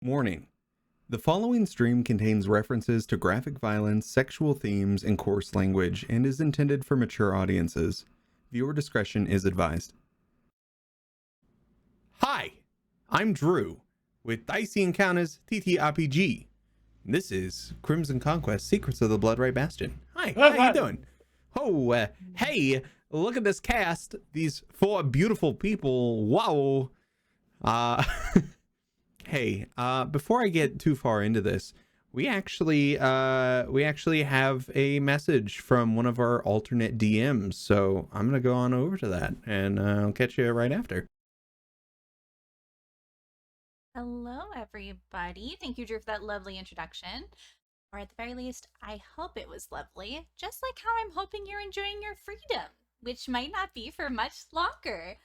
Warning. The following stream contains references to graphic violence, sexual themes, and coarse language, and is intended for mature audiences. Viewer discretion is advised. Hi, I'm Drew, with Dicey Encounters TTRPG. This is Crimson Conquest, Secrets of the Blood-Right Bastion. Hi, how you doing? Oh, hey, look at this cast. These four beautiful people. Wow. Hey, before I get too far into this, we actually have a message from one of our alternate DMs, so I'm gonna go on over to that, and I'll catch you right after. Hello, everybody. Thank you, Drew, for that lovely introduction. Or at the very least, I hope it was lovely, just like how I'm hoping you're enjoying your freedom, which might not be for much longer.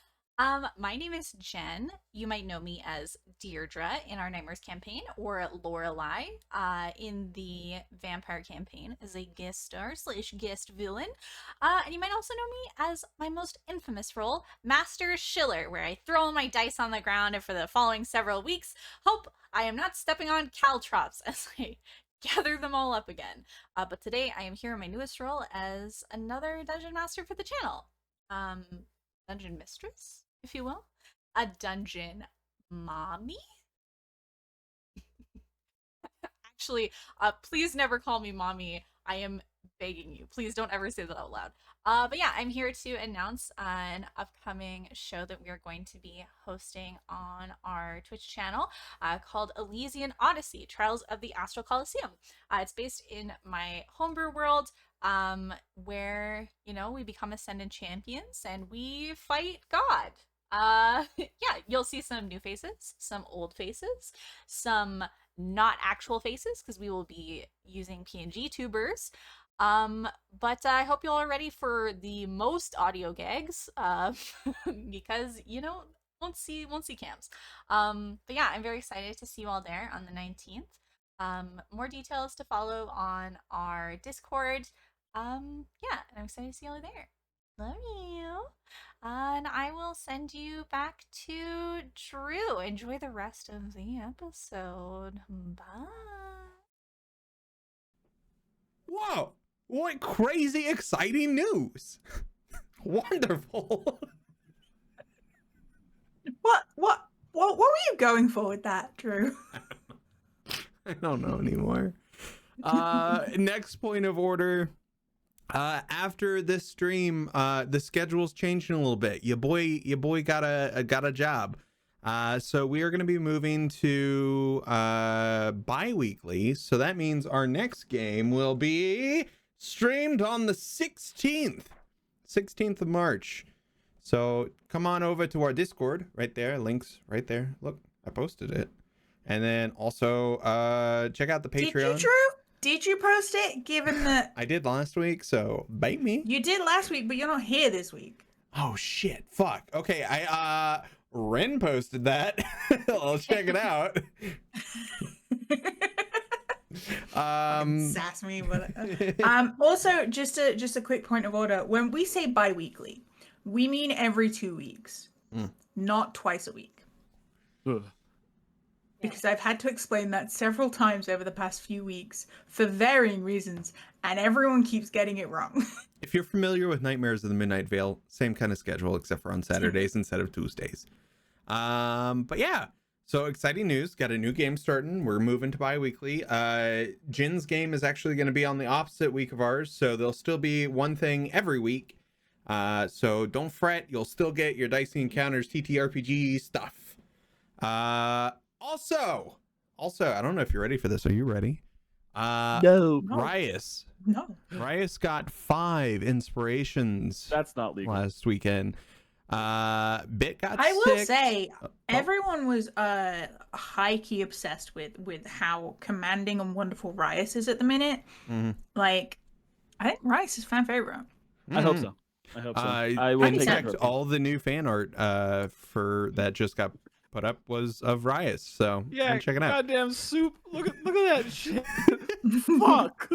My name is Jen. You might know me as Deirdre in our Nightmares campaign, or Lorelei in the Vampire campaign as a guest star / guest villain. And you might also know me as my most infamous role, Master Schiller, where I throw my dice on the ground and for the following several weeks hope I am not stepping on caltrops as I gather them all up again. But today I am here in my newest role as another dungeon master for the channel. Dungeon mistress, if you will. A dungeon mommy? Actually, please never call me mommy. I am begging you. Please don't ever say that out loud. But yeah, I'm here to announce an upcoming show that we are going to be hosting on our Twitch channel called Elysian Odyssey, Trials of the Astral Coliseum. It's based in my homebrew world, where, you know, we become Ascendant champions and we fight God. Yeah, you'll see some new faces, some old faces, some not actual faces, because we will be using PNG tubers. But I hope you all are ready for the most audio gags, because, you know, won't see cams. But yeah, I'm very excited to see you all there on the 19th. More details to follow on our Discord. Yeah, and I'm excited to see you all there. Love you. And I will send you back to Drew. Enjoy the rest of the episode. Bye. Whoa! What crazy, exciting news! Wonderful! What were you going for with that, Drew? I don't know anymore. Next point of order. After this stream, the schedule's changing a little bit. Your boy got a job. So we are going to be moving to bi-weekly. So that means our next game will be streamed on the 16th of March. So come on over to our Discord right there. Links right there. Look, I posted it. And then also check out the Patreon. Did you, Drew? Did you post it, given that... I did last week, so bite me. You did last week, but you're not here this week. Oh, shit. Fuck. Okay, Ren posted that. I'll check it out. Sass me, but... Also, just a quick point of order. When we say bi-weekly, we mean every 2 weeks, not twice a week. Ugh. Because I've had to explain that several times over the past few weeks for varying reasons, and everyone keeps getting it wrong. If you're familiar with Nightmares of the Midnight Veil, same kind of schedule, except for on Saturdays instead of Tuesdays. But yeah, so exciting news. Got a new game starting. We're moving to bi-weekly. Jin's game is actually going to be on the opposite week of ours, so there'll still be one thing every week. So don't fret. You'll still get your Dicey Encounters TTRPG stuff. Also, I don't know if you're ready for this. Are you ready? No. Rias. No. Rias got 5 inspirations That's not legal. last weekend. Bit got I will 6. say, everyone was high-key obsessed with how commanding and wonderful Rias is at the minute. Mm-hmm. Like, I think Rias is fan favorite. I hope so. I will In take fact, it. all the new fan art for that just got put up was of Rias, so Yeah, check it out. goddamn soup. Look at that shit. Fuck.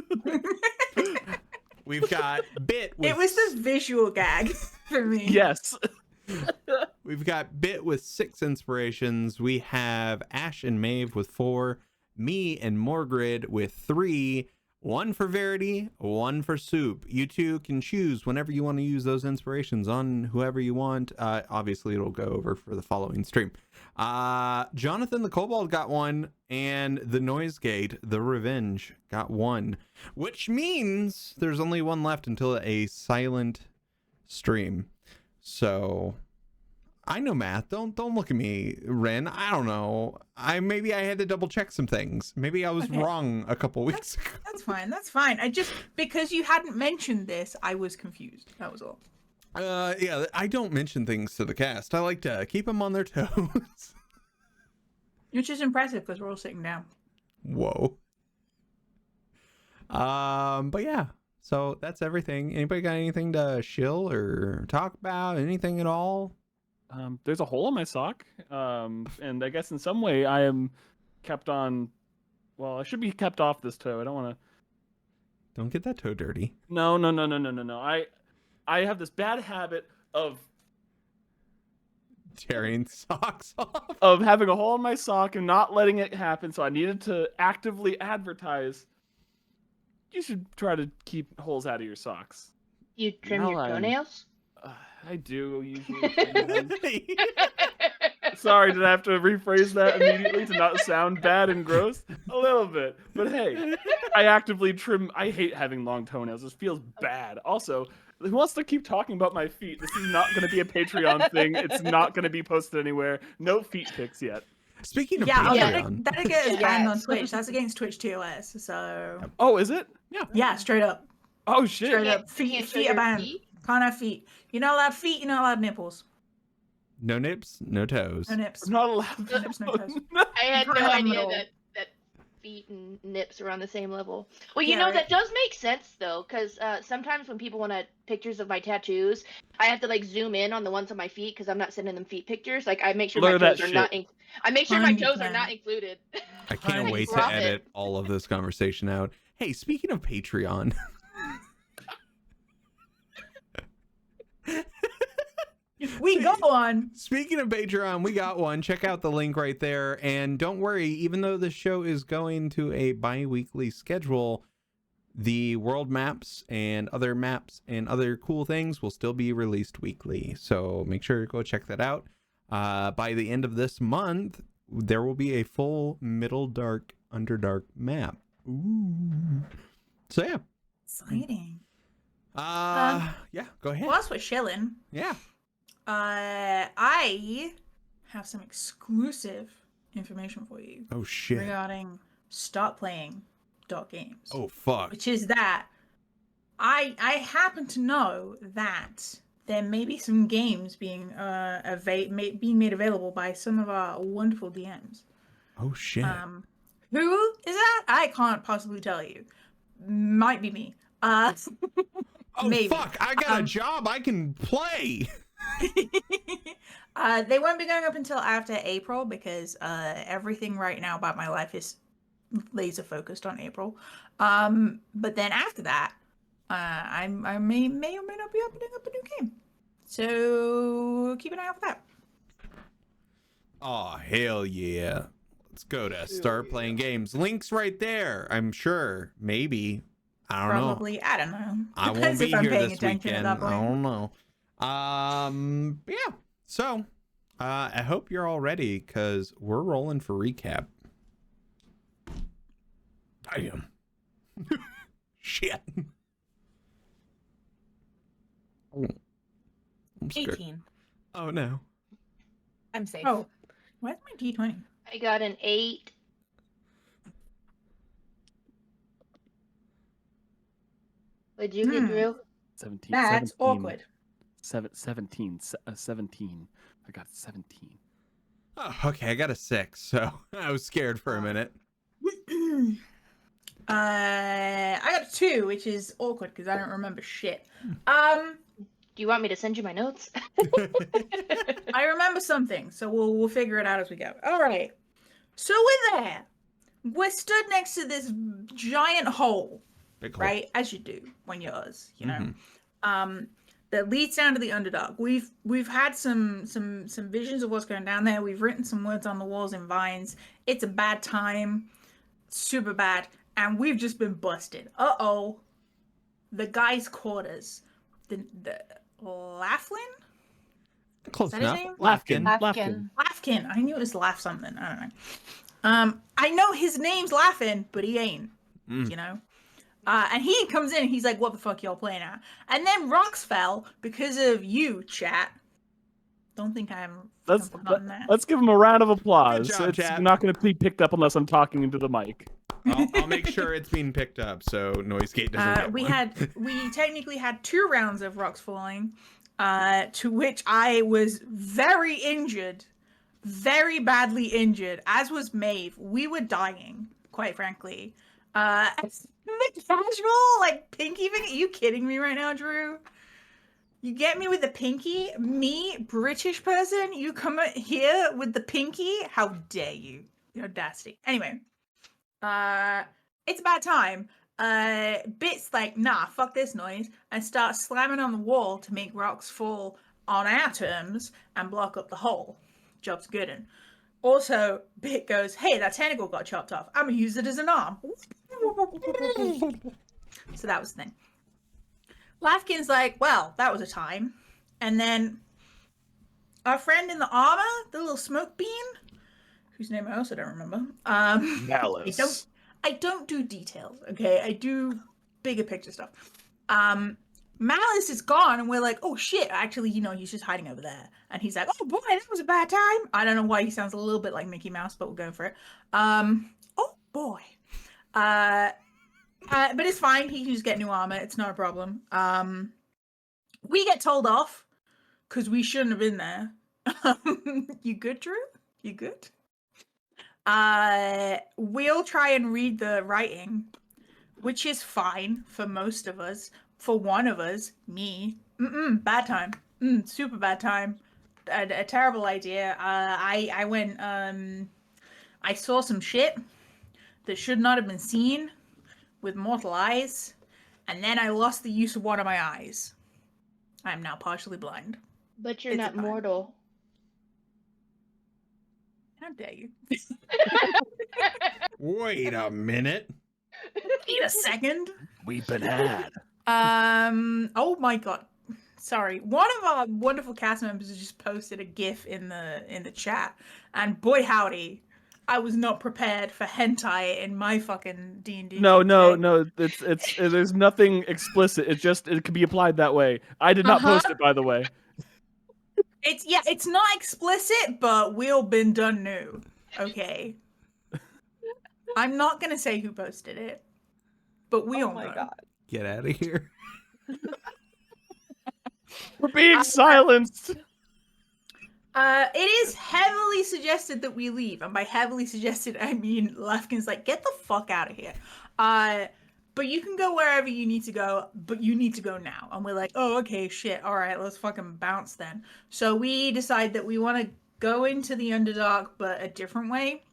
We've got Bit with It was the visual gag for me. Yes. We've got Bit with 6 inspirations. We have Ash and Maeve with 4. Me and Morgrid with 3. 1 for Verity, 1 for Soup. You two can choose whenever you want to use those inspirations on whoever you want. Obviously, it'll go over for the following stream. Jonathan the Kobold got 1, and the Noise Gate, the Revenge, got 1, which means there's only 1 left until a silent stream. So I know math. Don't look at me, Ren. I don't know. Maybe I had to double check some things. Maybe I was wrong a couple weeks ago. That's fine. That's fine. I just, because you hadn't mentioned this, I was confused. That was all. Yeah, I don't mention things to the cast. I like to keep them on their toes. Which is impressive because we're all sitting down. Whoa. But yeah. So that's everything. Anybody got anything to shill or talk about? Anything at all? There's a hole in my sock, and I guess in some way I am kept on. Well, I should be kept off this toe. I don't want to. Don't get that toe dirty. No. I have this bad habit of Tearing socks off. of having a hole in my sock and not letting it happen. So I needed to actively advertise. You should try to keep holes out of your socks. You trim your toenails? I do usually. Sorry, did I have to rephrase that immediately to not sound bad and gross? A little bit. But hey, I actively trim. I hate having long toenails. This feels bad. Also, who wants to keep talking about my feet? This is not going to be a Patreon thing. It's not going to be posted anywhere. No feet pics yet. Speaking of Patreon, that'll get us banned on Yes. Twitch. That's against Twitch TOS. So Oh, is it? yeah, straight up. Oh shit. Straight up. You can't show Feet are your banned. feet? Can't have feet. You're not allowed feet. You're not allowed nipples. No nips, no toes. No nips. I'm not allowed. No nips, no toes. I had no Criminal. idea that feet and nips are on the same level. Well, you Yeah, know, right. that does make sense, though, because sometimes when people want pictures of my tattoos, I have to, like, zoom in on the ones on my feet because I'm not sending them feet pictures. Like, I make sure Blur my that toes are not... I make sure my toes are 100%. not included. I can't wait to Profit. edit all of this conversation out. Hey, speaking of Patreon. We go on. Speaking of Patreon, we got one. Check out the link right there. And don't worry, even though the show is going to a bi-weekly schedule, the world maps and other cool things will still be released weekly. So make sure to go check that out. By the end of this month, there will be a full Middle Dark, Underdark map. Ooh. So yeah. Exciting. Yeah, go ahead. Whilst we're chilling, Yeah. I have some exclusive information for you Oh shit. regarding start playing .games. Oh fuck. Which is that I happen to know that there may be some games being being made available by some of our wonderful DMs. Oh shit. Who is that? I can't possibly tell you. Might be me. Oh maybe. fuck! I got a job. I can play. They won't be going up until after April because everything right now about my life is laser focused on April. But then after that, I may or may not be opening up a new game. So keep an eye out for that. Oh hell yeah! Let's go to start playing games. Links right there. I'm sure. Maybe. I don't know. Probably. I don't know. I won't Depends be if I'm here paying this attention weekend. at that I point. don't know. Yeah. So, I hope you're all ready because we're rolling for recap. Damn. Shit. I'm scared. 18. Oh no. I'm safe. Oh, where's my D20? I got an 8. What'd you get, Drew? 17. That's 17. awkward. 17. 17. I got 17. Oh, okay, I got a 6, so I was scared for a minute. I got a 2, which is awkward because I don't remember shit. Do you want me to send you my notes? I remember something, so we'll figure it out as we go. All right. So we're there. We're stood next to this giant hole, Big hole. right? As you do when you're us, you know. that leads down to the Underdark. We've had some visions of what's going down there. We've written some words on the walls in vines. It's a bad time, super bad, and we've just been busted. Uh-oh. The guy's quarters. The Laughlin? Close Is that his enough. name? Lafkin. Lafkin. Lafkin. I knew it was Laugh something. I don't know. I know his name's Laughing, but he ain't. You know? And he comes in and he's like, what the fuck y'all playing at? And then rocks fell because of you, chat. Don't think I'm forgotten that. Let's give him a round of applause. Good job, It's chat. not going to be picked up unless I'm talking into the mic. I'll make sure it's being picked up so Noise Gate doesn't get one. We technically had 2 rounds of rocks falling, to which I was very injured, very badly injured, as was Maeve. We were dying, quite frankly. The casual, like, pinky finger. Are you kidding me right now, Drew? You get me with the pinky? Me, British person? You come here with the pinky? How dare you? The audacity. Anyway. It's a bad time. Bit's like, nah, fuck this noise, and starts slamming on the wall to make rocks fall on our terms and block up the hole. Job's good'un. Also, Bit goes, hey, that tentacle got chopped off. I'm gonna use it as an arm. So that was the thing. Lafkin's like, well, that was a time. And then our friend in the armor, the little smoke bean, whose name I also don't remember. Malice. I don't do details, okay? I do bigger picture stuff. Malice is gone, and we're like, oh shit, actually, you know, he's just hiding over there. And he's like, oh boy, that was a bad time. I don't know why he sounds a little bit like Mickey Mouse, but we'll go for it. Oh boy. But it's fine. He can just get new armor. It's not a problem. We get told off because we shouldn't have been there. You good, Drew? You good? We'll try and read the writing, which is fine for most of us. For one of us, me, bad time. Super bad time. A terrible idea. I went, I saw some shit that should not have been seen with mortal eyes, and then I lost the use of one of my eyes. I'm now partially blind. But you're It's not fine. mortal. How dare you? Wait a minute. Wait a second. We've been had. Oh my god. Sorry. One of our wonderful cast members just posted a GIF in the chat, and boy howdy, I was not prepared for hentai in my fucking D&D. No. It's there's nothing explicit. It can be applied that way. I did not post it, by the way. It's not explicit, but we'll been done new. Okay. I'm not gonna say who posted it, but we all know. Oh my god. Get out of here. We're being silenced. It is heavily suggested that we leave, and by heavily suggested, I mean Lefkin's like, get the fuck out of here. But you can go wherever you need to go, but you need to go now. And we're like, oh, okay, shit, all right, let's fucking bounce then. So we decide that we want to go into the Underdark, but a different way.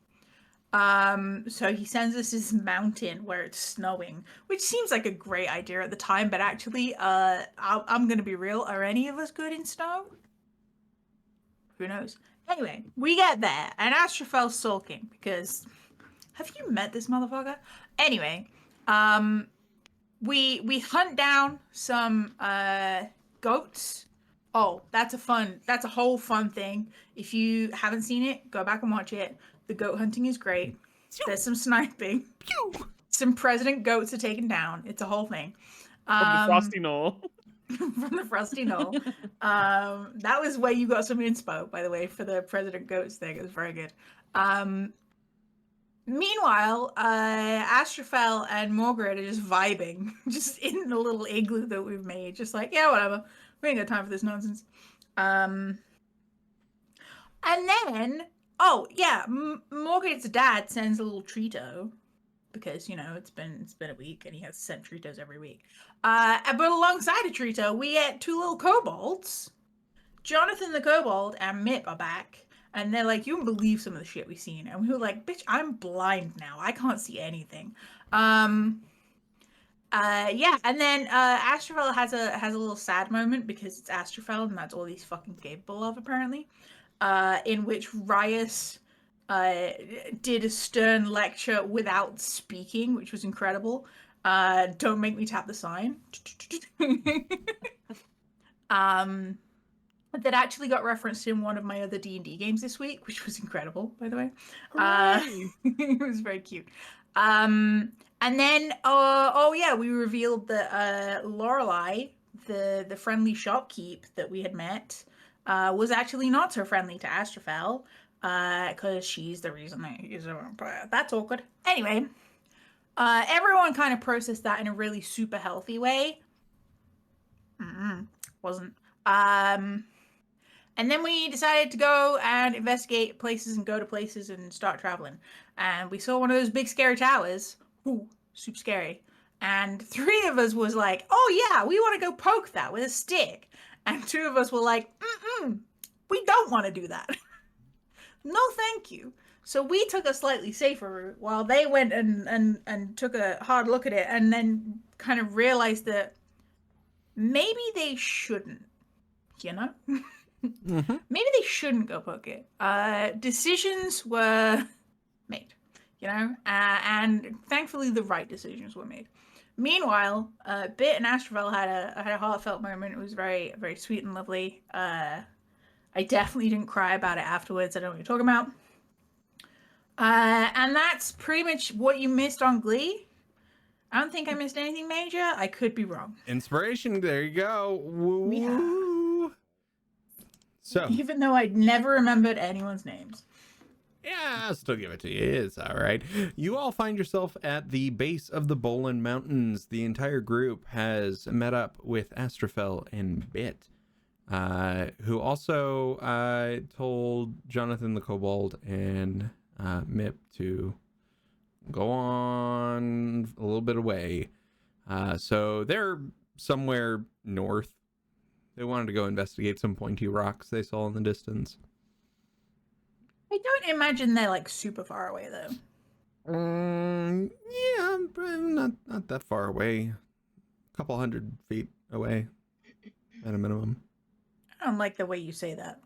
So he sends us this mountain where it's snowing, which seems like a great idea at the time, but actually, I'm gonna be real, are any of us good in snow? Who knows? Anyway, we get there, and Astrofel's sulking, because... Have you met this motherfucker? Anyway, we hunt down some, goats. Oh, that's a whole fun thing. If you haven't seen it, go back and watch it. The goat hunting is great. There's some sniping. Some president goats are taken down. It's a whole thing. From the Frosty Knoll. From the Frosty Knoll. That was where you got some inspo, by the way, for the president goats thing. It was very good. Meanwhile, Astrofel and Morgred are just vibing, just in the little igloo that we've made. Just like, yeah, whatever. We ain't got time for this nonsense. And then, oh yeah, Morgred's dad sends a little treato because you know it's been a week and he has to send treatos every week. But alongside a treato, we get 2 little kobolds. Jonathan the kobold and Mip are back. And they're like, you won't believe some of the shit we've seen. And we were like, bitch, I'm blind now. I can't see anything. Yeah, and then Astrophel has a little sad moment because it's Astrophel and that's all he's fucking capable of apparently. In which Riot did a stern lecture without speaking, which was incredible. Don't make me tap the sign. That actually got referenced in one of my other D&D games this week, which was incredible, by the way. It was very cute. And then, oh yeah, we revealed that Lorelei, the friendly shopkeep that we had met, was actually not so friendly to Astrophel, because she's the reason that he's a vampire. That's awkward. Anyway, everyone kind of processed that in a really super healthy way. Wasn't. And then we decided to go and investigate places and go to places and start traveling. And we saw one of those big scary towers. Ooh, super scary. And 3 of us was like, oh yeah, we want to go poke that with a stick. And 2 of us were like, we don't want to do that. No, thank you. So we took a slightly safer route while they went and took a hard look at it and then kind of realized that maybe they shouldn't, you know? Mm-hmm. Maybe they shouldn't go poke it. Decisions were made, you know, and thankfully the right decisions were made. Meanwhile, Bit and Astrovel had a heartfelt moment. It was very, very sweet and lovely. I definitely didn't cry about it afterwards. I don't know what you're talking about. And that's pretty much what you missed on Glee. I don't think I missed anything major. I could be wrong. Inspiration. There you go. Woo. Yeah. So, Even though I never remembered anyone's names. yeah, I'll still give it to you. It's all right. You all find yourself at the base of the Bolin Mountains. The entire group has met up with Astrophel and Bit, who also told Jonathan the Kobold and Mip to go on a little bit away. So they're somewhere north. They wanted to go investigate some pointy rocks they saw in the distance. I don't imagine they're like super far away though. Yeah, not that far away. A couple 100 feet away, at a minimum. I don't like the way you say that.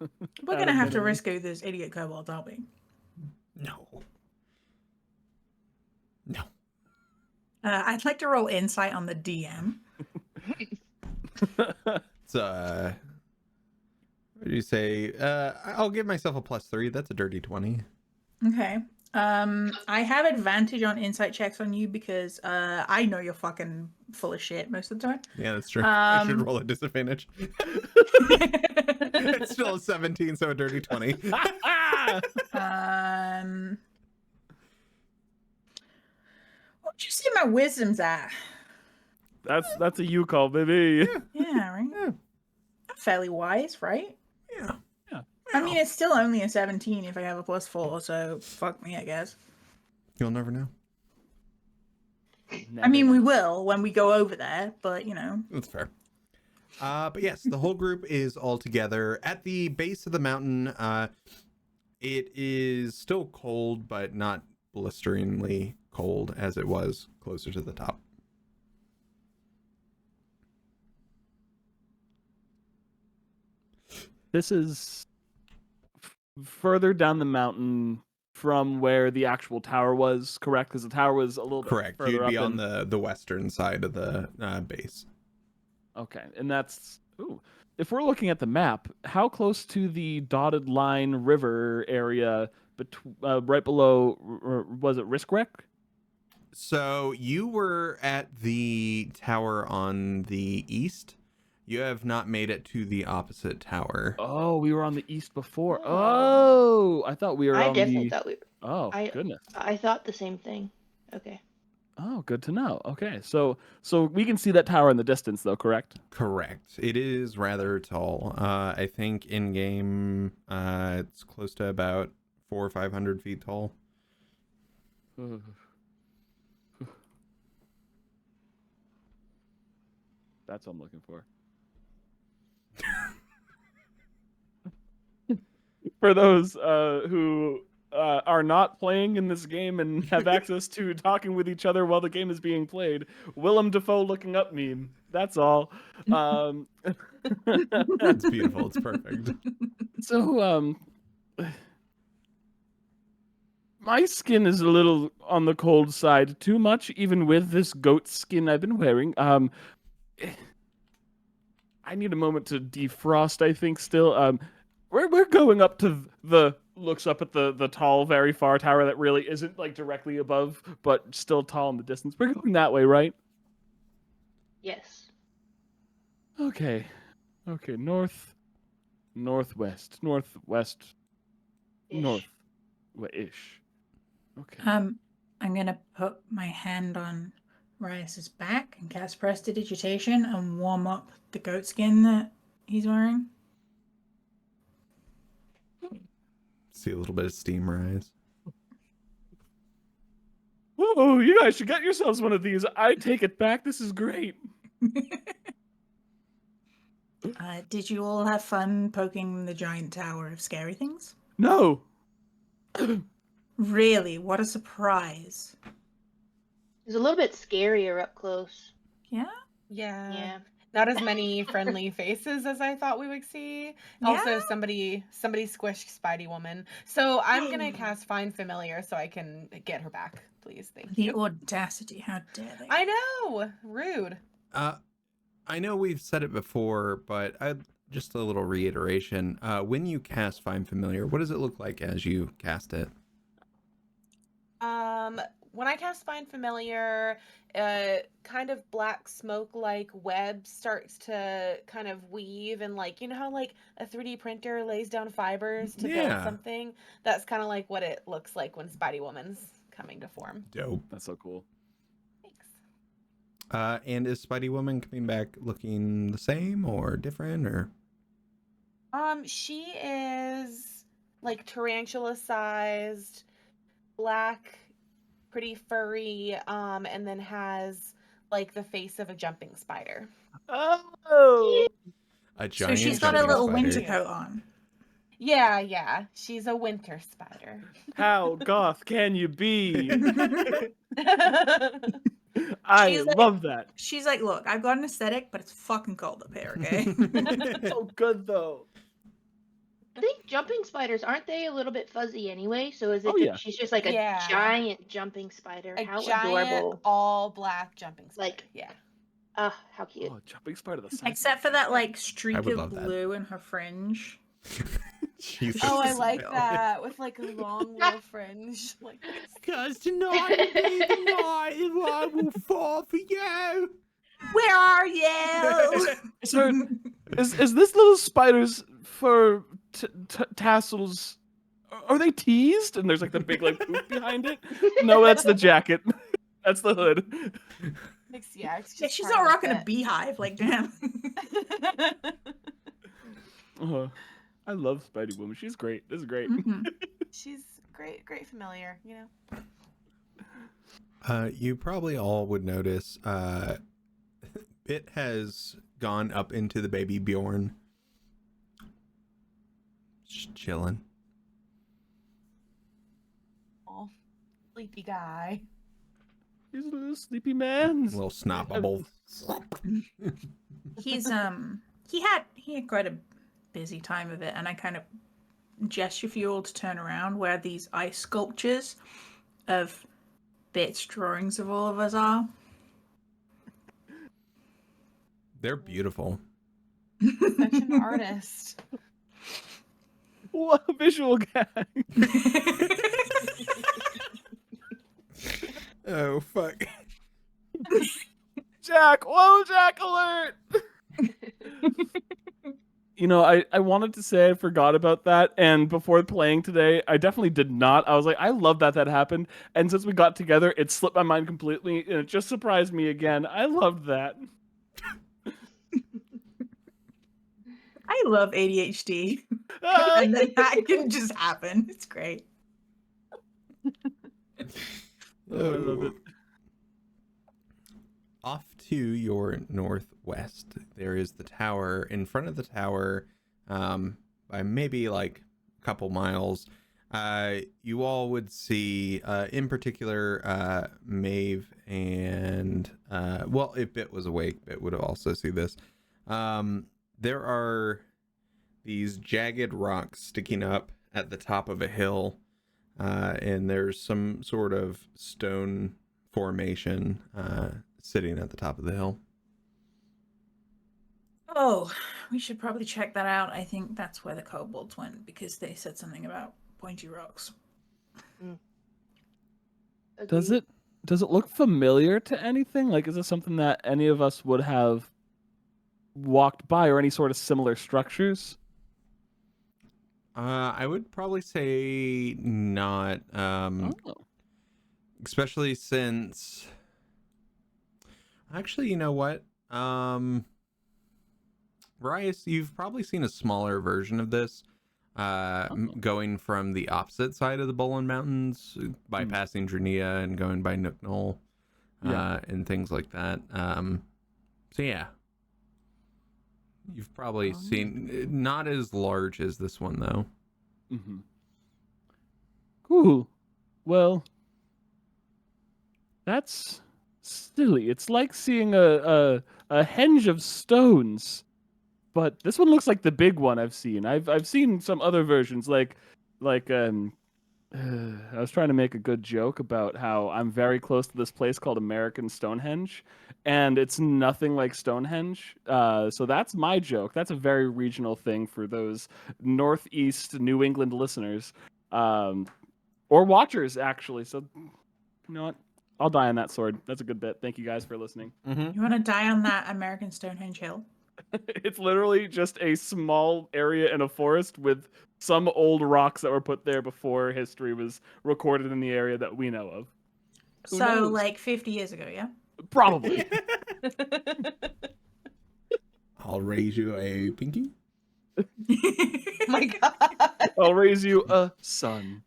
We're gonna have to rescue this idiot kobold, aren't we? No. No. I'd like to roll insight on the DM. It's what do you say? I'll give myself a +3. That's a dirty 20. Okay. I have advantage on insight checks on you because I know you're fucking full of shit most of the time. Yeah, that's true. I should roll a disadvantage. It's still a 17, so a dirty 20. What'd you say my wisdom's at? That's a you call, baby. Yeah, right? Yeah. I'm fairly wise, right? Yeah. I mean, it's still only a 17 if I have a +4, so fuck me, I guess. You'll never know. I mean, we will when we go over there, but you know. That's fair. But yes, the whole group is all together at the base of the mountain. It is still cold, but not blisteringly cold as it was closer to the top. This is further down the mountain from where the actual tower was, correct? Because the tower was a little bit Correct. further You'd be up on the western side of the base. Okay, and that's... Ooh. If we're looking at the map, how close to the dotted line river area right below, was it Riskwreck? So you were at the tower on the east. You have not made it to the opposite tower. Oh, we were on the east before. Oh, I thought we were I on definitely the... thought we. Oh, goodness. I thought the same thing. Okay. Oh, good to know. Okay, so we can see that tower in the distance, though, correct? Correct. It is rather tall. I think in game, it's close to about 400 or 500 feet tall. That's what I'm looking for. For those who are not playing in this game and have access to talking with each other while the game is being played. Willem Dafoe looking up meme. That's all. It's beautiful. It's perfect. So, my skin is a little on the cold side, too much, even with this goat skin I've been wearing. I need a moment to defrost, I think, still. We're going up to looks up at the tall, very far tower that really isn't, like, directly above, but still tall in the distance. We're going that way, right? Yes. Okay. Okay, northwest. Ish. North-ish. Okay. I'm gonna put my hand on Rias's back and cast Prestidigitation and warm up the goat skin that he's wearing. See a little bit of steam rise. Whoa, you guys should get yourselves one of these. I take it back. This is great. Did you all have fun poking the giant tower of scary things? No. Really? What a surprise. It's a little bit scarier up close. Yeah? Yeah. Not as many friendly faces as I thought we would see. Also, Yeah? somebody squished Spidey Woman. So I'm gonna cast Find Familiar so I can get her back, please. Thank The you. audacity, how dare they? I know, rude. I know we've said it before, but just a little reiteration. When you cast Find Familiar, what does it look like as you cast it? When I cast Find Familiar, kind of black smoke-like web starts to kind of weave, and, like, you know how, like, a 3D printer lays down fibers to build Yeah. something? That's kind of like what it looks like when Spidey Woman's coming to form. Dope. That's so cool. Thanks. And is Spidey Woman coming back looking the same or different or? She is like tarantula-sized, black, pretty furry, and then has like the face of a jumping spider. Oh. A So giant she's got a jumping little spider. winter coat on. Yeah, she's a winter spider. How goth can you be? I She's like- love that. She's like, look, I've got an aesthetic, but it's fucking cold up here, okay? So good though. I think jumping spiders, aren't they a little bit fuzzy anyway? So is it Oh, yeah. she's just like a Yeah. giant jumping spider? A How giant adorable. all black jumping spider. Like- yeah. Ah, how cute. Oh, jumping spider the size. Except for that, like, streak would of love that. blue in her fringe. Jesus. Oh, I like no. that with like a long little fringe. Like this. Cause tonight will be the night that I will fall for you. Where are you? So, is this little spider's fur tassels? Are they teased? And there's like the big like poof behind it. No, that's the jacket. That's the hood. Yeah, it's Yeah, just she's part not of rocking a it. beehive, like, damn. I love Spidey Woman. She's great. This is great. Mhm. She's great familiar, you know. You probably all would notice Bit has gone up into the baby Bjorn. Just chilling. Oh, sleepy guy. He's a little sleepy man. A little snot bubble. He's he had quite a busy time of it, and I kind of gesture for you all to turn around where these ice sculptures of Bit's drawings of all of us are. They're beautiful. Such an artist. What a visual gag. Oh fuck. Jack! Whoa, Jack alert! You know, I wanted to say I forgot about that, and before playing today, I definitely did not. I was like, I love that happened, and since we got together, it slipped my mind completely, and it just surprised me again. I loved that. I love ADHD. Ah! And then that can just happen. It's great. Oh, I love it. Off to your northwest, there is the tower. In front of the tower, by maybe like a couple miles, You all would see, in particular, Maeve and, well, if Bit was awake, Bit would also see this. There are these jagged rocks sticking up at the top of a hill, and there's some sort of stone formation sitting at the top of the hill. Oh, we should probably check that out. I think that's where the kobolds went because they said something about pointy rocks. Does it look familiar to anything? Like, is it something that any of us would have walked by, or any sort of similar structures? I would probably say not. Especially since, actually, you know what? Rice, you've probably seen a smaller version of this, going from the opposite side of the Bolin Mountains, bypassing Drania and going by Nook Knoll, and things like that. So yeah, you've probably seen, not as large as this one though. Mm-hmm. Cool. Well, that's silly. It's like seeing a henge of stones, but this one looks like the big one I've seen. I've seen some other versions, like I was trying to make a good joke about how I'm very close to this place called American Stonehenge, and it's nothing like Stonehenge. So that's my joke. That's a very regional thing for those Northeast New England listeners, or watchers, actually. So, you know what? I'll die on that sword. That's a good bit. Thank you guys for listening. Mm-hmm. You want to die on that American Stonehenge hill? It's literally just a small area in a forest with some old rocks that were put there before history was recorded in the area that we know of. Who So, knows? like 50 years ago, yeah? Probably. I'll raise you a pinky. My God. I'll raise you a son.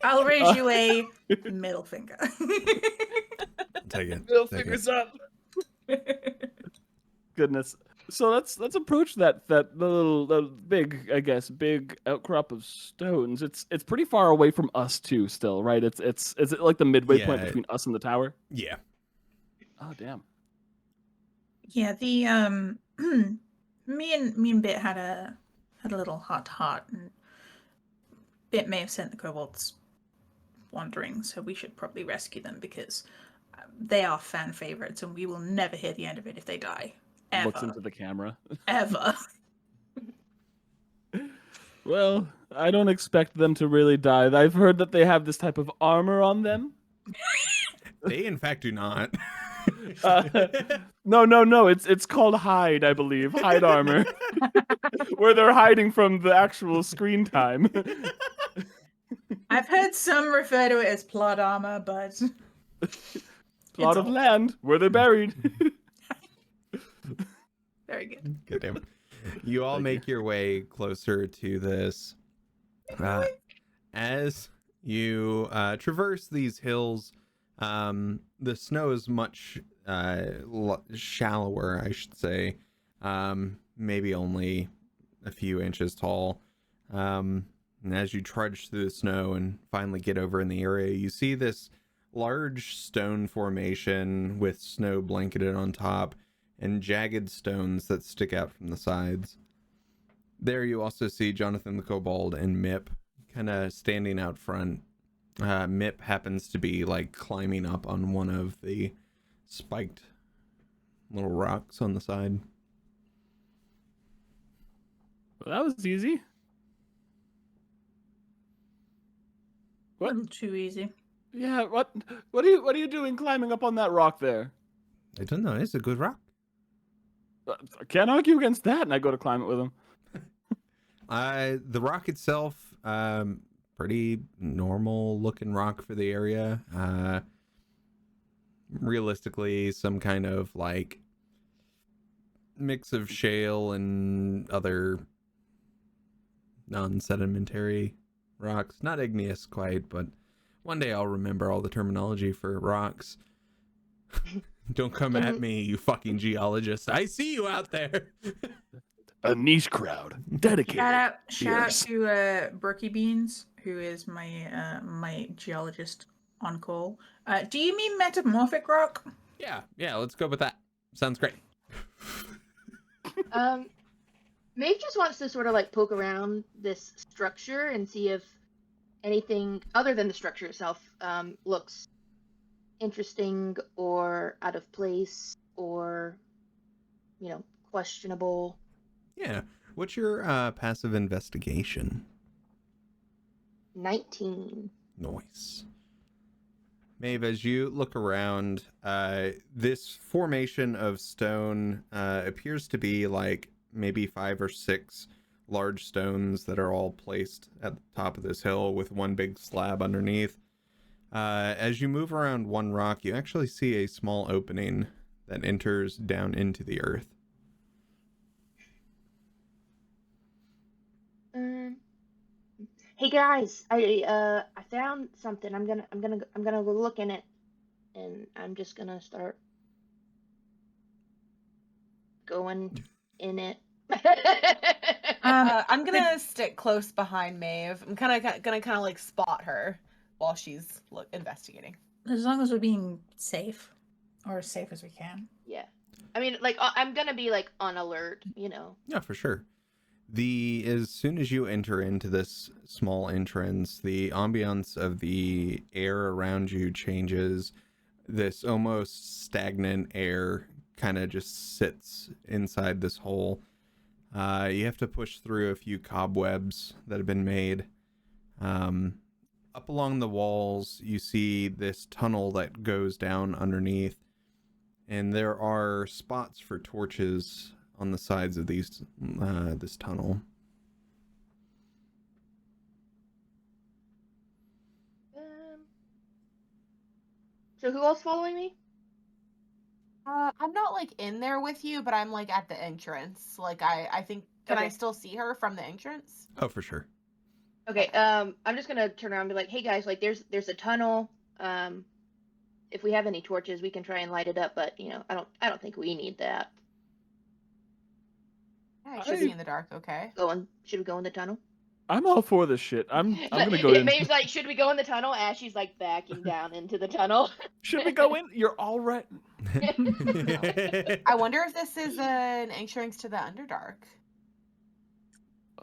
I'll raise you a middle finger. Take it. Middle Take fingers it. up. Goodness. So let's approach that little big, I guess, big outcrop of stones. It's pretty far away from us too. Still, right? Is it like the midway point Yeah. between us and the tower? Yeah. Oh damn. Yeah, the me and Bit had a little heart, and Bit may have sent the kobolds wandering, so we should probably rescue them because they are fan favorites, and we will never hear the end of it if they die. Ever. Looks into the camera. Ever. Well, I don't expect them to really die. I've heard that they have this type of armor on them. They in fact do not. No. It's called hide, I believe. Hide armor. Where they're hiding from the actual screen time. I've heard some refer to it as plot armor, but Plot of land where they're buried. very good. God damn it. You all make your way closer to this. As you traverse these hills, the snow is much shallower, I should say. Maybe only a few inches tall. And as you trudge through the snow and finally get over in the area, you see this large stone formation with snow blanketed on top and jagged stones that stick out from the sides. There you also see Jonathan the Kobold and Mip kind of standing out front. Mip happens to be like climbing up on one of the spiked little rocks on the side. Well, that was easy. What? A little too easy. Yeah, what are you doing climbing up on that rock there? I don't know, it's a good rock. I can't argue against that, and I go to climb it with him. The rock itself, pretty normal looking rock for the area. Realistically, some kind of like mix of shale and other non-sedimentary rocks. Not igneous quite, but one day I'll remember all the terminology for rocks. Don't come at me, you fucking geologist. I see you out there. A niche crowd dedicated. Shout out Yes. to Berkey Beans, who is my my geologist on call. Do you mean metamorphic rock? Yeah, let's go with that. Sounds great. Maeve just wants to sort of like poke around this structure and see if anything other than the structure itself looks interesting or out of place or, questionable. Yeah. What's your passive investigation? 19. Nice. Maeve, as you look around, this formation of stone appears to be like maybe 5 or 6 large stones that are all placed at the top of this hill with one big slab underneath. As you move around one rock, you actually see a small opening that enters down into the earth. Hey guys, I found something. I'm gonna go look in it, and I'm just gonna start going in it. I'm gonna stick close behind Maeve. I'm gonna like spot her while she's investigating. As long as we're being safe, or as safe as we can. Yeah, I mean, like I'm gonna be like on alert, Yeah, for sure. As soon as you enter into this small entrance, the ambiance of the air around you changes. This almost stagnant air kind of just sits inside this hole. You have to push through a few cobwebs that have been made. Up along the walls, you see this tunnel that goes down underneath, and there are spots for torches on the sides of this tunnel. So who else following me? I'm not like in there with you, but I'm like at the entrance. Like I think can I Okay. still see her from the entrance? Oh, for sure. Okay, I'm just gonna turn around and be like, hey guys, like there's a tunnel. If we have any torches, we can try and light it up, but I don't think we need that. Yeah, I should be in the dark, okay? Should we go in the tunnel? I'm all for this shit. I'm gonna go in. Maeve's like, should we go in the tunnel? As she's like backing down into the tunnel. Should we go in? You're all right. I wonder if this is an entrance to the Underdark.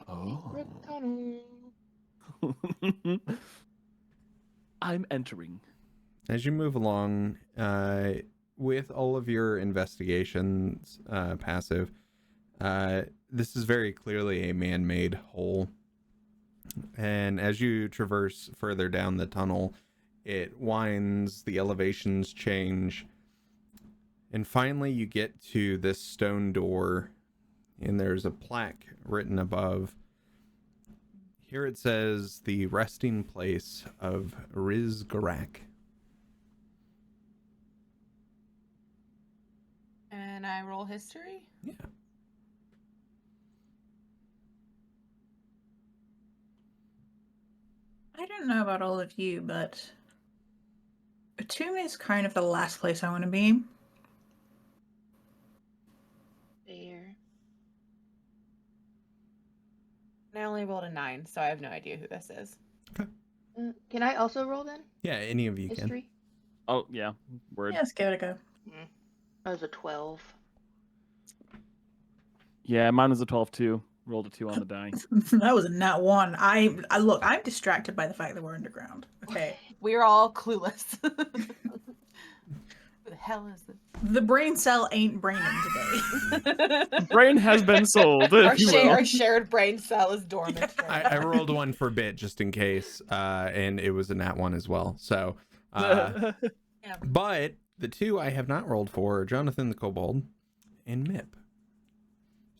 Secret tunnel. I'm entering. As you move along, with all of your investigations passive, this is very clearly a man-made hole. And as you traverse further down the tunnel, it winds, the elevations change, and finally you get to this stone door, and there's a plaque written above. Here it says, the resting place of Rizgarak. And I roll history? Yeah. I don't know about all of you, but a tomb is kind of the last place I want to be. There. I only rolled a 9, so I have no idea who this is. Can I also roll then? Yeah, any of you can. History? Oh yeah, word. Yeah, let's give it a go. That was a 12. Yeah, mine was a 12 too. Rolled a 2 on the die. That was a nat 1. I look, I'm distracted by the fact that we're underground. Okay. We're all clueless. Who the hell is this? The brain cell ain't braining today. Brain has been sold. If you will. Our shared brain cell is dormant. I rolled one for bit just in case, and it was a nat 1 as well. So, Yeah. but the 2 I have not rolled for are Jonathan the Kobold and Mip.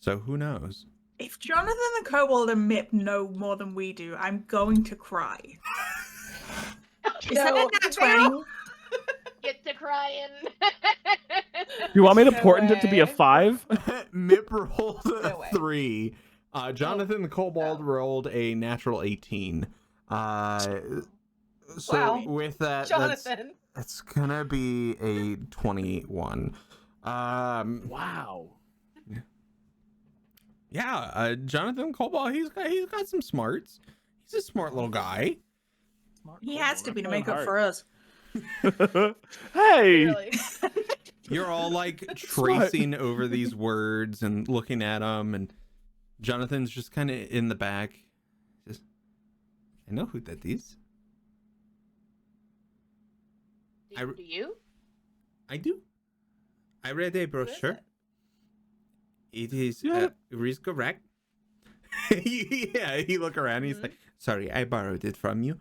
So who knows? If Jonathan the Kobold and Mip know more than we do, I'm going to cry. Is that a nat 20? Get to crying. You want me to No portent it to be a way. 5? Mip rolled a No way. 3. Jonathan the Kobold rolled a natural 18. So Wow. with that, Jonathan. that's gonna be a 21. Wow. Yeah, Jonathan Kobold, he's got some smarts. He's a smart little guy. Smart He kobold, has to be to that's make up hard. for us. Hey! Really. You're all like smart. tracing over these words and looking at them, and Jonathan's just kind of in the back. Just, I know who that is. Do you? I do. I read a Who is brochure. it? It is Yeah. correct. Yeah, he look around. He's like, "Sorry, I borrowed it from you."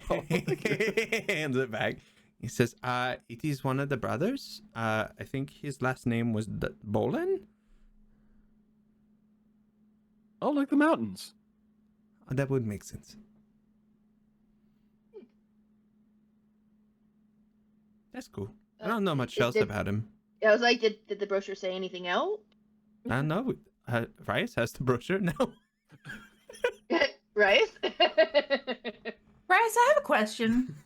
Hands it back. He says, "It is one of the brothers. I think his last name was Bolin. Oh, like the mountains. That would make sense." That's cool. I don't know much else about him. I was like, did the brochure say anything else? I don't know. Rice has the brochure now. Right? Bryce, I have a question.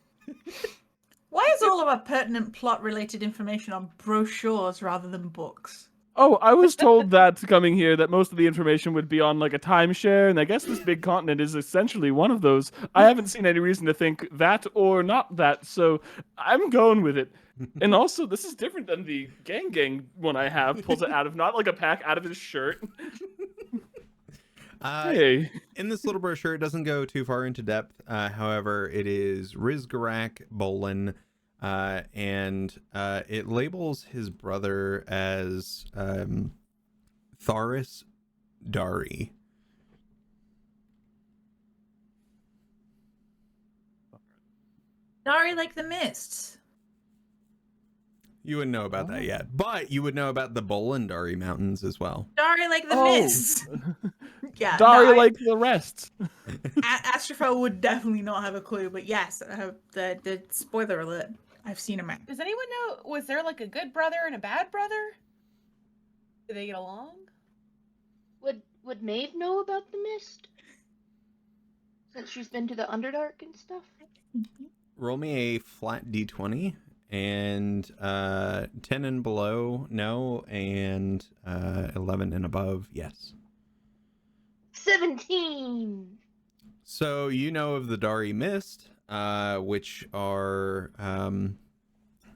Why is all of our pertinent plot-related information on brochures rather than books? Oh, I was told that coming here that most of the information would be on like a timeshare, and I guess this big continent is essentially one of those. I haven't seen any reason to think that or not that, so I'm going with it. And also, this is different than the gang one I have. Pulls it out of, not like a pack, out of his shirt. Hey. In this little brochure, it doesn't go too far into depth. However, it is Rizgarak Bolin, and it labels his brother as Tharis Dari. Dari like the mists. You wouldn't know about that yet, but you would know about the Bolindari Mountains as well. Dari like the Oh. mists. Yeah, Dari no, like the rest. Astrophel would definitely not have a clue, but yes, the spoiler alert. I've seen a map. Does anyone know? Was there like a good brother and a bad brother? Did they get along? Would Maeve know about the mist? Since she's been to the Underdark and stuff? Roll me a flat d20, and 10 and below, no, and 11 and above, yes. 17! So you know of the Dari Mist, which are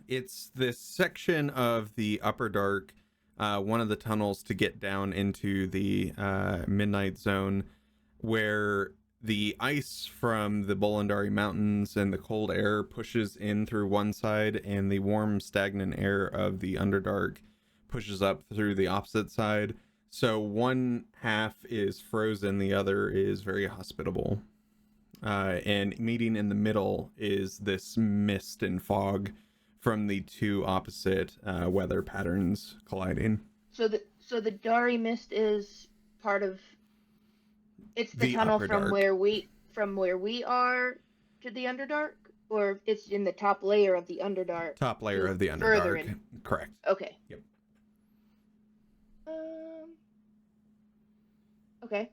it's this section of the Upper Dark, one of the tunnels to get down into the Midnight Zone, where the ice from the Bolindari Mountains and the cold air pushes in through one side, and the warm, stagnant air of the Underdark pushes up through the opposite side. So one half is frozen, the other is very hospitable. And meeting in the middle is this mist and fog from the two opposite weather patterns colliding. So the Dari Mist is part of... It's the The tunnel Upper from Dark. where we are to the Underdark? Or it's in the top layer of the Underdark? Top layer of the Further Underdark. in. Correct. Okay. Yep. Okay.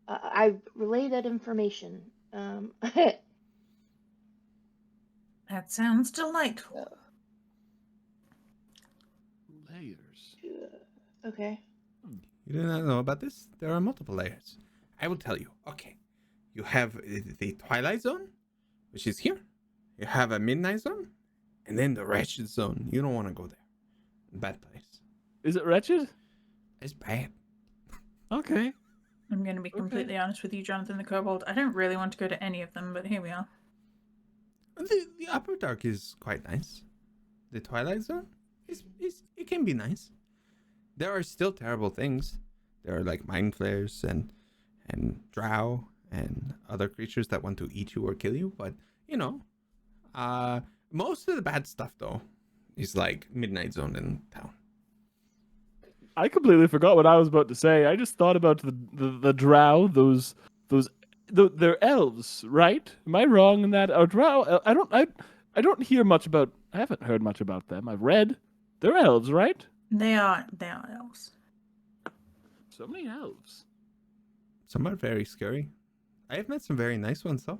I relay that information. That sounds delightful. Layers. Okay. You do not know about this? There are multiple layers. I will tell you. Okay. You have the Twilight Zone, which is here. You have a Midnight Zone, and then the Wretched Zone. You don't want to go there. Bad place. Is it wretched? It's bad. Okay. I'm going to be completely honest with you, Jonathan the Kobold. I don't really want to go to any of them, but here we are. The Upper Dark is quite nice. The Twilight Zone it can be nice. There are still terrible things. There are like mind flayers and drow and other creatures that want to eat you or kill you. But you know, most of the bad stuff though is like Midnight Zone in town. I completely forgot what I was about to say. I just thought about the drow, they're elves, right? Am I wrong in that? Or drow? I don't hear much about. I haven't heard much about them. I've read. They're elves, right? They are elves. So many elves. Some are very scary. I have met some very nice ones though.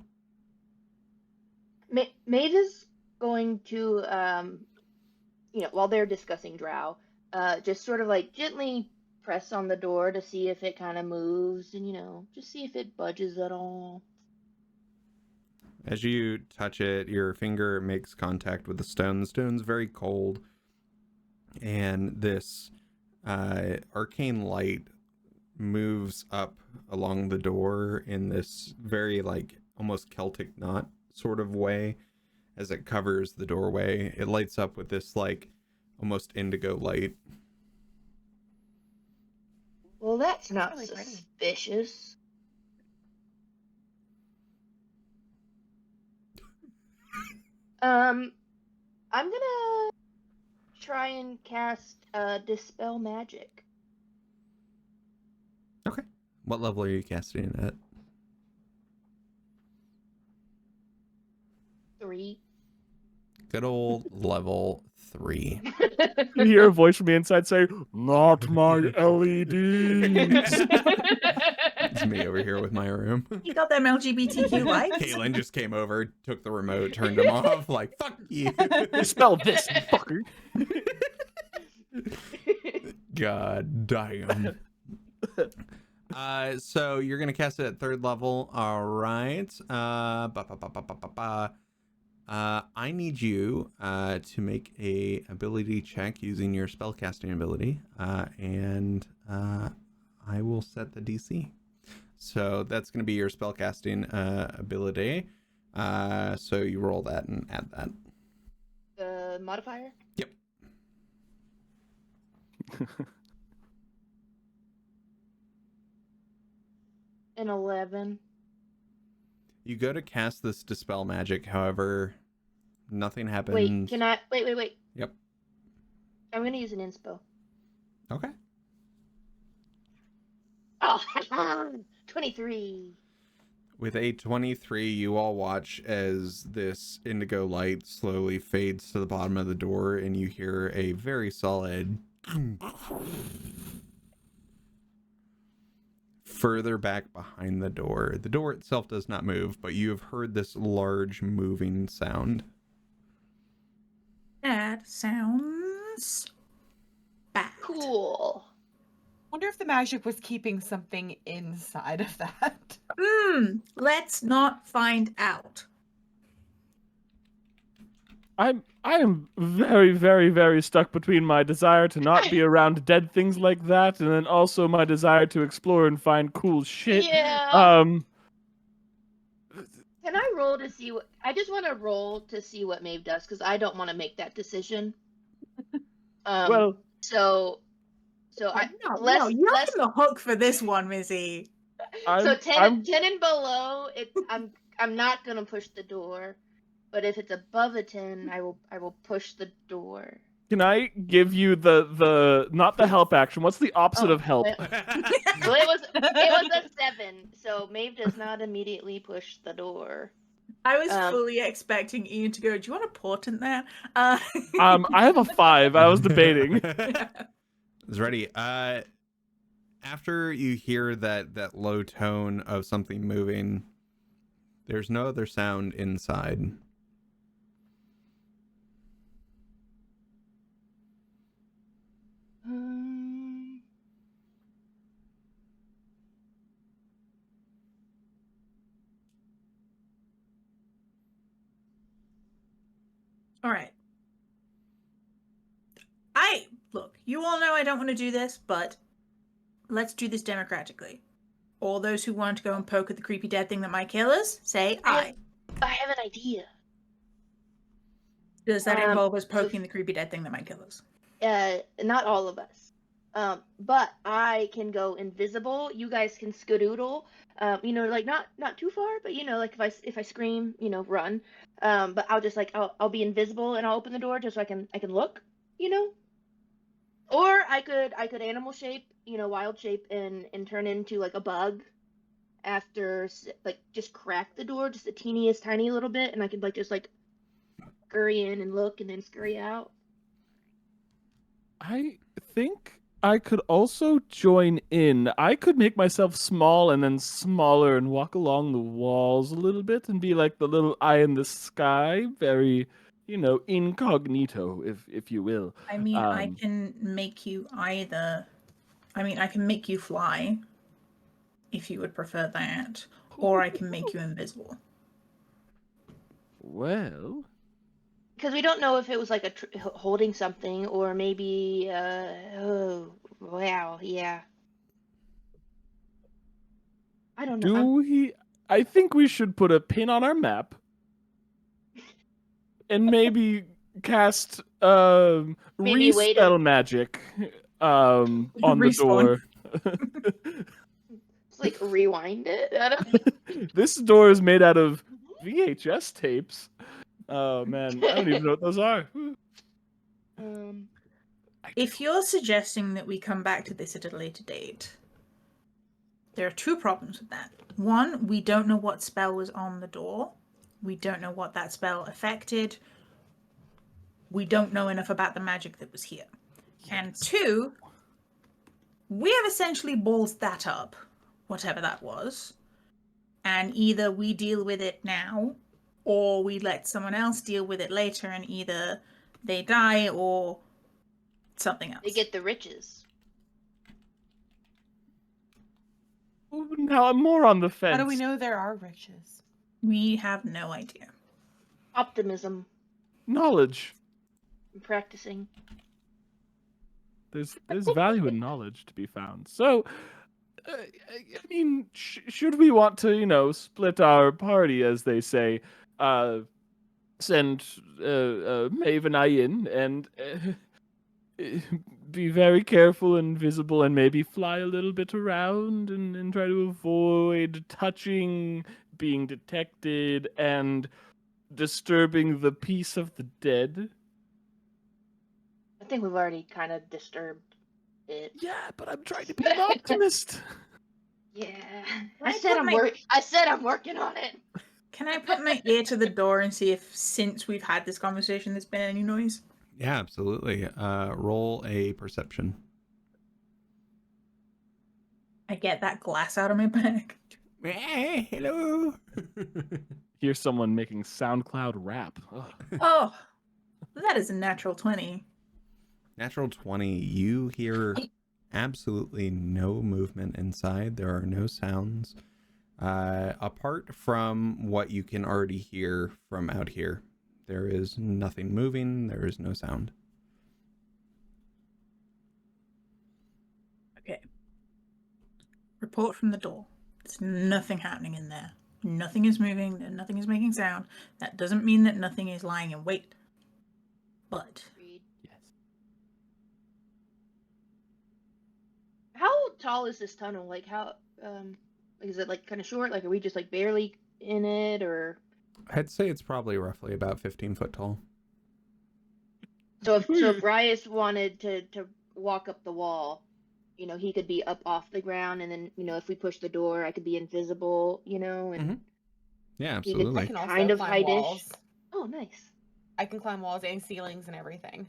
Maeve is going to, while they're discussing drow, just sort of like gently press on the door to see if it kind of moves and, just see if it budges at all. As you touch it, your finger makes contact with the stone. The stone's very cold. And this arcane light moves up along the door in this very, like, almost Celtic knot sort of way. As it covers the doorway, it lights up with this, like, almost indigo light. Well, that's not really pretty. suspicious. I'm gonna try and cast Dispel Magic. Okay. What level are you casting it at? 3. Good old level 3. You hear a voice from the inside say, "Not my LEDs." It's me over here with my room. You got them LGBTQ lights? Caitlin just came over, took the remote, turned them off, like, fuck you. Spell this, fucker. God damn. So you're gonna cast it at 3rd level. All right. I need you to make a ability check using your spellcasting ability, and I will set the DC. So that's gonna be your spellcasting ability. So you roll that and add that. The modifier? Yep. An 11. You go to cast this Dispel Magic, however, nothing happens. Wait, can I... Wait. Yep. I'm gonna use an inspo. Okay. Oh, 23. With a 23, you all watch as this indigo light slowly fades to the bottom of the door, and you hear a very solid further back behind the door. The door itself does not move, but you have heard this large moving sound. That sounds bad. Cool. Wonder if the magic was keeping something inside of that. Let's not find out. I am very, very, very stuck between my desire to not be around dead things like that, and then also my desire to explore and find cool shit. Yeah. Can I roll to see what... I just want to roll to see what Maeve does, because I don't want to make that decision. Well... So you're on the hook for this one, Mizzy. So 10 and below, I'm not gonna push the door, but if it's above a 10, I will push the door. Can I give you the not the help action? What's the opposite of help? Well, it was a 7, so Maeve does not immediately push the door. I was fully expecting Ian to go, do you want a portent there? I have a 5. I was debating. It's ready. After you hear that low tone of something moving, there's no other sound inside. All right. Look, you all know I don't want to do this, but let's do this democratically. All those who want to go and poke at the creepy dead thing that might kill us, say aye. I have an idea. Does that involve us poking the creepy dead thing that might kill us? Not all of us. But I can go invisible. You guys can skadoodle. Like not too far, but like if I scream, run. But I'll just I'll be invisible and I'll open the door just so I can look, Or I could animal shape, wild shape and turn into like a bug after just crack the door just the teeniest tiny little bit, and I could just scurry in and look and then scurry out. I think I could also join in. I could make myself small and then smaller and walk along the walls a little bit and be like the little eye in the sky, very, incognito, if you will. I mean, I can make you either I mean, I can make you fly, if you would prefer that, or I can make you invisible. Well, Because we don't know if it was like holding something, or maybe. Oh, wow, yeah. I don't know. I think we should put a pin on our map and maybe cast Maybe wait respell magic on the Respawn. door. It's like rewind it. I don't. This door is made out of VHS tapes. Oh man, I don't even know what those are. If you're suggesting that we come back to this at a later date, there are two problems with that. One, we don't know what spell was on the door. We don't know what that spell affected. We don't know enough about the magic that was here. And two, we have essentially ballsed that up, whatever that was. And either we deal with it now, or we let someone else deal with it later, and either they die or something else. They get the riches. Now I'm more on the fence. How do we know there are riches? We have no idea. Optimism. Knowledge. Practicing. There's value in knowledge to be found. So, I mean, should we want to, split our party, as they say, send Maeve and I in and be very careful and visible and maybe fly a little bit around and try to avoid touching, being detected, and disturbing the peace of the dead? I think we've already kind of disturbed it. Yeah, but I'm trying to be an optimist. Yeah. I I said I'm working on it. Can I put my ear to the door and see if, since we've had this conversation, there's been any noise? Yeah, absolutely. Roll a perception. I get that glass out of my bag. Hey, hello. Here's someone making SoundCloud rap. Ugh. Oh, that is a natural 20. Natural 20. You hear absolutely no movement inside. There are no sounds. Apart from what you can already hear from out here. There is nothing moving. There is no sound. Okay. Report from the door. There's nothing happening in there. Nothing is moving. Nothing is making sound. That doesn't mean that nothing is lying in wait. But Yes. How tall is this tunnel? Like how is it like kind of short? Like are we just like barely in it, or? I'd say it's probably roughly about 15 foot tall. So if Bryce wanted to walk up the wall, he could be up off the ground, and then if we push the door, I could be invisible, and Yeah, he could I absolutely. can also kind of climb hide-ish. walls. Oh, nice. I can climb walls and ceilings and everything.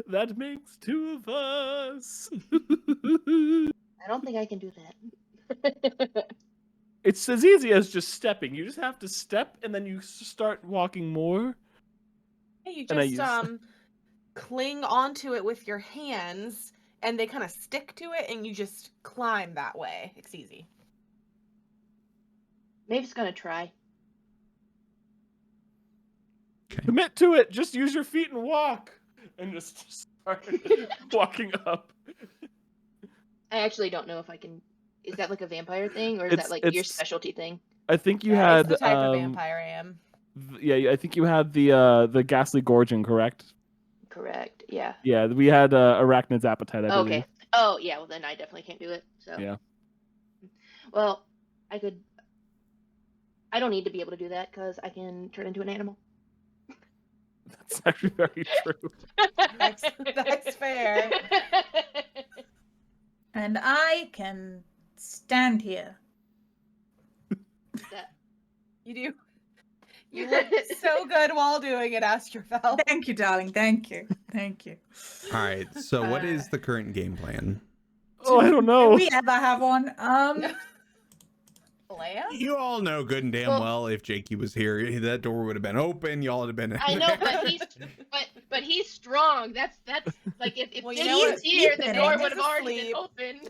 That makes two of us. I don't think I can do that. It's as easy as just stepping. You just have to step, and then you start walking more. Hey, you And I just use- cling onto it with your hands, and they kind of stick to it, and you just climb that way. It's easy. Maeve's gonna try. Commit to it. Just use your feet and walk, and just start walking up. I actually don't know if I can. Is that like a vampire thing, or is that like your It's- specialty thing? I think you Yeah, had it's the type of vampire I am. Yeah, I think you had the ghastly gorging, correct? Correct. Yeah. Yeah, we had arachnid's appetite, I believe. Okay. Oh yeah. Well, then I definitely can't do it. So. Yeah. Well, I could. I don't need to be able to do that because I can turn into an animal. That's actually very true. That's fair. and I can stand here. That- You do. You look so good while doing it, Astrophel. Thank you, darling. Thank you. Thank you. All right. So what is the current game plan? Oh, I don't Do know. we ever have one? Leia? You all know good and damn well if Jakey was here, that door would have been open. Y'all would have been. I know, but but he's strong. That's like if Well, Bits you know was what? here, the Ethan door is would have already been asleep. open.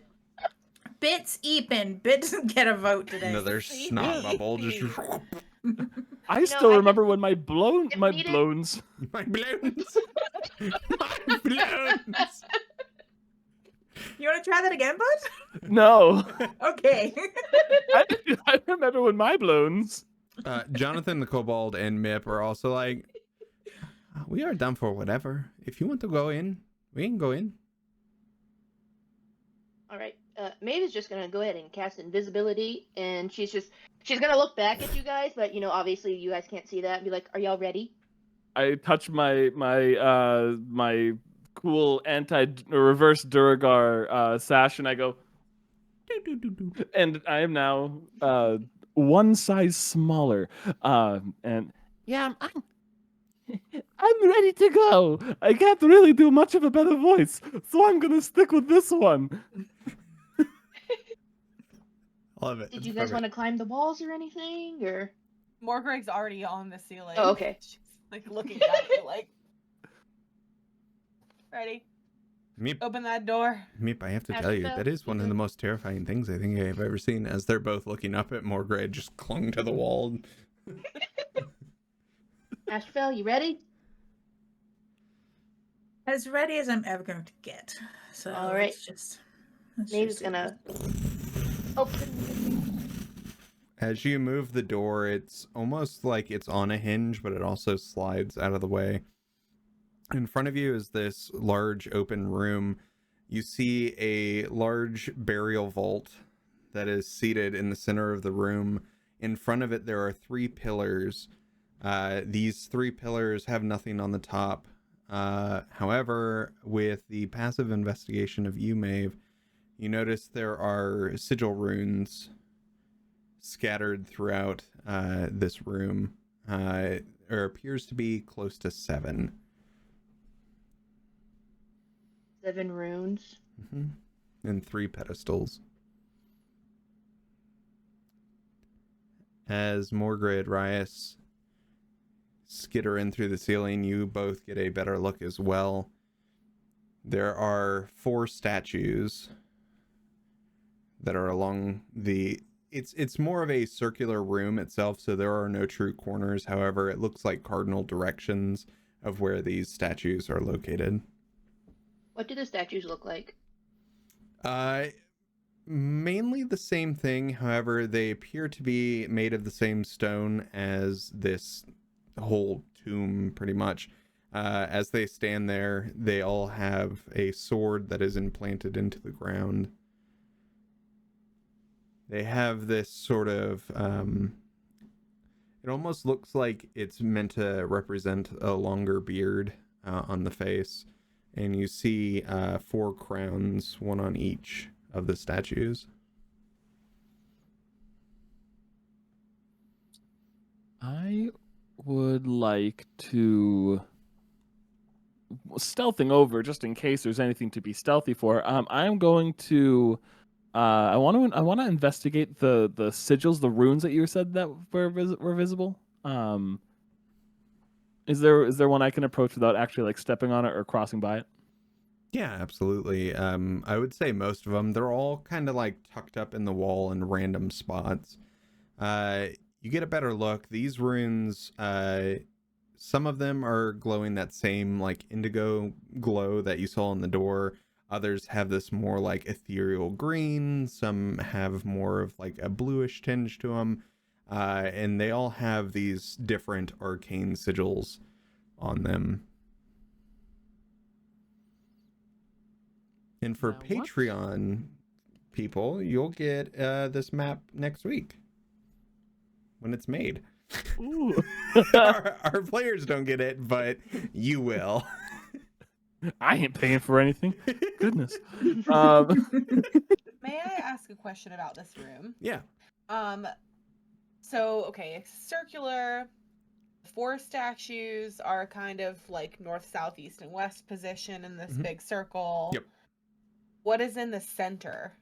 Bits Eepin. Bits get a vote today. Another See? snot Yeah. bable just I You know, still I remember just- when my if needed- blows. my balloons. My balloons. You want to try that again, bud? No, Okay. I remember when my blows. Jonathan the kobold and Mip are also like, we are done for whatever. If you want to go in, we can go in. All right. Maeve is just gonna go ahead and cast invisibility, and she's gonna look back at you guys, but obviously you guys can't see that, and be like, "Are y'all ready?" I touch my cool reverse Duragar sash, and I go, and I am now one size smaller. And yeah, I'm ready to go. I can't really do much of a better voice, so I'm gonna stick with this one. Love it. Did you guys want to climb the walls or anything, or? Morgreg's already on the ceiling. Oh, okay. She's like looking at you like, ready? Meep, Open that door. Meep, I have to Ask tell you, about that is one of the Ethan. most terrifying things I think I've ever seen, as they're both looking up at Morgray just clung to the wall. Ashfell, you ready? As ready as I'm ever going to get. So All right. let's Maeve's gonna open. As you move the door, it's almost like it's on a hinge, but it also slides out of the way. In front of you is this large open room. You see a large burial vault that is seated in the center of the room. In front of it, there are 3 pillars. These 3 pillars have nothing on the top. However, with the passive investigation of you, Maeve, you notice there are sigil runes scattered throughout this room. There appears to be close to 7. 7 runes. And 3 pedestals. As Morgray and Rias skitter in through the ceiling, you both get a better look as well. There are 4 statues that are along the... It's more of a circular room itself, so there are no true corners. However, it looks like cardinal directions of where these statues are located. What do the statues look like? Mainly the same thing. However, they appear to be made of the same stone as this whole tomb, pretty much. As they stand there, they all have a sword that is implanted into the ground. They have this sort of, it almost looks like it's meant to represent a longer beard on the face. And you see 4 crowns, one on each of the statues. I would like to stealthing over just in case there's anything to be stealthy for. I'm going to I want to investigate the sigils, the runes that you said that were visible. Is there one I can approach without actually like stepping on it or crossing by it? Yeah, absolutely. I would say most of them, they're all kind of like tucked up in the wall in random spots. You get a better look. These runes, some of them are glowing that same like indigo glow that you saw on the door. Others have this more like ethereal green. Some have more of like a bluish tinge to them. And they all have these different arcane sigils on them. And for Now what? Patreon people, you'll get this map next week when it's made. Ooh. our players don't get it, but you will. I ain't paying for anything. Goodness. May I ask a question about this room? Yeah. So okay, it's circular. 4 statues are kind of like north, south, east, and west position in this big circle. Yep. What is in the center?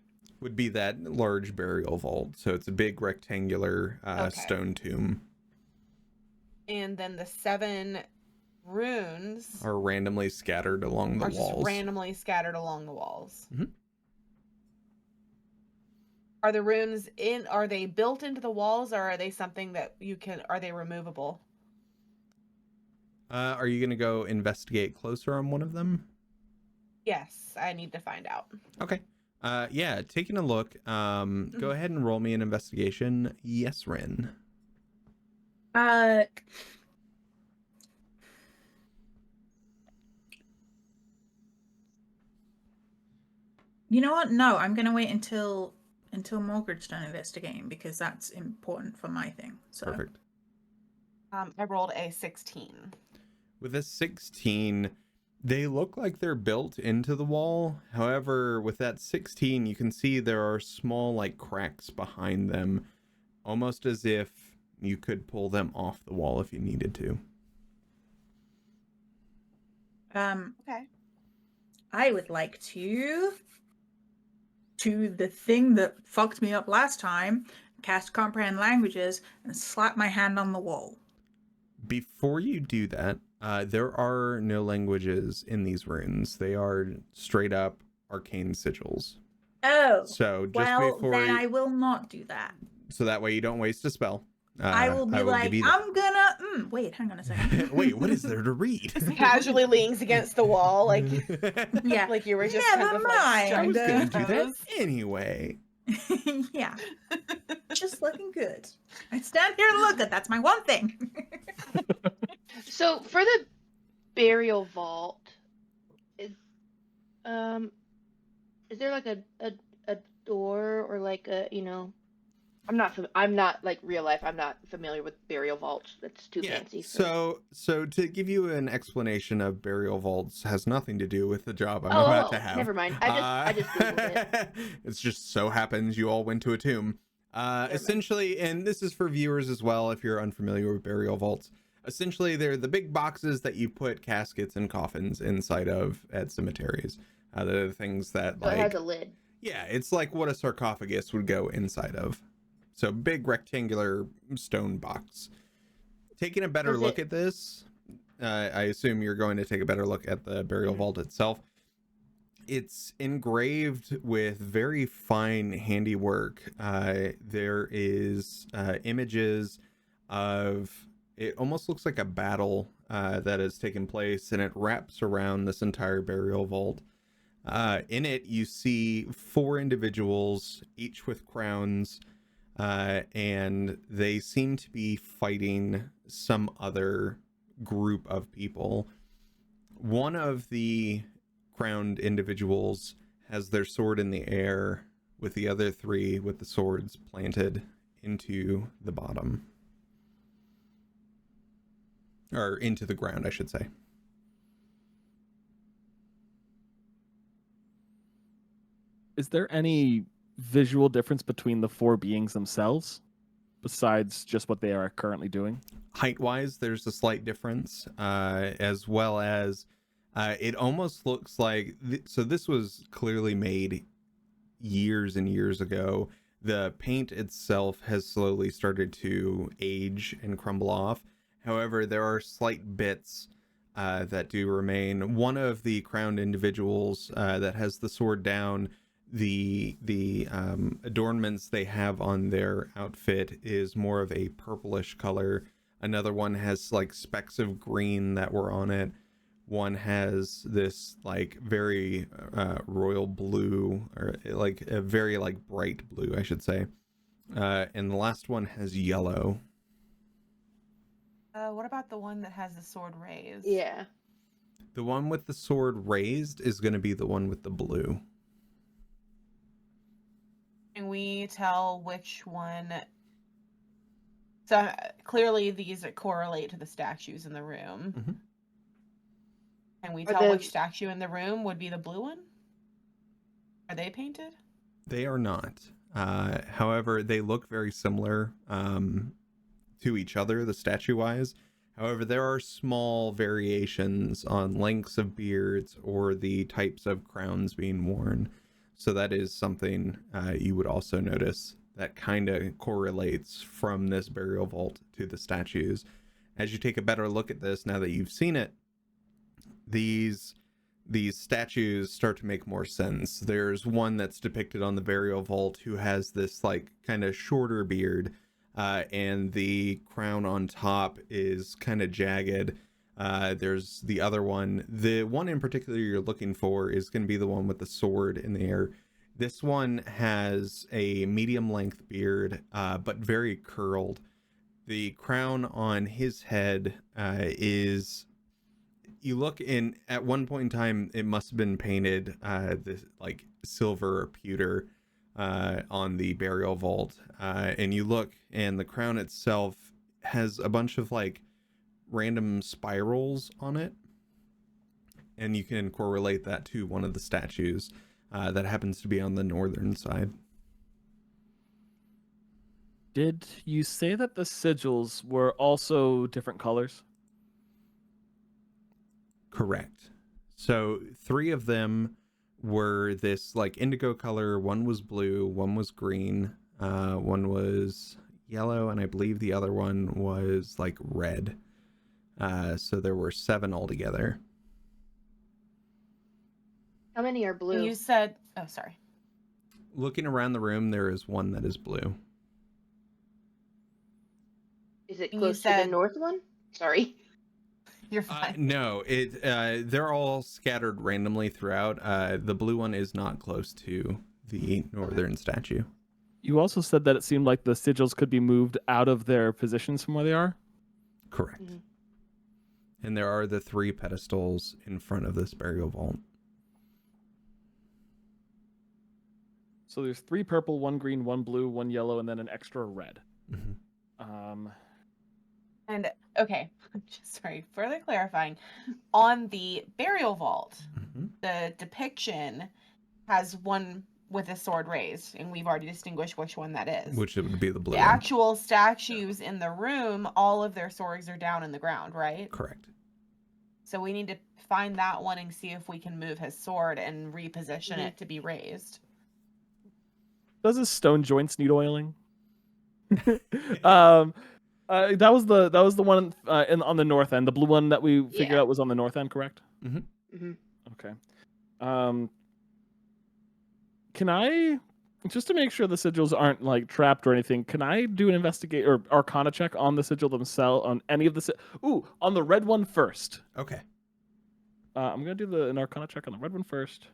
Would be that large burial vault. So it's a big rectangular Okay. stone tomb. And then the 7 runes are randomly scattered along the are just walls. randomly scattered along the walls. Mhm. Are the runes are they built into the walls, or are they something that are they removable? Are you gonna go investigate closer on one of them? Yes, I need to find out. Okay. Yeah, taking a look. Go ahead and roll me an investigation. Yes, Ren. You know what? No, I'm gonna wait until Morgan's done investigating because that's important for my thing. So Perfect. I rolled a 16. With a 16, they look like they're built into the wall. However, with that 16, you can see there are small like cracks behind them, almost as if you could pull them off the wall if you needed to. Okay. I would like to do the thing that fucked me up last time, cast comprehend languages, and slap my hand on the wall. Before you do that, there are no languages in these runes. They are straight up arcane sigils. Oh, So just well, before then I will not do that. so that way you don't waste a spell. I will be like, give you that. I'm gonna. Wait, hang on a second. Wait, what is there to read? Casually leans against the wall, like Yeah. like you were just Never kind of mind. I was gonna like do that anyway. Yeah. Just looking good. I stand here and look good. That's my one thing. So for the burial vault, is there like a door or like a I'm not like real life. I'm not familiar with burial vaults. That's too fancy. So to give you an explanation of burial vaults has nothing to do with the job I'm about to have. Never mind. I just Googled it. It just so happens you all went to a tomb. Essentially, and this is for viewers as well if you're unfamiliar with burial vaults. Essentially, they're the big boxes that you put caskets and coffins inside of at cemeteries. They're the things that So it has a lid. Yeah, it's like what a sarcophagus would go inside of. So big rectangular stone box. Taking a better look at this, I assume you're going to take a better look at the burial vault itself. It's engraved with very fine handiwork. There is images of, it almost looks like a battle that has taken place, and it wraps around this entire burial vault. In it, you see 4 individuals, each with crowns, and they seem to be fighting some other group of people. One of the crowned individuals has their sword in the air, with the other 3 with the swords planted into the bottom. Or into the ground, I should say. Is there any visual difference between the 4 beings themselves, besides just what they are currently doing? Height-wise, there's a slight difference, as well as it almost looks like... So this was clearly made years and years ago. The paint itself has slowly started to age and crumble off. However, there are slight bits that do remain. One of the crowned individuals that has the sword down, the adornments they have on their outfit is more of a purplish color. Another one has like specks of green that were on it. One has this like very royal blue, or like a very like bright blue, I should say. And the last one has yellow. What about the one that has the sword raised? Yeah. The one with the sword raised is going to be the one with the blue. Can we tell which one? So clearly these correlate to the statues in the room. Mm-hmm. Can we tell which statue in the room would be the blue one? Are they painted? They are not. However, they look very similar to each other, the statue-wise. However, there are small variations on lengths of beards or the types of crowns being worn. So that is something you would also notice that kind of correlates from this burial vault to the statues. as you take a better look at this, now that you've seen it, these statues start to make more sense. There's one that's depicted on the burial vault who has this like kind of shorter beard, and the crown on top is kind of jagged. There's the other one. The one in particular you're looking for is going to be the one with the sword in the air. This one has a medium length beard, but very curled. The crown on his head is, you look in, at one point in time, it must have been painted this like silver or pewter on the burial vault. And you look, and the crown itself has a bunch of like random spirals on it. And you can correlate that to one of the statues that happens to be on the northern side. Did you say that the sigils were also different colors? Correct. So 3 of them were this like indigo color. One was blue, one was green, one was yellow, and I believe the other one was like red. So there were 7 altogether. How many are blue? You said, oh, sorry. Looking around the room, there is one that is blue. Is it You close to said- the north one? Sorry. You're fine. No, they're all scattered randomly throughout. The blue one is not close to the northern statue. You also said that it seemed like the sigils could be moved out of their positions from where they are. Correct. Mhm. And there are the 3 pedestals in front of this burial vault. So there's 3 purple, 1 green, 1 blue, 1 yellow, and then an extra red. Mm-hmm. And okay, just sorry, further clarifying, on the burial vault, Mm-hmm. the depiction has one with a sword raised, and we've already distinguished which one that is. Which it would be the blue the one. actual statues in the room, all of their swords are down in the ground, right? Correct. So we need to find that one and see if we can move his sword and reposition Mhm. it to be raised. Does his stone joints need oiling? That was the one on the north end. The blue one that we figured Yeah. out was on the north end, correct? Mm-hmm. Okay. Can I, just to make sure the sigils aren't like trapped or anything, can I do an investigate or arcana check on the sigil themselves, on any of the on the red one first? Okay. I'm gonna do an arcana check on the red one first.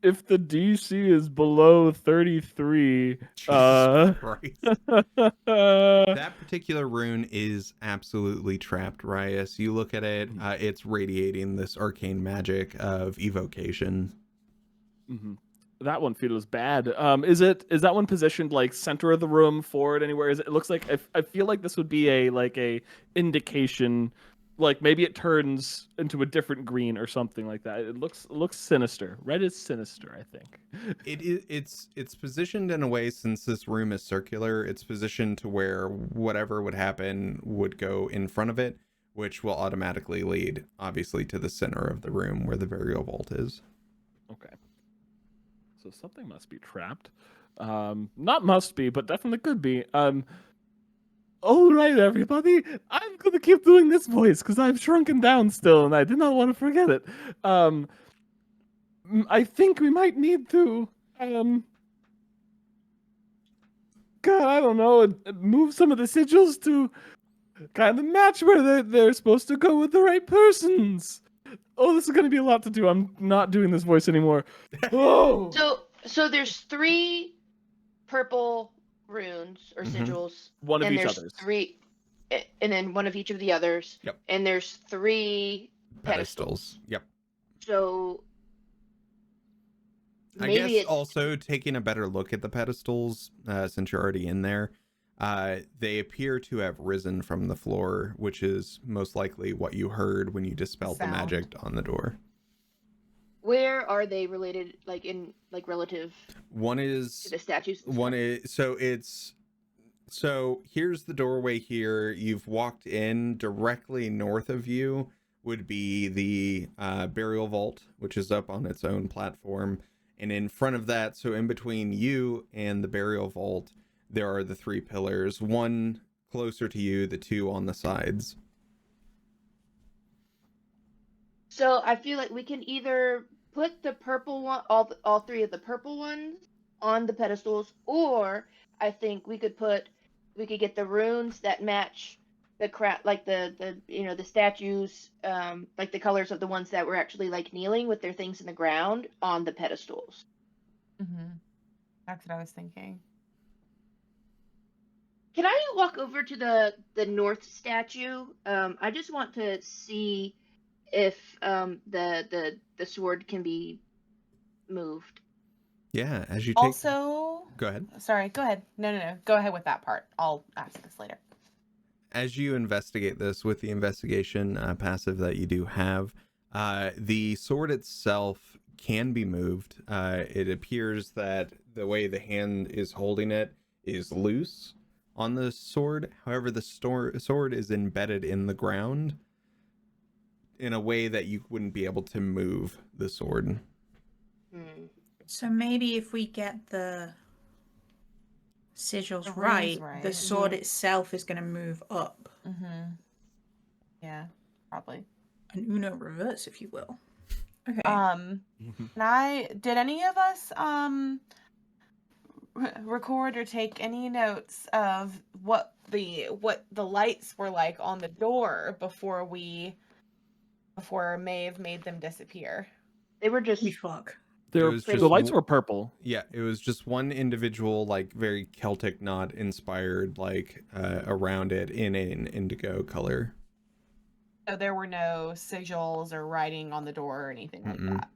If the DC is below 33, Jesus Christ. That particular rune is absolutely trapped, Rias. You look at it, it's radiating this arcane magic of evocation. Mm-hmm. That one feels bad. Is that one positioned like center of the room, forward, anywhere? It looks like I feel like this would be a indication, like maybe it turns into a different green or something like that. It looks sinister. Red is sinister, I think. It's positioned in a way, since this room is circular, it's positioned to where whatever would happen would go in front of it, which will automatically lead, obviously, to the center of the room where the burial vault is. Okay. So something must be trapped. Not must be, but definitely could be. All right, everybody. I'm gonna keep doing this voice because I've shrunken down still, and I did not want to forget it. I think we might need to, God, I don't know, move some of the sigils to kind of match where they're supposed to go with the right persons. Oh, this is gonna be a lot to do. I'm not doing this voice anymore. Oh. So there's 3 purple runes or Mhm. sigils. One of and each there's others. 3, and then one of each of the others. Yep. And there's 3 pedestals. Yep. So I maybe guess it's also taking a better look at the pedestals, since you're already in there, they appear to have risen from the floor, which is most likely what you heard when you dispelled the Sound. magic on the door. where are they related, like relative One to is the statues? and one stuff? is so here's the doorway here. You've walked in. Directly north of you would be the burial vault, which is up on its own platform, And in front of that, so in between you and the burial vault, there are the 3 pillars, one closer to you, the 2 on the sides. So I feel like we can either put the purple one, all 3 of the purple ones on the pedestals, or I think we could get the runes that match the like the the statues, like the colors of the ones that were actually like kneeling with their things in the ground on the pedestals. That's what I was thinking. Can I walk over to the north statue? I just want to see if the sword can be moved. Yeah, as you take... Also, Go ahead. Sorry, go ahead. No. Go ahead with that part. I'll ask this later. As you investigate this with the investigation passive that you do have, the sword itself can be moved. It appears that the way the hand is holding it is loose on the sword. However, the sword is embedded in the ground in a way that you wouldn't be able to move the sword. So maybe if we get the sigils The right, runes the right. sword itself is going to move up. Yeah, probably. An Uno reverse, if you will. Okay. Did any of us record or take any notes of what the lights were like on the door before Maeve made them disappear? They were just... We fuck. The lights were purple. Yeah, it was just one individual, like, very Celtic knot inspired, like, around it in an indigo color. So there were no sigils or writing on the door or anything like that.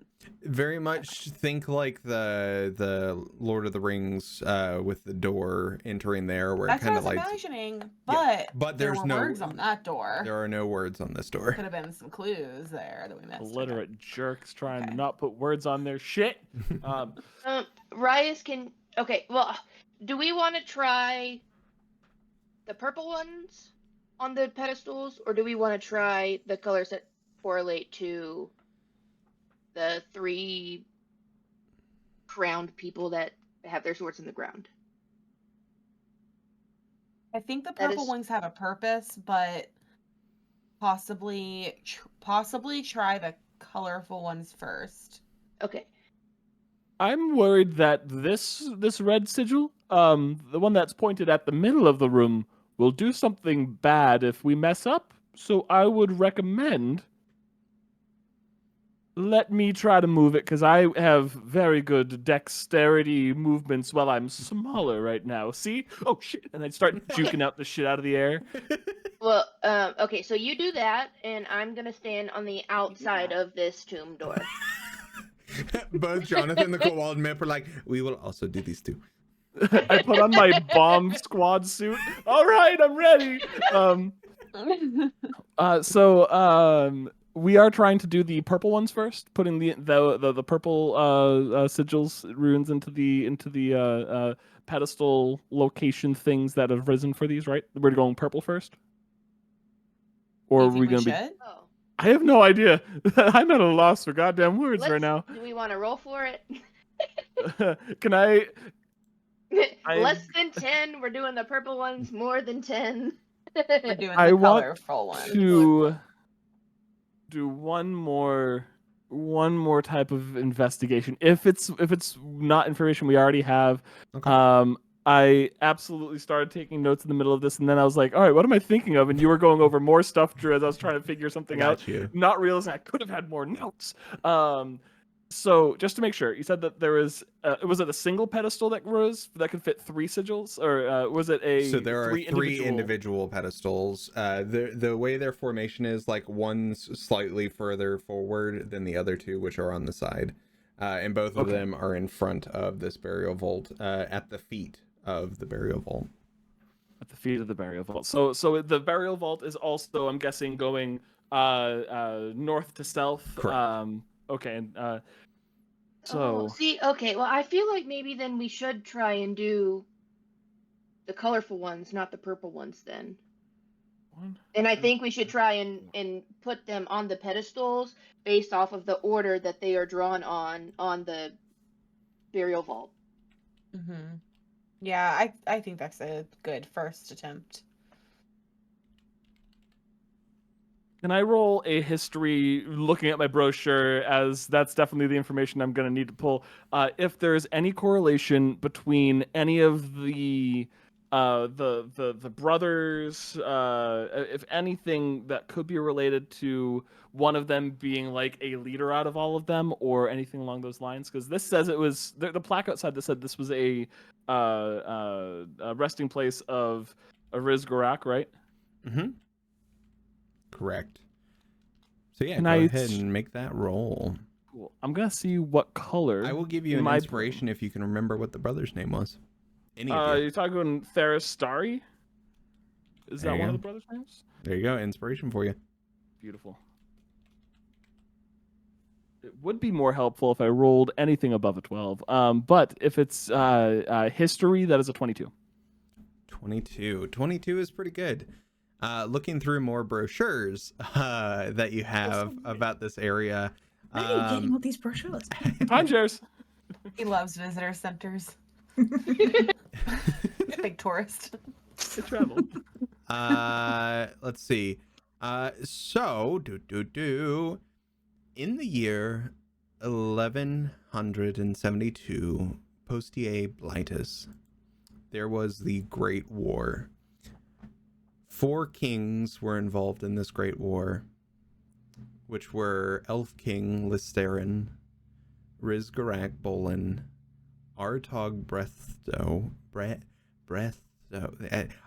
Very much think like the Lord of the Rings with the door entering there, where That's it kind of what I like... was imagining, but, but there there's were no words on that door. There are no words on this door. Could have been some clues there that we missed. Illiterate jerks trying to not put words on their shit. Rias can... Okay, well, do we want to try the purple ones on the pedestals, or do we want to try the colors that correlate to the 3 crowned people that have their swords in the ground? I think the purple ones have a purpose, but possibly try the colorful ones first. Okay. I'm worried that this red sigil, the one that's pointed at the middle of the room, will do something bad if we mess up. So I would recommend let me try to move it, because I have very good dexterity movements while I'm smaller right now. See? Oh, shit. And I start juking out the shit out of the air. Well, okay, so you do that, and I'm going to stand on the outside of this tomb door. Both Jonathan and the Kobold Mip are like, we will also do these too. I put on my bomb squad suit. All right, I'm ready. We are trying to do the purple ones first, putting the purple sigils runes into the pedestal location things that have risen for these, right? We're going purple first, or are we gonna be? Oh. I have no idea. I'm at a loss for goddamn words right now. Do we want to roll for it? Can I? Less than 10. We're doing the purple ones. More than 10. We're doing the colorful ones. To do one more type of investigation. If it's not information we already have, okay. I absolutely started taking notes in the middle of this, and then I was like, all right, what am I thinking of? And you were going over more stuff, Drew, as I was trying to figure something out. Not realizing I could have had more notes. So just to make sure, you said that there was was it a single pedestal that could fit 3 sigils, or was it a so there are 3 individual pedestals. The way their formation is, like, one's slightly further forward than the other 2, which are on the side, and both of them are in front of this burial vault, at the feet of the burial vault. At the feet of the burial vault. So the burial vault is also, I'm guessing, going north to south. Correct. Okay, and okay, well, I feel like maybe then we should try and do the colorful ones, not the purple ones then. And I think we should try and put them on the pedestals based off of the order that they are drawn on the burial vault. Mm-hmm. Yeah, I think that's a good first attempt. Can I roll a history looking at my brochure, as that's definitely the information I'm going to need to pull? If there's any correlation between any of the brothers, if anything that could be related to one of them being like a leader out of all of them, or anything along those lines, because this says it was the plaque outside that said this was a resting place of Riz Garak, right? Mm-hmm. Correct. So yeah, Can go I ahead and make that roll. Cool. I'm gonna see what color. I will give you in an my inspiration if you can remember what the brother's name was. Any of you. You're talking Theris Starry? Is There that you one go. of the brothers' names? There you go, inspiration for you. Beautiful. It would be more helpful if I rolled anything above a 12. But if it's history, that is a 22. 22. 22 is pretty good. Looking through more brochures that you have about this area. Where are you getting all these brochures? Timeshares. He loves visitor centers. Big tourist. Good travel. Let's see. So, in the year 1172 Postier Blightus, there was the Great War. 4 kings were involved in this Great War, which were Elf King Listerin, Riz Garak Bolin, Artog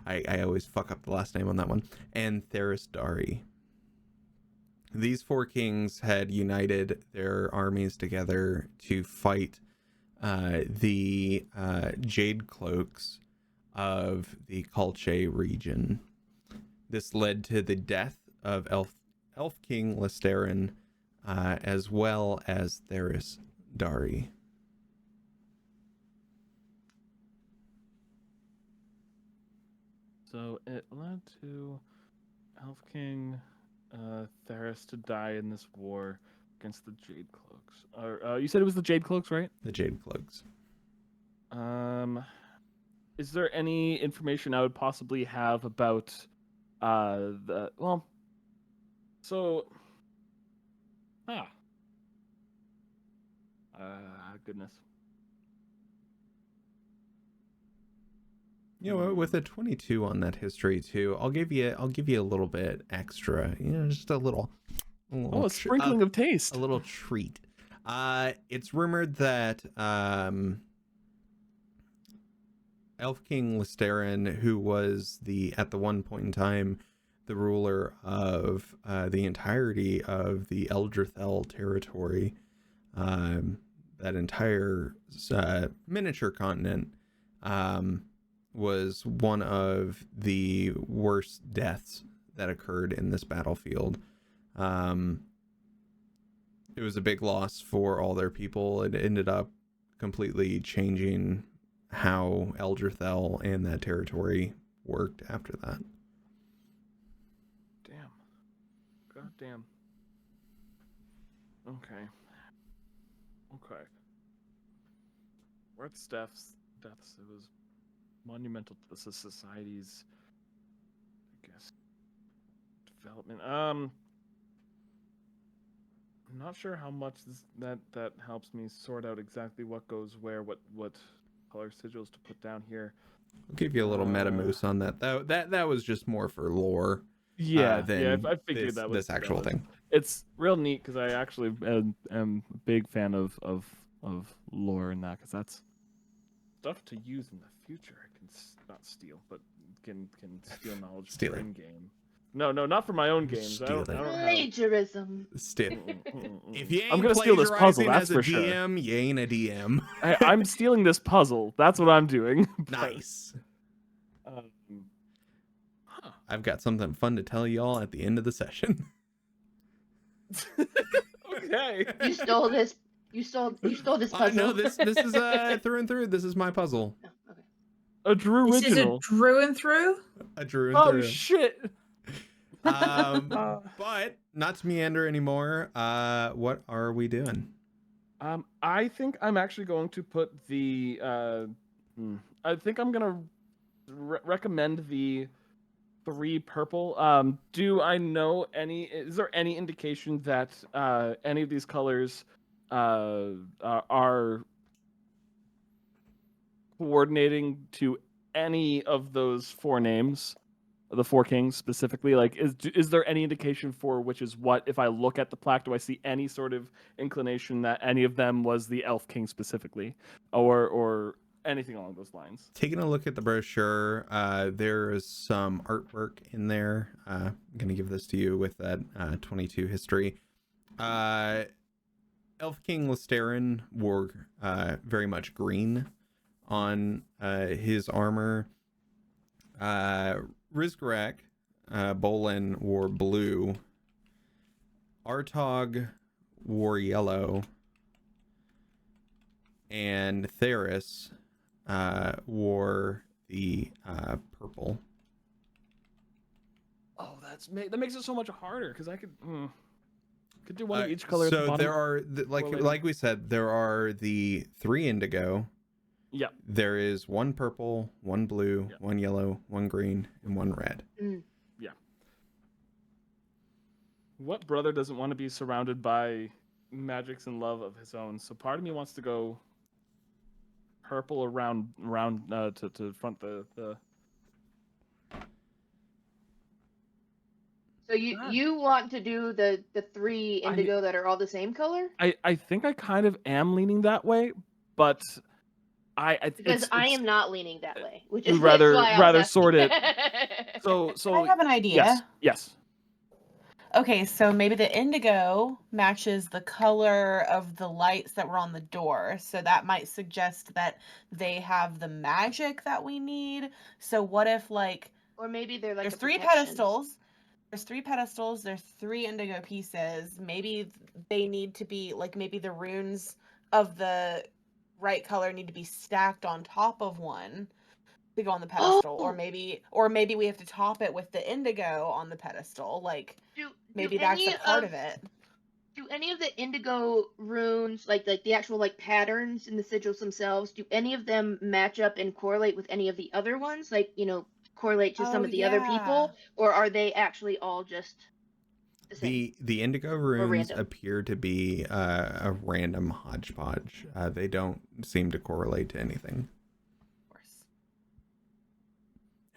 I always fuck up the last name on that one, and Theris Dari. These 4 kings had united their armies together to fight the Jade Cloaks of the Colche region. This led to the death of Elf King Listerin, as well as Theris Dari. So it led to Elf King Theris to die in this war against the Jade Cloaks. You said it was the Jade Cloaks, right? The Jade Cloaks. Is there any information I would possibly have about goodness. You know, with a 22 on that history too, I'll give you a little bit extra. You know, just a little a sprinkling of taste. A little treat. It's rumored that Elf King Listerin, who was at the one point in time the ruler of the entirety of the Eldrathel territory, that entire miniature continent, was one of the worst deaths that occurred in this battlefield. It was a big loss for all their people. It ended up completely changing how Eldrathel and that territory worked after that. Damn. God damn. Okay. Worth's deaths, it was monumental to the society's, I guess, development. I'm not sure how much that helps me sort out exactly what goes where, what color sigils to put down here. I'll give you a little meta moose on that. That was just more for lore. Yeah, than I figured that was this actual thing. It's real neat because I actually am a big fan of lore in that, because that's stuff to use in the future. I can not steal, but can steal knowledge Steal for it. in-game. No, not for my own games. I don't have... Plagiarism. If you ain't I'm gonna steal this puzzle, plagiarizing that's as a for sure. DM, you ain't a DM. I'm stealing this puzzle. That's what I'm doing. Nice. Huh. I've got something fun to tell y'all at the end of the session. Okay. You stole this. You stole this puzzle. No, this is through and through. This is my puzzle. Oh, okay. A Drew This is original. a Drew and through? A Drew and Oh through. shit. But not to meander anymore. What are we doing? I think I'm actually going to put the. I think I'm gonna recommend the 3 purple. Do I know any? Is there any indication that any of these colors are coordinating to any of those 4 names? The 4 kings specifically, like is there any indication for which is what? If I look at the plaque, do I see any sort of inclination that any of them was the elf king specifically, or anything along those lines? Taking a look at the brochure, there is some artwork in there. I'm going to give this to you with that 22 history. Elf King Listerin wore very much green on his armor. Rizgarak, Bolin wore blue. Artog wore yellow. And Theris wore the purple. Oh, that makes it so much harder because I could do one of each color. So at the bottom. there are like we said, there are the 3 indigo. Yeah. There is 1 purple, 1 blue, Yeah. 1 yellow, 1 green, and 1 red. Yeah. What brother doesn't want to be surrounded by magics and love of his own? So part of me wants to go purple around to front the. So you want to do the 3 indigo that are all the same color? I think I kind of am leaning that way, but Because I am not leaning that way, which is rather why I was asking. sort it. So I have an idea. Yes. Okay, so maybe the indigo matches the color of the lights that were on the door. So that might suggest that they have the magic that we need. So what if or maybe they're like there's a 3 protection. pedestals. There's 3 pedestals, there's 3 indigo pieces. Maybe they need to be maybe the runes of the right color need to be stacked on top of one to go on the pedestal. Or maybe we have to top it with the indigo on the pedestal. Maybe that's a part of it. Do any of the indigo runes, like the actual patterns in the sigils themselves, do any of them match up and correlate with any of the other ones? Correlate to some of the other people, or are they actually all just the same? The indigo runes appear to be a random hodgepodge. They don't seem to correlate to anything. Of course.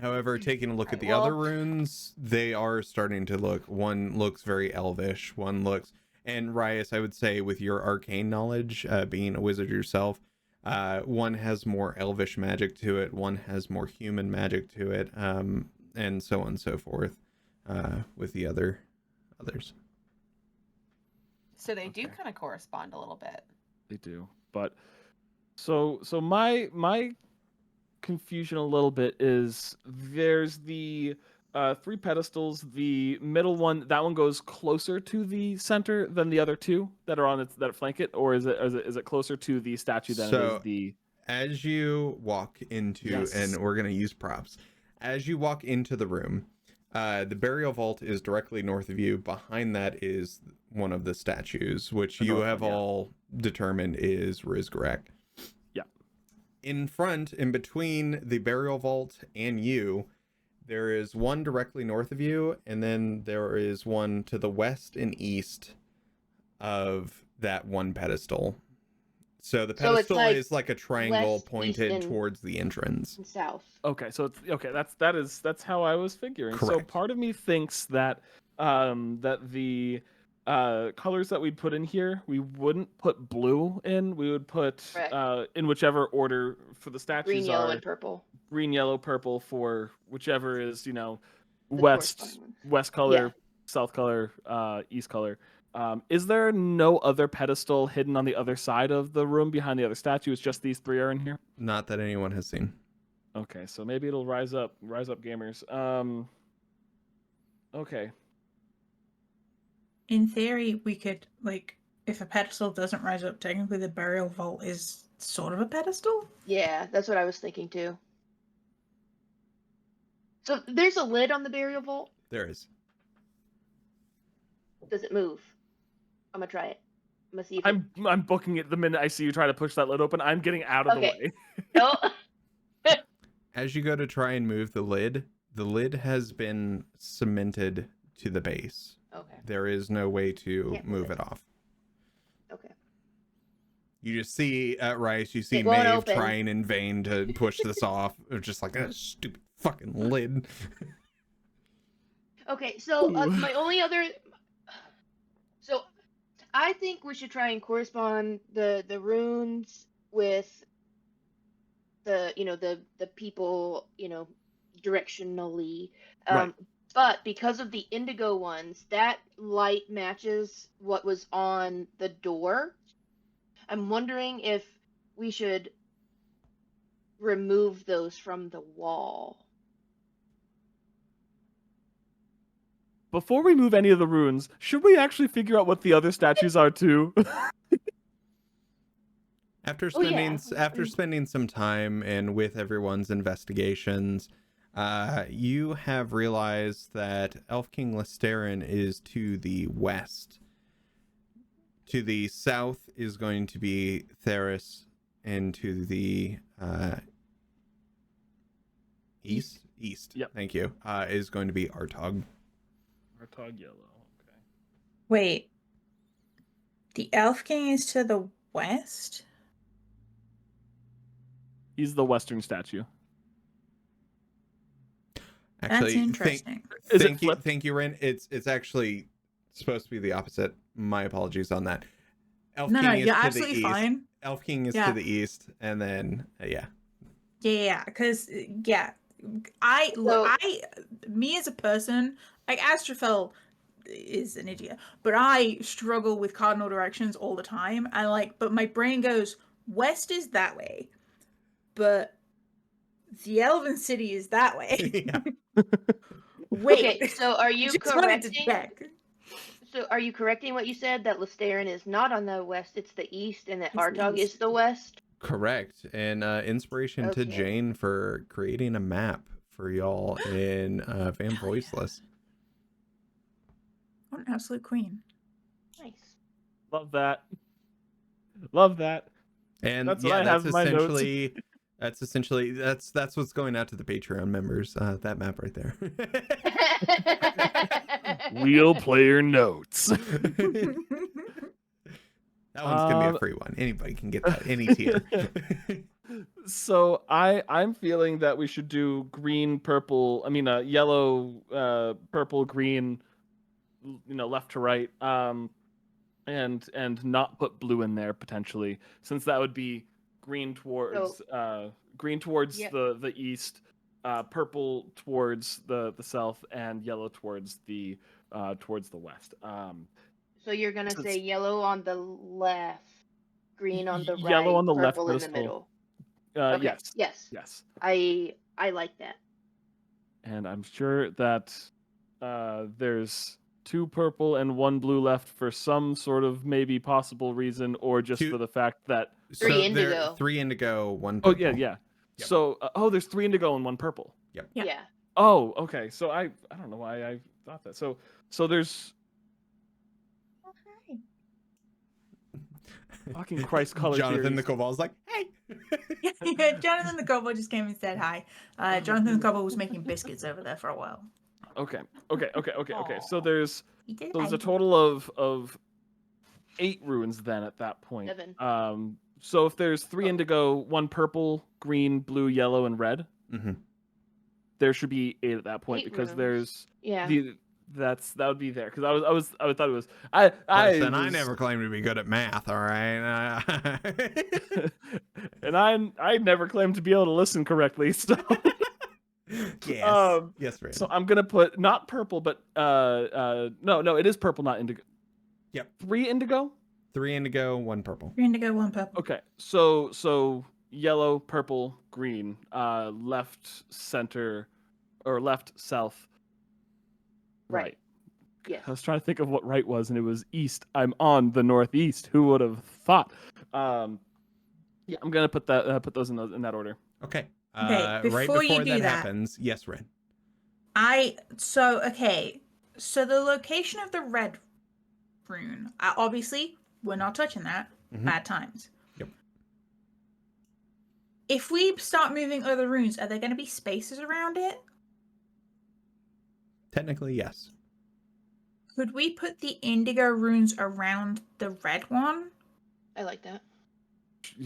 However, taking a look at the other runes, they are starting to look. One looks very elvish. One looks, and Rias, I would say, with your arcane knowledge, being a wizard yourself, one has more elvish magic to it. One has more human magic to it, and so on and so forth. With the others. So they do kind of correspond a little bit. They do, but so my confusion a little bit is there's the 3 pedestals. The middle one, that one goes closer to the center than the other 2 that are on it that flank it, or is it closer to the statue than it is the? As you walk into, and we're gonna use props. As you walk into the room, the burial vault is directly north of you. Behind that is one of the statues, which you have all determined is Rizgarak. Yeah. In front, in between the burial vault and you, there is one directly north of you, and then there is one to the west and east of that one pedestal. So the pedestal is like a triangle west, pointed towards the entrance. And south. Okay, so it's okay. That's how I was figuring. Correct. So part of me thinks that that the colors that we'd put in here, we wouldn't put blue in. We would put in whichever order for the statues green, yellow, and purple. Green, yellow, purple for whichever is west color, south color, east color. Is there no other pedestal hidden on the other side of the room behind the other statue? It's just these 3 are in here? Not that anyone has seen. Okay, so maybe it'll rise up gamers. Okay. In theory, we could, if a pedestal doesn't rise up, technically the burial vault is sort of a pedestal? Yeah, that's what I was thinking too. So there's a lid on the burial vault? There is. Does it move? I'm gonna try it. Must see if I'm booking it the minute I see you try to push that lid open. I'm getting out of the Okay. way. No. As you go to try and move the lid has been cemented to the base. Okay. There is no way to Can't move move it off. Okay. You just see at Rice, you see It won't Maeve open. trying in vain to push this off. It's just like a stupid fucking lid. Okay. So Ooh. my only other. So, I think we should try and correspond the runes with the the people directionally. Right. But because of the indigo ones, that light matches what was on the door. I'm wondering if we should remove those from the wall. Before we move any of the runes, should we actually figure out what the other statues are too? After Oh, yeah. spending some time and with everyone's investigations, you have realized that Elf King Listerin is to the west. To the south is going to be Theris, and to the east. Yep. Thank you. Is going to be Artog. Artog yellow. Okay. Wait. The Elf King is to the west? He's the western statue. Actually, That's interesting. Is it thank you, flipped? thank you, Ren. It's actually supposed to be the opposite. My apologies on that. Elf No, King no, is you're to the absolutely east. fine. Elf King is Yeah. to the east, and then Yeah, because me as a person, like Astrophel is an idiot, but I struggle with cardinal directions all the time. But my brain goes, west is that way, but the Elven City is that way. Yeah. Wait, Okay, so are you just wanted to correcting? check. So are you correcting what you said that Listerin is not on the west? It's the east, and that It's the Artog is east. the west. Correct. And inspiration to Okay. Jane for creating a map for y'all in Van Hell Voiceless. What an absolute queen. Nice. Love that. Love that. And That's what I have in my notes. essentially that's what's going out to the Patreon members. That map right there. Real player notes. That one's gonna be a free one. Anybody can get that, any tier. So I'm feeling that we should do green, purple. I mean, yellow, purple, green. Left to right. And not put blue in there potentially, since that would be green towards Yep. the east, purple towards the south, and yellow towards the west. So you're gonna So say it's- yellow on the left, green on the right, Yellow on the left purple in the crystal. middle. Okay. Yes. Yes. I like that. And I'm sure that there's 2 purple and 1 blue left for some sort of maybe possible reason, or just Two- for the fact that. Three So indigo. there 3 indigo, 1 Oh purple. yeah. Yep. So there's 3 indigo and 1 purple. Yeah. Yeah. Oh, okay. So I don't know why I thought that. So there's fucking Christ color Jonathan the theories. Kobold's like, hey. Yeah, Jonathan the Kobold just came and said hi. Jonathan the Kobold was making biscuits over there for a while. Okay. So Aw. there's He did. a hi. total of 8 runes then at that point. 7. So if there's 3 indigo, 1 purple, green, blue, yellow, and red, Mm-hmm. there should be 8 at that point 8 because runes. there's Yeah. that would be there because I thought it was Listen, I was- never claimed to be good at math, all right? and I never claimed to be able to listen correctly. So Yes. Yes, Ray. so I'm gonna put not purple, but no, it is purple, not indigo. Yep. 3 indigo. 3 indigo, 1 purple. 3 indigo, 1 purple. Okay, so yellow, purple, green, left, center, or left, south, right. Yes. I was trying to think of what right was, and it was east. I'm on the northeast. Who would have thought? Yeah, I'm gonna put those in that order. Okay. Okay, Right before you before do that that- happens, yes, Ren. So the location of the red rune, obviously we're not touching that. Mhm. Bad times. Yep. If we start moving other runes, are there going to be spaces around it? Technically, yes. Could we put the indigo runes around the red one? I like that.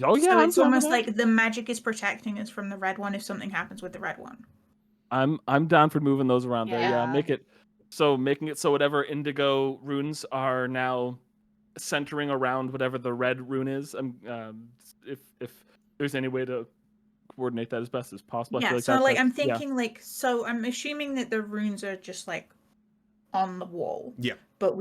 Oh yeah, So I'm it's down with almost that. like the magic is protecting us from the red one if something happens with the red one. I'm down for moving those around there. Yeah, Yeah. making it so whatever indigo runes are now centering around whatever the red rune is. If there's any way to coordinate that as best as possible, I Yeah, feel like so that's I'm yeah. thinking so I'm assuming that the runes are just like on the wall. Yeah. But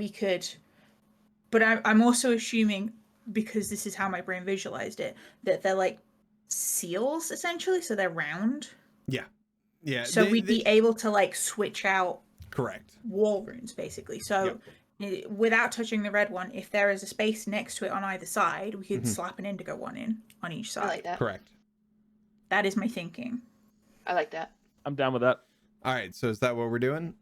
I'm also assuming, because this is how my brain visualized it, that they're like seals essentially, so they're round. Yeah. Yeah. So we'd be able to like switch out correct. wall runes basically. So without touching the red one, if there is a space next to it on either side, we could slap an indigo one in on each side. I like that. Correct. That is my thinking. I like that. I'm down with that. All right. So is that what we're doing?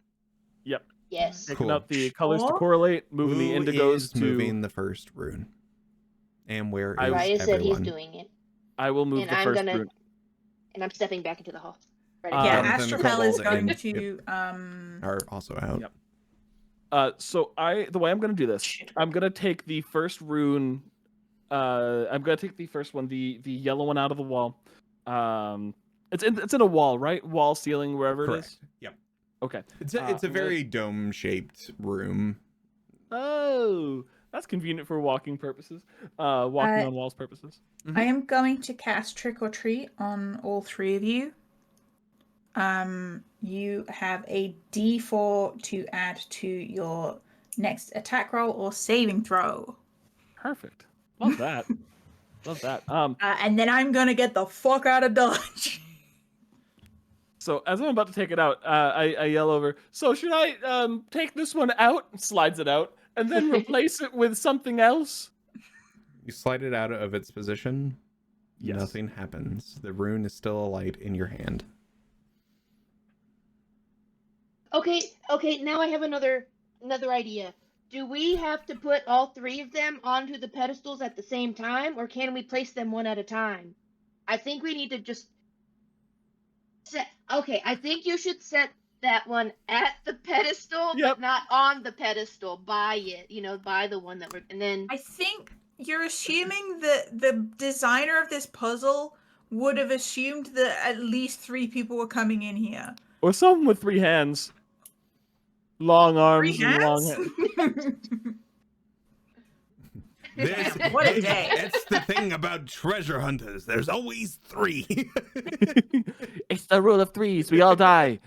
Yep. Yes. Picking Cool. up the colors to Sure. correlate, moving the Who indigos is to. moving the first rune? And where is Raya said he's everyone? doing it, I will move and the I'm first gonna, rune. and I'm stepping back into the hall. Right Yeah, Jonathan and Astromel is Kobold going and- to Are also out. Yep. So the way I'm gonna do this, I'm gonna take the first rune. I'm gonna take the first one, the yellow one out of the wall. It's in a wall, right? Wall, ceiling, wherever it is. Correct. Yep. Okay. It's a I'm gonna- very dome-shaped room. Oh, that's convenient for walking purposes. Walking on walls purposes. I am going to cast Trick or Treat on all three of you. You have a D4 to add to your next attack roll or saving throw. Perfect. Love that. Love that. And then I'm gonna get the fuck out of Dodge. So as I'm about to take it out, I yell over. So should I take this one out? Slides it out, and then replace it with something else. You slide it out of its position. Yes. Nothing happens. The rune is still alight in your hand. Okay. Now I have another idea. Do we have to put all three of them onto the pedestals at the same time, or can we place them one at a time? I think we need to just set. Okay, I think you should set that one at the pedestal, Yep. but not on the pedestal. By it, by the one that we're, and then. I think you're assuming that the designer of this puzzle would have assumed that at least 3 people were coming in here. Or someone with 3 hands, long 3 arms, and long hands? hands. Damn, what a day. It's the thing about treasure hunters. There's always 3. It's the rule of 3s. We all die.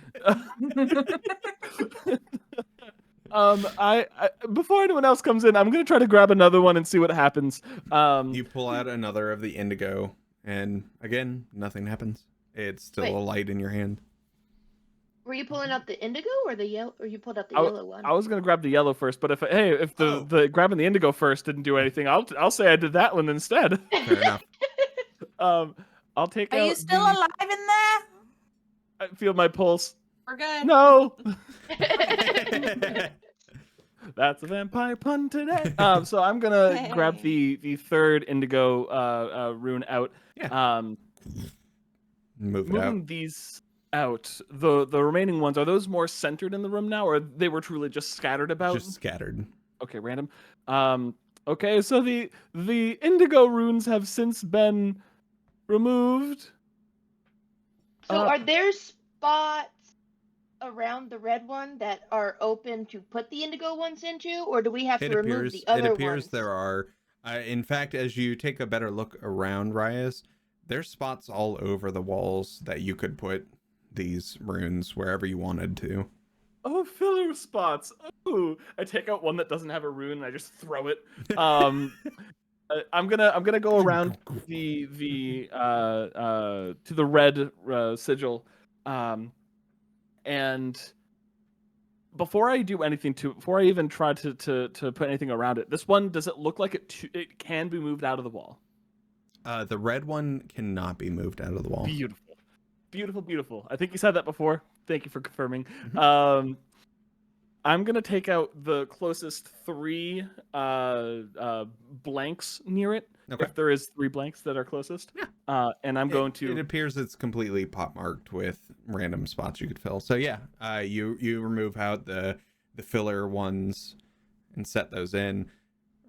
I before anyone else comes in, I'm gonna try to grab another one and see what happens. You pull out another of the indigo, and again, nothing happens. It's still Wait. a light in your hand. Were you pulling out the indigo or the yellow? Or you pulled out the yellow one? I was gonna grab the yellow first, but if the grabbing the indigo first didn't do anything, I'll say I did that one instead. Fair enough. I'll take Are out. you still alive in there? I feel my pulse. We're good. No. That's a vampire pun today. So I'm gonna grab the third indigo rune out. Yeah. Move it Moving out. these out, the remaining ones, are those more centered in the room now, or they were truly just scattered about? Just scattered. Okay, random. Okay, so the indigo runes have since been removed. So are there spots around the red one that are open to put the indigo ones into, or do we have to remove the other It appears ones? there are. In fact, as you take a better look around Rias, there's spots all over the walls that you could put these runes wherever you wanted to. Oh, filler spots. Oh, I take out one that doesn't have a rune and I just throw it. I'm gonna go around the to the red sigil, and before I do anything before I even try to put anything around it, this one, does it look like it can be moved out of the wall? The red one cannot be moved out of the wall. Beautiful. I think you said that before. Thank you for confirming. I'm gonna take out the closest 3 blanks near it. Okay. If there is 3 blanks that are closest. Yeah. And I'm going It to. appears it's completely pot marked with random spots you could fill. So yeah, you remove out the filler ones and set those in.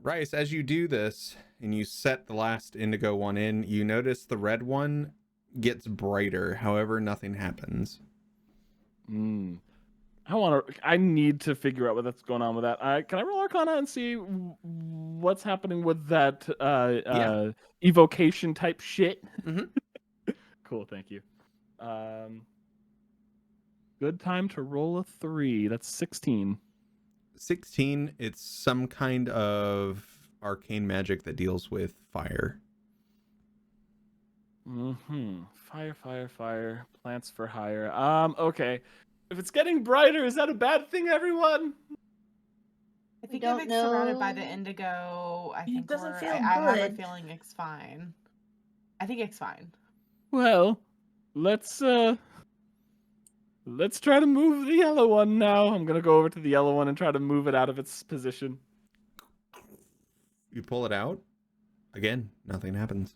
Rice, as you do this and you set the last indigo one in, you notice the red one gets brighter. However, nothing happens. I need to figure out what's going on with that. Can I roll Arcana and see what's happening with that evocation type shit? Mm-hmm. Cool, thank you. Good time to roll a 3. That's 16. 16, it's some kind of arcane magic that deals with fire. Fire. Plants for hire. Okay. If it's getting brighter, is that a bad thing, everyone? I think don't if it's surrounded by know. the indigo, I think doesn't feel I have a good. feeling it's fine. I think it's fine. Well, let's try to move the yellow one now. I'm gonna go over to the yellow one and try to move it out of its position. You pull it out. Again, nothing happens.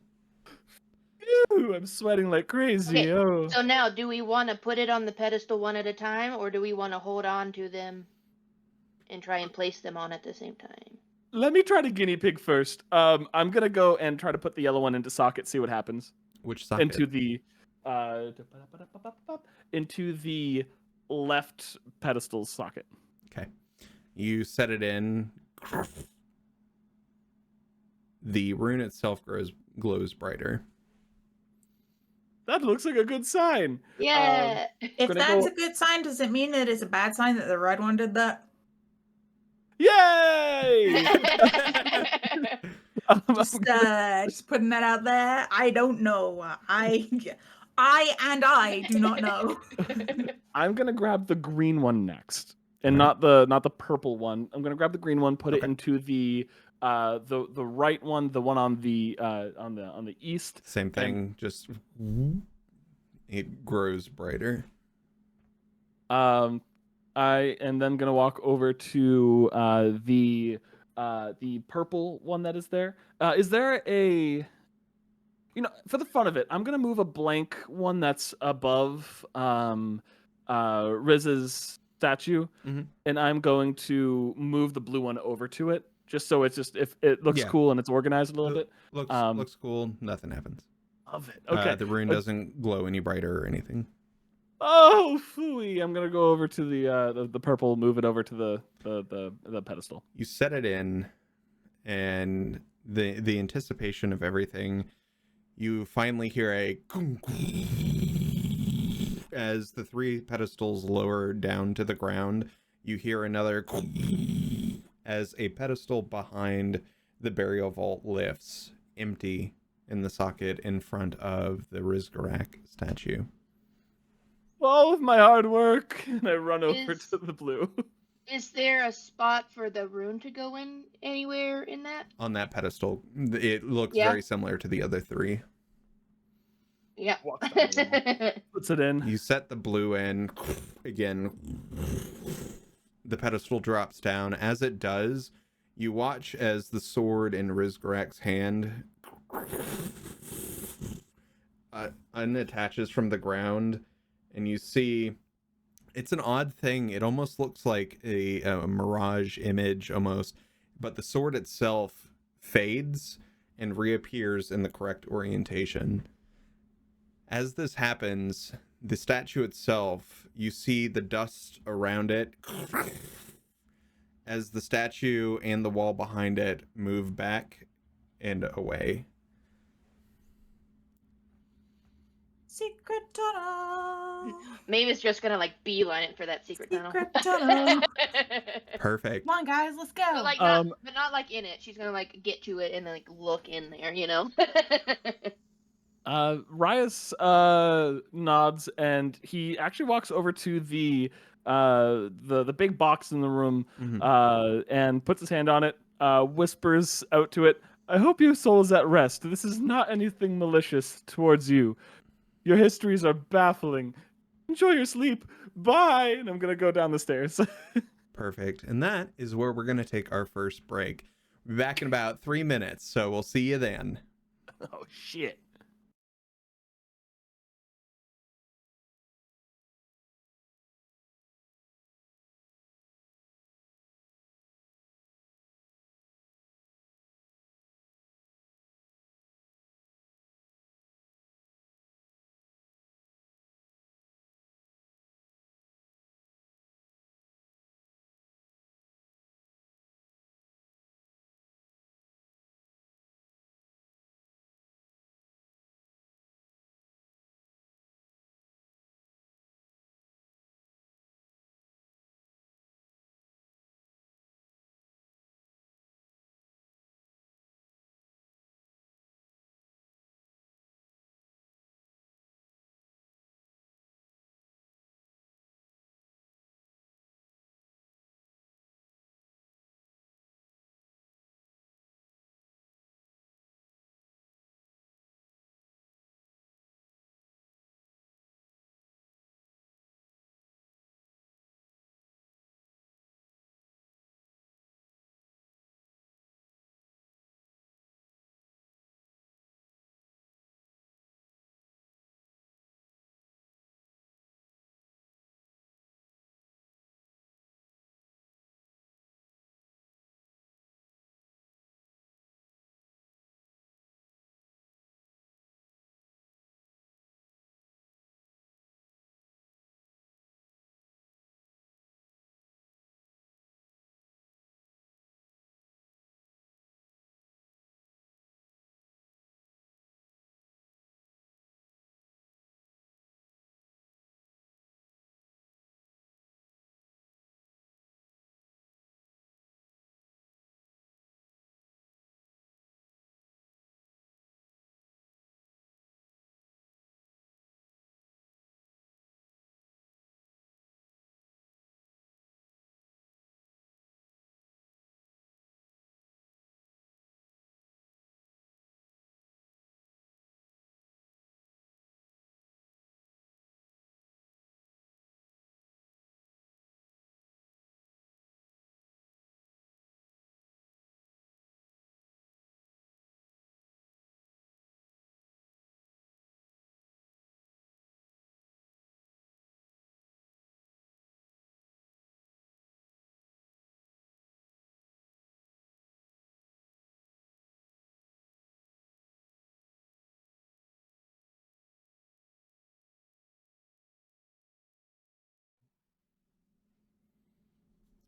Ew, I'm sweating like crazy. Okay, Oh. So now, do we want to put it on the pedestal one at a time, or do we want to hold on to them and try and place them on at the same time? Let me try to guinea pig first. I'm gonna go and try to put the yellow one into socket, see what happens. Which socket? Into the left pedestal socket. Okay. You set it in. The rune itself glows brighter. That looks like a good sign. Yeah. If Gonna that's go- a good sign, does it mean that it's a bad sign that the red one did that? Yay! Just putting that out there. I don't know. I do not know. I'm gonna grab the green one next, and not the purple one. I'm gonna grab the green one, put it into the right one, the one on the east. Same thing, just it grows brighter. I am then gonna walk over to the purple one that is there. Is there a, for the fun of it, I'm gonna move a blank one that's above Riz's statue, and I'm going to move the blue one over to it, just so it's just, if it looks cool and it's organized a little bit. Looks cool. Nothing happens. Love it. Okay. The rune doesn't glow any brighter or anything. Oh, phooey! I'm gonna go over to the purple, move it over to the pedestal. You set it in, and the anticipation of everything. You finally hear a as the 3 pedestals lower down to the ground. You hear another as a pedestal behind the burial vault lifts, empty in the socket in front of the Rizgarak statue. All of my hard work, and I run over to the blue. Is there a spot for the rune to go in anywhere in that? On that pedestal, it looks very similar to the other 3. Yeah. Puts it in. You set the blue in. Again, the pedestal drops down. As it does, you watch as the sword in Rizgarak's hand unattaches from the ground, and you see it's an odd thing. It almost looks like a mirage image almost, but the sword itself fades and reappears in the correct orientation. As this happens, the statue itself, you see the dust around it as the statue and the wall behind it move back and away. Secret tunnel. Maeve's just gonna beeline it for that secret tunnel. tunnel. Perfect. Come on, guys, let's go. But not in it. She's gonna get to it and then look in there, Rias nods, and he actually walks over to the big box in the room, and puts his hand on it, whispers out to it, "I hope your soul is at rest. This is not anything malicious towards you. Your histories are baffling. Enjoy your sleep. Bye." And I'm gonna go down the stairs. Perfect. And that is where we're going to take our first break. We'll be back in about 3 minutes, so we'll see you then. Oh, shit.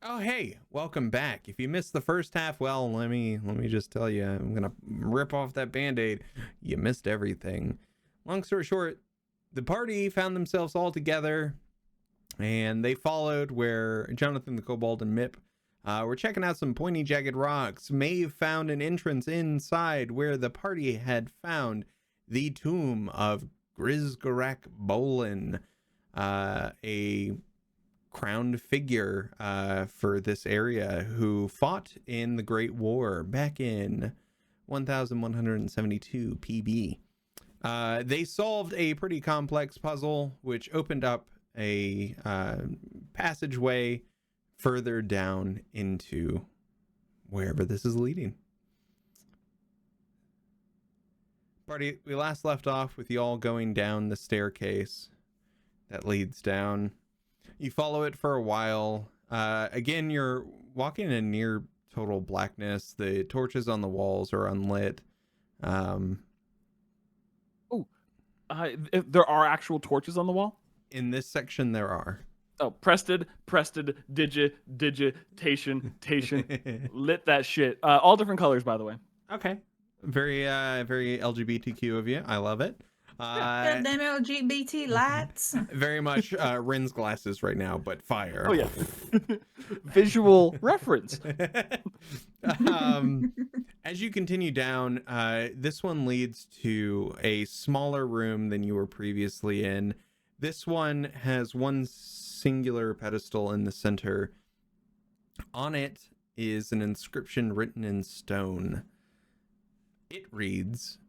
Oh, hey, welcome back. If you missed the first half, well, let me just tell you, I'm gonna rip off that band-aid. You missed everything. Long story short, the party found themselves all together, and they followed where Jonathan the Kobold and Mip were checking out some pointy, jagged rocks. Maeve found an entrance inside where the party had found the tomb of Grizgarak Bolin, a crowned figure for this area who fought in the Great War back in 1172 PB. They solved a pretty complex puzzle, which opened up a passageway further down into wherever this is leading. Party, we last left off with you all going down the staircase that leads down. You follow it for a while. Again, you're walking in near total blackness. The torches on the walls are unlit. There are actual torches on the wall? In this section, there are. Oh, Prested, digitation, lit that shit. All different colors, by the way. Okay. Very LGBTQ of you. I love it. Goddamn LGBT lights. Very much Rin's glasses right now, but fire. Oh, yeah. Visual reference. As you continue down, this one leads to a smaller room than you were previously in. This one has one singular pedestal in the center. On it is an inscription written in stone. It reads,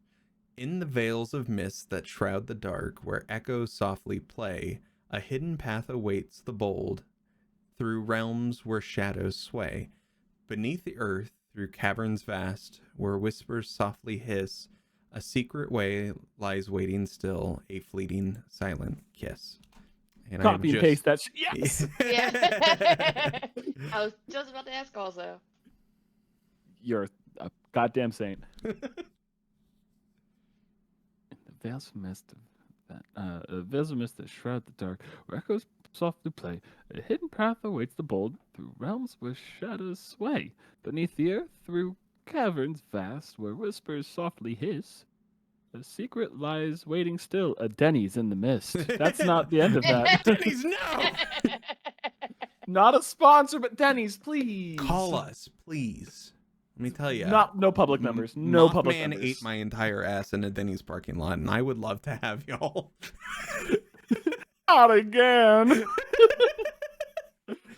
"In the veils of mist that shroud the dark, where echoes softly play, a hidden path awaits the bold. through realms where shadows sway. Beneath the earth, through caverns vast, where whispers softly hiss, a secret way lies waiting still, a fleeting, silent kiss. And Copy and paste that. Yes. Yeah. I was just about to ask also. You're a goddamn saint. In the vast mist that shroud the dark, where echoes softly play, a hidden path awaits the bold, through realms where shadows sway. Beneath the earth, through caverns vast, where whispers softly hiss, a secret lies waiting still, a Denny's in the mist. That's not the end of that. Denny's, no! Not a sponsor, but Denny's, please. Call us, please. Let me tell you. No public numbers. No public Mothman numbers. ate my entire ass in a Denny's parking lot, and I would love to have y'all. Not again.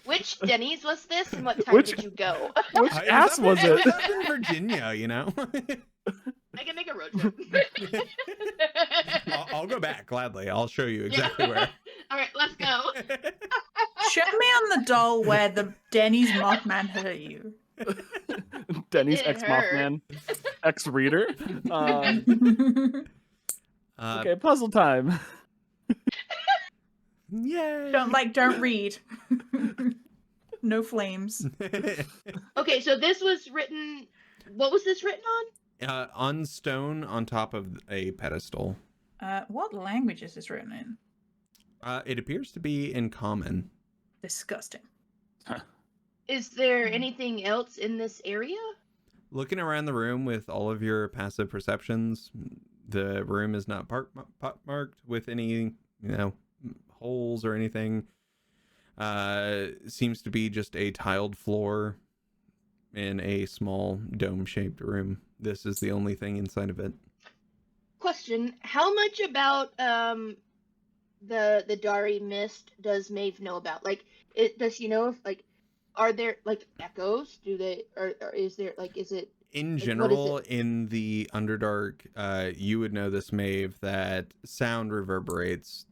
Which Denny's was this, and what time did you go? Which ass was It it? was up in Virginia, you know? I can make a road trip. I'll go back gladly. I'll show you exactly where. All right, let's go. Show me on the doll where the Denny's Mothman hurt you. Denny's It ex hurt. Mothman, ex reader. Uh, Okay, puzzle time. Yay! Don't read. No flames. Okay, so this was written. What was this written on? On stone on top of a pedestal. What language is this written in? It appears to be in common. Disgusting. Is there anything else in this area? Looking around the room with all of your passive perceptions, the room is not marked with any, holes or anything. Seems to be just a tiled floor in a small dome-shaped room. This is the only thing inside of it. Question: how much about the Dari mist does Maeve know about? Like, does she know if are there echoes? Do they or is there is it? In Like, general, what is in the Underdark, you would know this, Maeve, that sound reverberates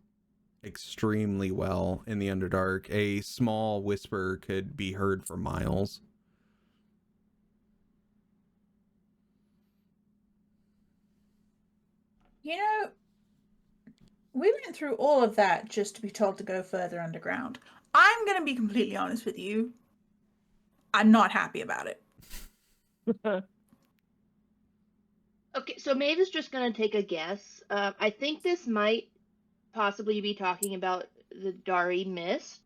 extremely well in the Underdark. A small whisper could be heard for miles. We went through all of that just to be told to go further underground. I'm going to be completely honest with you. I'm not happy about it. Okay, so Maeve is just gonna take a guess. I think this might possibly be talking about the Dari mist.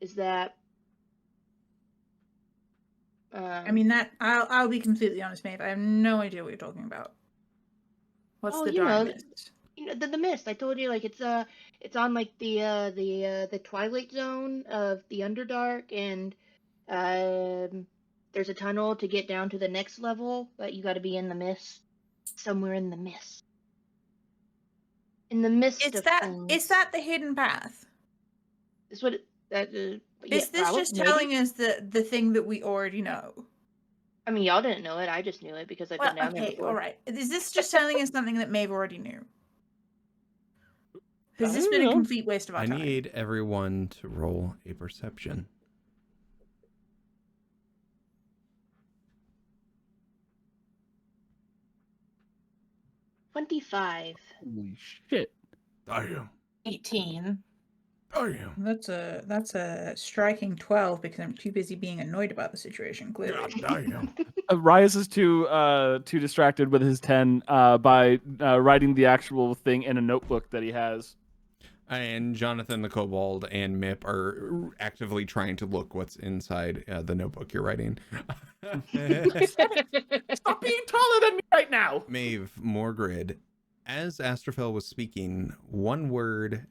Is that? I mean, I'll be completely honest, Maeve. I have no idea what you're talking about. What's Oh, the you know, dark mist? the mist. I told you, it's on the twilight zone of the Underdark, and there's a tunnel to get down to the next level, but you got to be in the mist, somewhere in the mist, in the mist Is of that things. the hidden path? Is what that Is yeah, this probably, just maybe. telling us the thing that we already know? I mean, y'all didn't know it. I just knew it because I've Well, been down there okay, before. all right. Is this just telling us something that Maeve already knew? Has I this don't been a know. complete waste of our I time? need everyone to roll a perception. $25. Holy shit. Damn. 18. Damn. That's a striking 12 because I'm too busy being annoyed about the situation. Clearly. God damn. Rias is too distracted with his 10 by writing the actual thing in a notebook that he has. And Jonathan the Kobold and Mip are actively trying to look what's inside the notebook you're writing. Stop being taller than me right now. Maeve, Morgrid, as Astrophel was speaking, one word,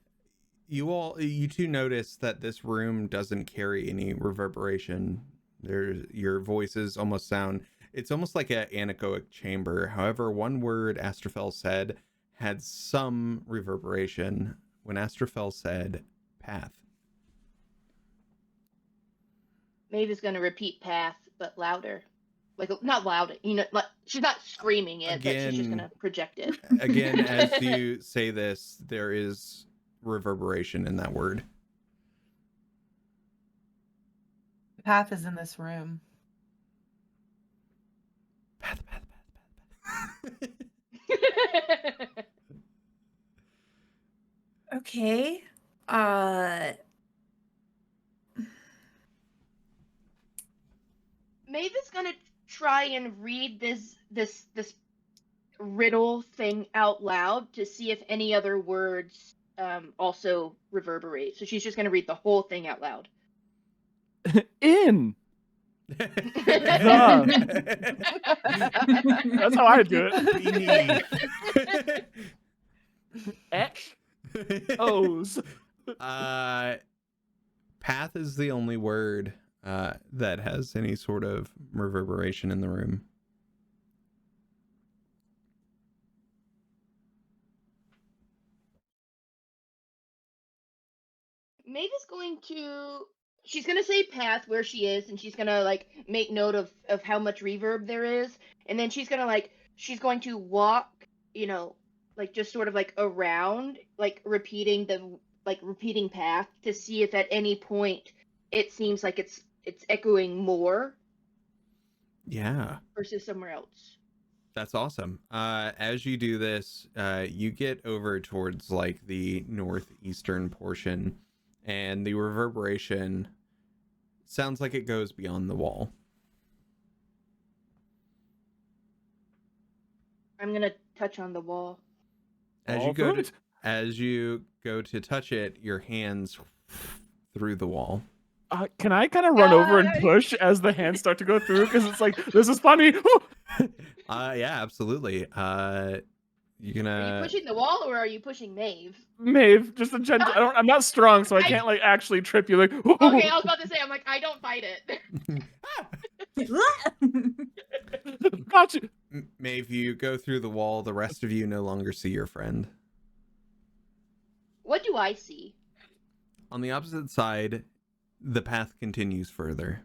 you two notice that this room doesn't carry any reverberation. Your voices almost sound, it's almost like an anechoic chamber. However, one word Astrophel said had some reverberation when Astrophel said path. Maeve is going to repeat path, but louder. Not loud, she's not screaming it, but she's just Again- going to project it. Again, as you say this, there is reverberation in that word. The path is in this room. Path. Okay. Maeve is gonna try and read this riddle thing out loud to see if any other words also reverberate. So she's just gonna read the whole thing out loud. In. That's how I do it. X. O's. Path is the only word that has any sort of reverberation in the room. Maeve is going to. She's gonna say path where she is, and she's gonna like make note of how much reverb there is, and then she's going to walk, like just sort of like around, like repeating path to see if at any point it seems like it's echoing more. Yeah. Versus somewhere else. That's awesome. As you do this, you get over towards like the northeastern portion, and the reverberation sounds like it goes beyond the wall. I'm gonna touch on the wall. As you go to touch it, your hands through the wall. Can I kind of run over and push as the hands start to go through? Because it's like, this is funny. Yeah, absolutely. You gonna... Are you pushing the wall or are you pushing Maeve? Maeve, just a gentle. I'm not strong, so I can't like actually trip you. Like, okay, I was about to say, I'm like, I don't fight it. Got you. Maeve, you go through the wall. The rest of you no longer see your friend. What do I see? On the opposite side, the path continues further.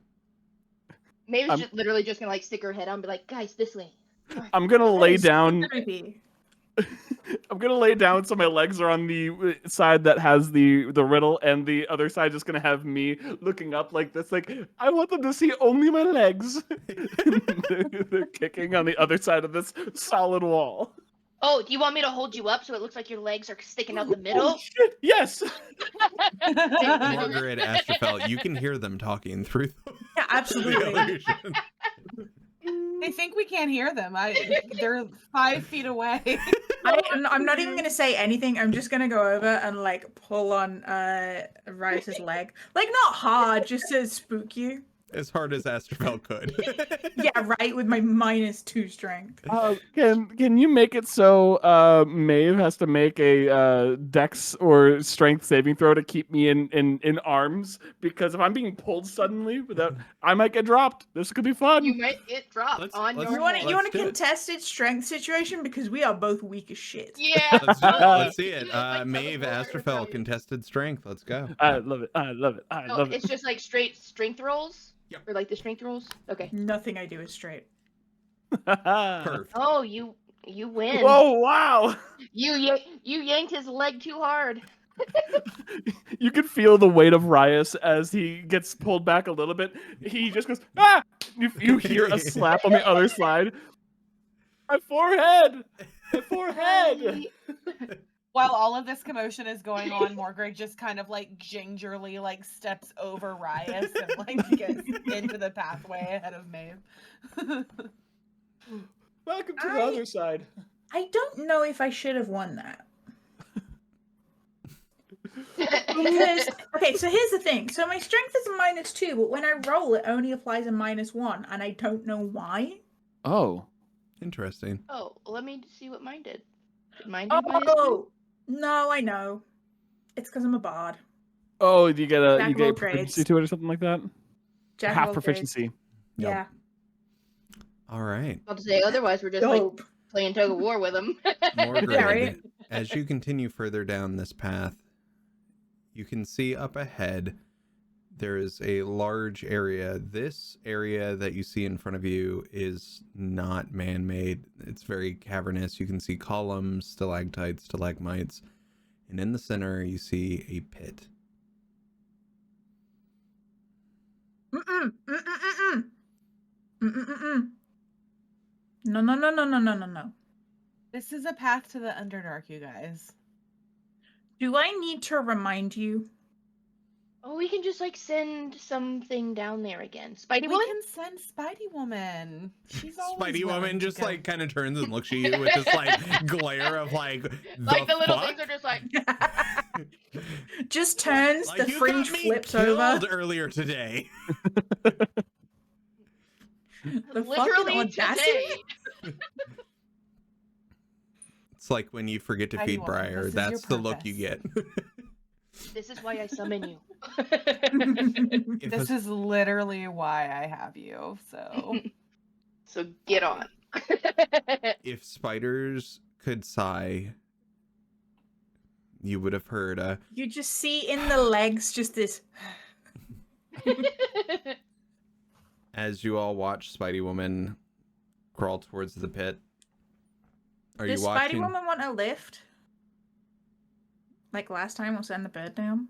Maeve's literally just gonna like stick her head out and be like, guys, this way. I'm gonna lay down. Creepy. I'm gonna lay down so my legs are on the side that has the riddle, and the other side just gonna have me looking up like this, like I want them to see only my legs. They're kicking on the other side of this solid wall. Oh, do you want me to hold you up so it looks like your legs are sticking out the middle? Oh, shit. Yes. Margaret, Astrofel, you can hear them talking through Yeah, absolutely. They think we can't hear them. They're 5 feet away. I'm not even gonna say anything. I'm just gonna go over and like pull on Rice's leg, like not hard, just to spook you. As hard as Astrofel could. Yeah, right. With my -2 strength. Can you make it so Maeve has to make a Dex or Strength saving throw to keep me in arms? Because if I'm being pulled suddenly, I might get dropped. This could be fun. You might get dropped You want a contested strength situation because we are both weak as shit. Yeah. Let's do it. Let's see it. Maeve, Astrofel, contested strength. Let's go. I love it. I love it. I love it. It's just like straight strength rolls? Yep. Or like the strength rolls? Okay. Nothing I do is straight. Perfect. Oh, you win. Oh wow! You yanked his leg too hard. You can feel the weight of Rias as he gets pulled back a little bit. He just goes, ah! You hear a slap on the other side. My forehead! My forehead! While all of this commotion is going on, Morgrig just kind of like gingerly like steps over Rias and like gets into the pathway ahead of Maeve. Welcome to the other side. I don't know if I should have won that. Because, okay, so here's the thing. So my strength is a -2, but when I roll, it only applies a -1, and I don't know why. Oh. Interesting. Oh, let me see what mine did. Did mine do Oh! No, I know. It's because I'm a bard. Oh, you get Jack of all proficiency trades. to it or something like that? Jack of Half all proficiency. Yep. Yeah. All right. I'll say otherwise we're just Dope. like playing tug of war with him. Morgred, Yeah, right? as you continue further down this path, you can see up ahead there is a large area. This area that you see in front of you is not man-made. It's very cavernous. You can see columns, stalactites, stalagmites, And in the center, you see a pit. Mm-mm. Mm-mm. Mm-mm. No, no, no, no, no, no, no, no. This is a path to the Underdark, you guys. Do I need to remind you? Oh, we can just like send something down there again. Spidey We Woman? can send Spidey Woman. She's always Spidey willing Woman to just go. like kind of turns and looks at you with this like glare of like Like the little fuck? things are just like, Just turns, Like, the you fringe got me flips killed over. earlier today. The literally fucking audacity. today. It's like when you forget to Spidey feed Woman, Briar. this is your That's the look you purpose. get. This is why I summon you. If This a- is literally why I have you, so. So get on. if spiders could sigh, you would have heard a You just see in the legs just this. as you all watch Spidey Woman crawl towards the pit. Are Does you watching? Spidey Woman want a lift? Like last time, we'll send the bird down.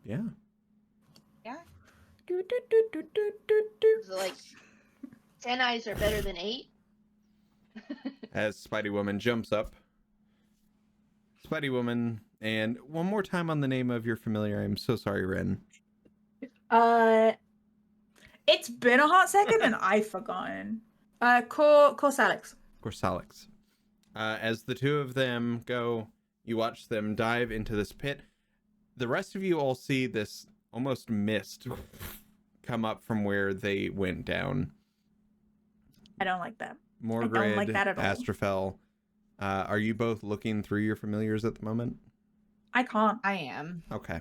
Yeah. Yeah. Do, do, do, do, do, do, do. So like 10 eyes are better than 8. As Spidey Woman jumps up. Spidey Woman, and one more time on the name of your familiar. I'm so sorry, Ren. It's been a hot second and I've forgotten. Corsalix. Corsalix. As the two of them go, you watch them dive into this pit. The rest of you all see this almost mist come up from where they went down. I don't like that. Morgrid, like that at all. Astrophel, are you both looking through your familiars at the moment? I can't. I am. Okay.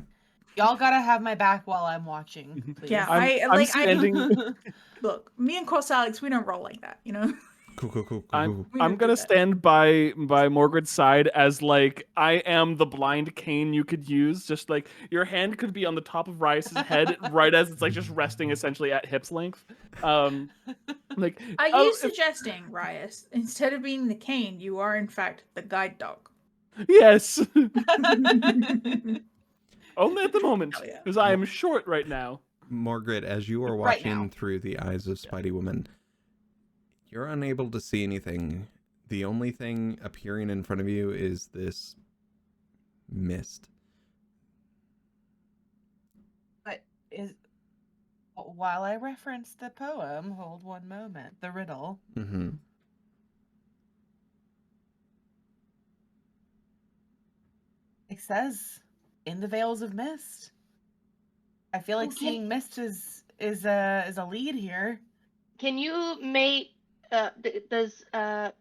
Y'all gotta have my back while I'm watching, please. Yeah, I'm standing. Look, me and Corsalix, we don't roll like that, you know? Cool. I'm We don't do gonna that. stand by Morgrid's side as like I am the blind cane you could use. Just like your hand could be on the top of Rias's head, right as it's like just resting essentially at hip's length. Like Are oh, you if- suggesting, Rias, instead of being the cane, you are in fact the guide dog? yes, only at the moment Hell yeah. because I am short right now. Morgrid, as you are Right watching now. through the eyes of Spidey Woman, you're unable to see anything. The only thing appearing in front of you is this mist. But is while I reference the poem, hold one moment. The riddle. Mm-hmm. It says, "In the veils of mist." I feel like Okay. seeing mist is a lead here. Can you make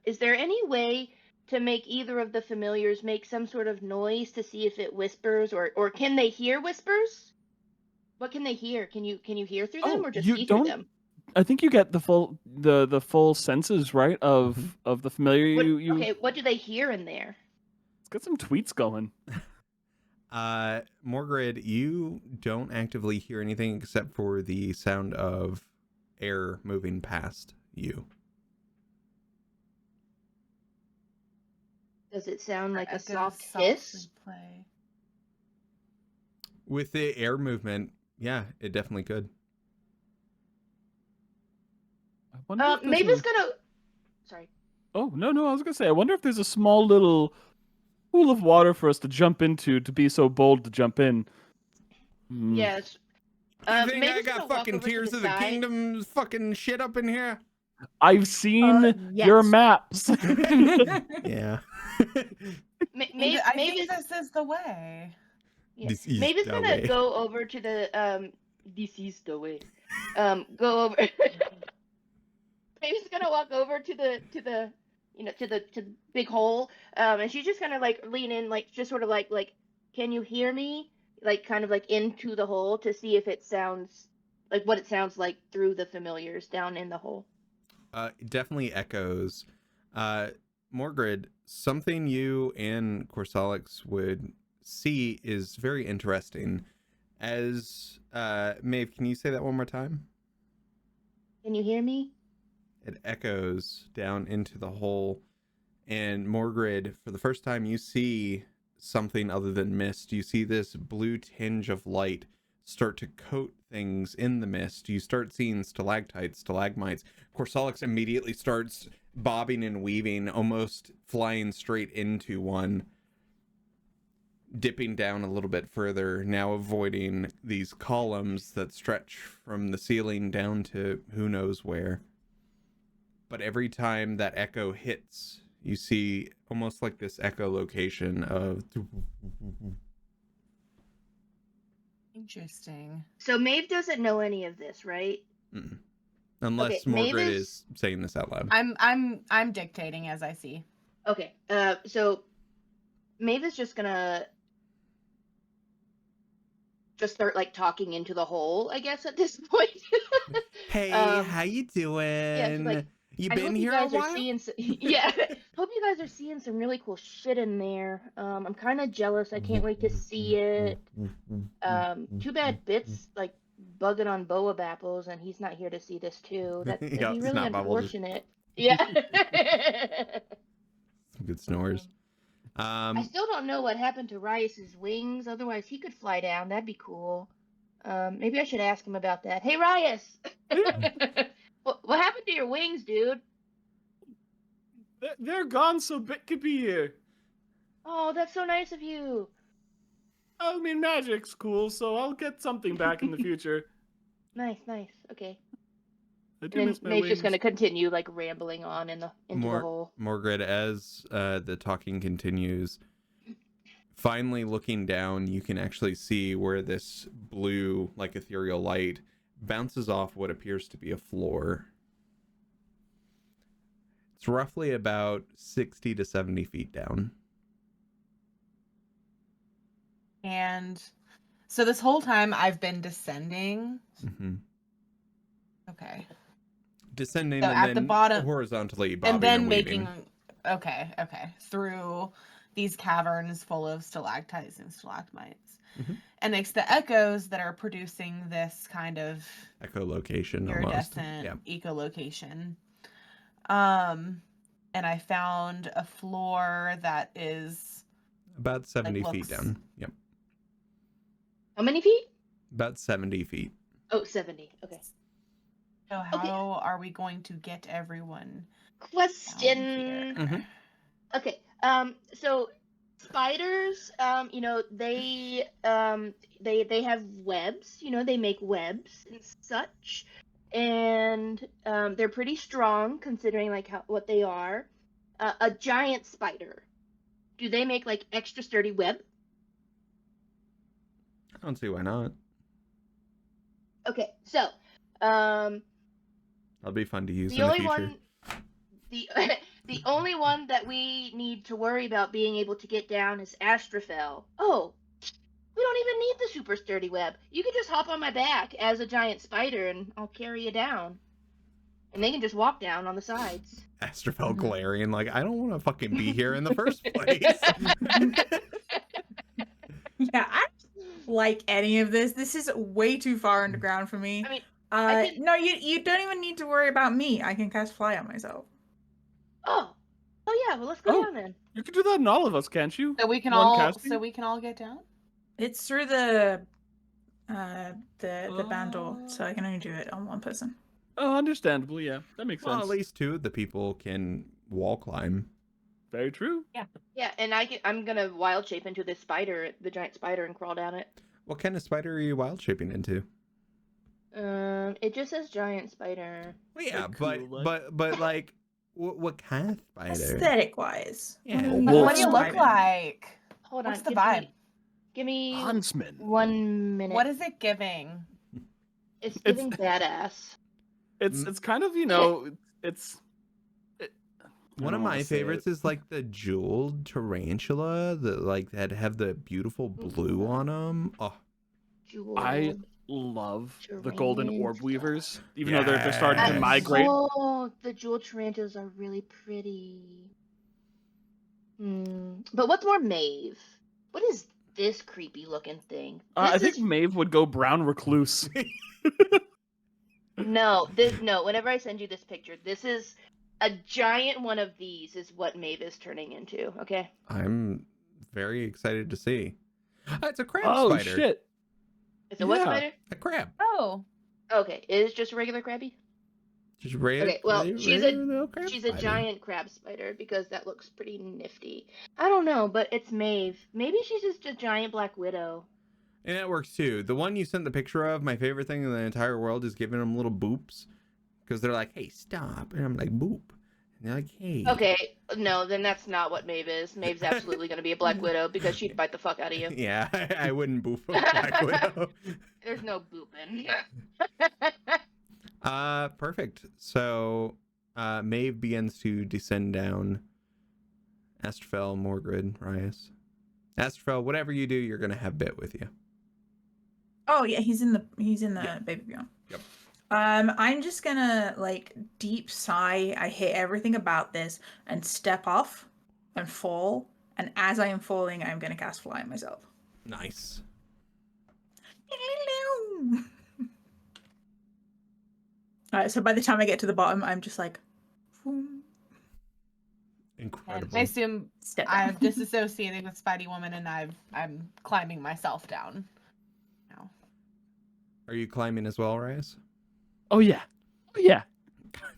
is there any way to make either of the familiars make some sort of noise to see if it whispers or can they hear whispers? What can they hear? Can you hear through them Oh, or just you see don't- through them? I think you get the full senses right of the familiar. What, You Okay, what do they hear in there? Let's get some tweets going. Morgrid, you don't actively hear anything except for the sound of air moving past you. Does it sound like a Echoes soft softly hiss? play. With the air movement, yeah, it definitely could. I wonder if there's Maybe a- it's gonna. Sorry. Oh no, I was gonna say. I wonder if there's a small little pool of water for us to jump into to be so bold to jump in. Hmm. Yes. You think maybe I it's gonna got walk fucking over to Tears the of the side. Kingdom fucking shit up in here? I've seen Yes. your maps. Yeah. Maybe I maybe think this is the way. Yeah. This is Maybe it's the gonna way. go over to the This is the way. Go over. Maybe it's gonna walk over to the to the big hole. And she's just gonna like lean in, like just sort of like can you hear me? Like kind of like into the hole to see if it sounds like what it sounds like through the familiars down in the hole. Definitely echoes. Morgrid, something you and Corsalix would see is very interesting. As Maeve, can you say that one more time? Can you hear me? It echoes down into the hole, and Morgrid, for the first time, you see something other than mist. You see this blue tinge of light start to coat things in the mist. You start seeing stalactites, stalagmites. Corsolix immediately starts bobbing and weaving, almost flying straight into one, dipping down a little bit further, now avoiding these columns that stretch from the ceiling down to who knows where. But every time that echo hits, you see almost like this echolocation of... Interesting. So Maeve doesn't know any of this, right? Mm-mm. Unless Okay, Maeve Morgred is- is saying this out loud. I'm dictating as I see. Okay. So Maeve is just gonna just start like talking into the hole, I guess, at this point. Hey, Um, how you doing? yeah, she's like, you I been hope you here a guys are while? seeing yeah. Hope you guys are seeing some really cool shit in there. I'm kind of jealous. I can't wait to see it. Too bad Bit's like bugging on Boab apples, and he's not here to see this too. That'd Yeah, be it's really not bubble, just- unfortunate. Yeah. Some good snores. I still don't know what happened to Rias's wings. Otherwise, he could fly down. That'd be cool. Maybe I should ask him about that. Hey, Rias! What happened to your wings, dude? They're gone so Bit could be here. Oh, that's so nice of you. I mean, magic's cool, so I'll get something back in the future. Nice. Okay. I And do then miss my Maeve's just wings. gonna continue like rambling on into the hole. Morgred, as the talking continues, finally looking down, you can actually see where this blue, like ethereal light, bounces off what appears to be a floor. It's roughly about 60 to 70 feet down. And so this whole time I've been descending. Mm-hmm. Okay. Descending So and at then the bottom- horizontally bobbing And then and weaving. making okay through these caverns full of stalactites and stalagmites. Mhm. And it's the echoes that are producing this kind of Echolocation almost. iridescent Yeah. ecolocation. And I found a floor that is About 70 feet looks- down. Yep. How many feet? About 70 feet. Oh, 70. Okay. so how are we going to get everyone down Question. here? Mhm. Okay. So spiders, they have webs. They make webs and such, and they're pretty strong considering like what they are. A giant spider. Do they make like extra sturdy web? I don't see why not. Okay. So, That'll be fun to use the in the only future. one, the the only one that we need to worry about being able to get down is Astrophel. Oh, we don't even need the super sturdy web. You can just hop on my back as a giant spider, and I'll carry you down. And they can just walk down on the sides. Astrophel Mhm. glaring like, I don't want to fucking be here in the first place. Yeah, I don't like any of this. This is way too far underground for me. I mean, I could- No, you don't even need to worry about me. I can cast fly on myself. oh yeah. Well, let's go Oh. down then. You can do that in all of us, can't you? So we can One all casting? get down? It's through the bandle, so I can only do it on one person. Oh, understandable. Yeah, that makes Well, sense. at least two of the people can wall climb. Very true. Yeah, and I'm gonna wild shape into this spider, the giant spider, and crawl down it. What kind of spider are you wild shaping into? It just says giant spider. Well, yeah, Like cool, but like, what kind of spider? Aesthetic wise. Yeah. What do you look like? Hold What's on. the give vibe? Me, give me Huntsman. 1 minute. What is it giving? It's It's- giving badass. It's kind of it's. One of my favorites is like the jeweled tarantula that have the beautiful blue on them. Oh, Jewel. I love the golden orb Tarantula. weavers, even though they're starting to Yes. migrate. Oh, the jewel tarantulas are really pretty. But what's more Maeve? What is this creepy looking thing? I This think is- Maeve would go brown recluse. No. Whenever I send you this picture, this is a giant one of these is what Maeve is turning into. Okay. I'm very excited to see. It's a crab Oh spider. shit! It's a what Yeah. spider? A crab. Oh. Okay, it is just a regular crabby. Just Okay, well, she's little crab She's a spider. giant crab spider because that looks pretty nifty. I don't know, but it's Maeve. Maybe she's just a giant black widow. And that works too. The one you sent the picture of, my favorite thing in the entire world is giving them little boops. Because they're like, hey, stop. And I'm like, boop. And they're like, hey. Okay, no, then that's not what Maeve is. Maeve's absolutely going to be a black widow because she'd bite the fuck out of you. Yeah, I wouldn't boop a black widow. There's no booping. Perfect. So, Maeve begins to descend down. Astrafel, Morgrid, Rias. Astrafel, whatever you do, you're gonna have Bit with you. Oh yeah, he's in the Yeah. baby beyond. Yep. I'm just gonna like deep sigh. I hate everything about this and step off and fall. And as I am falling, I'm gonna cast fly myself. Nice. Alright, so by the time I get to the bottom, I'm just like, boom, Incredible. And I assume step I'm down. disassociating with Spidey Woman, and I'm climbing myself down. Now. Are you climbing as well, Rias? Oh yeah. Oh yeah.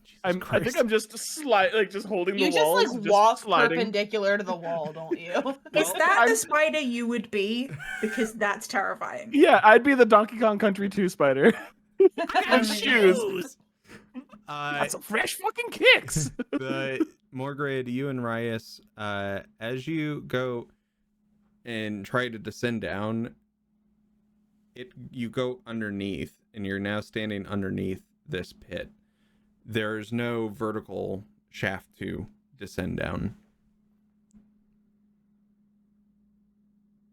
Jesus I think Christ. I'm just just holding You the just walls, like just walk sliding. perpendicular to the wall, don't you? Is Well, that the I'm- spider you would be? Because that's terrifying. Yeah, I'd be the Donkey Kong Country 2 spider. have shoes. Uh, Some fresh fucking kicks. the Morgrid, you and Rias, as you go and try to descend down, you go underneath, and you're now standing underneath this pit. There's no vertical shaft to descend down.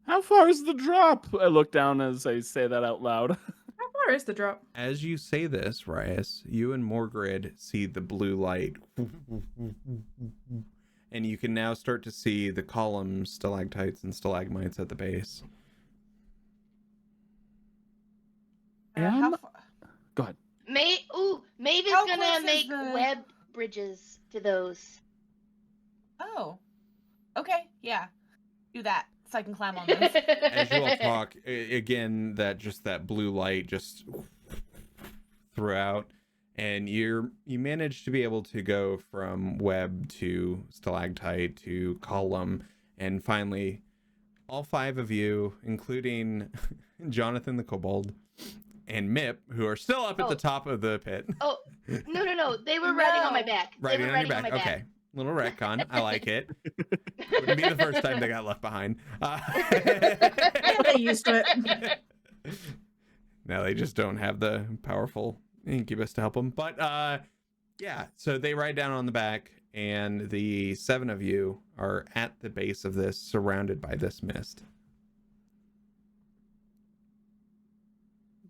How far is the drop? I look down as I say that out loud. How far is the drop? As you say this, Rias, you and Morgrid see the blue light. And you can now start to see the columns, stalactites and stalagmites at the base. How far? Go ahead. Maeve is How gonna close is make the- web bridges to those. Oh. Okay, yeah. Do that so I can climb on those. As you all talk, again, that blue light just throughout, and you manage to be able to go from web to stalactite to column, and finally, all five of you, including Jonathan the kobold and Mip, who are still up at the Oh. top of the pit. Oh, no. They were riding on my No. back. Riding on your back. my Okay. Little retcon. I like it. Wouldn't be the first time they got left behind. They're used to it. Now they just don't have the powerful incubus to help them. But yeah, so they ride down on the back, and the 7 of you are at the base of this, surrounded by this mist.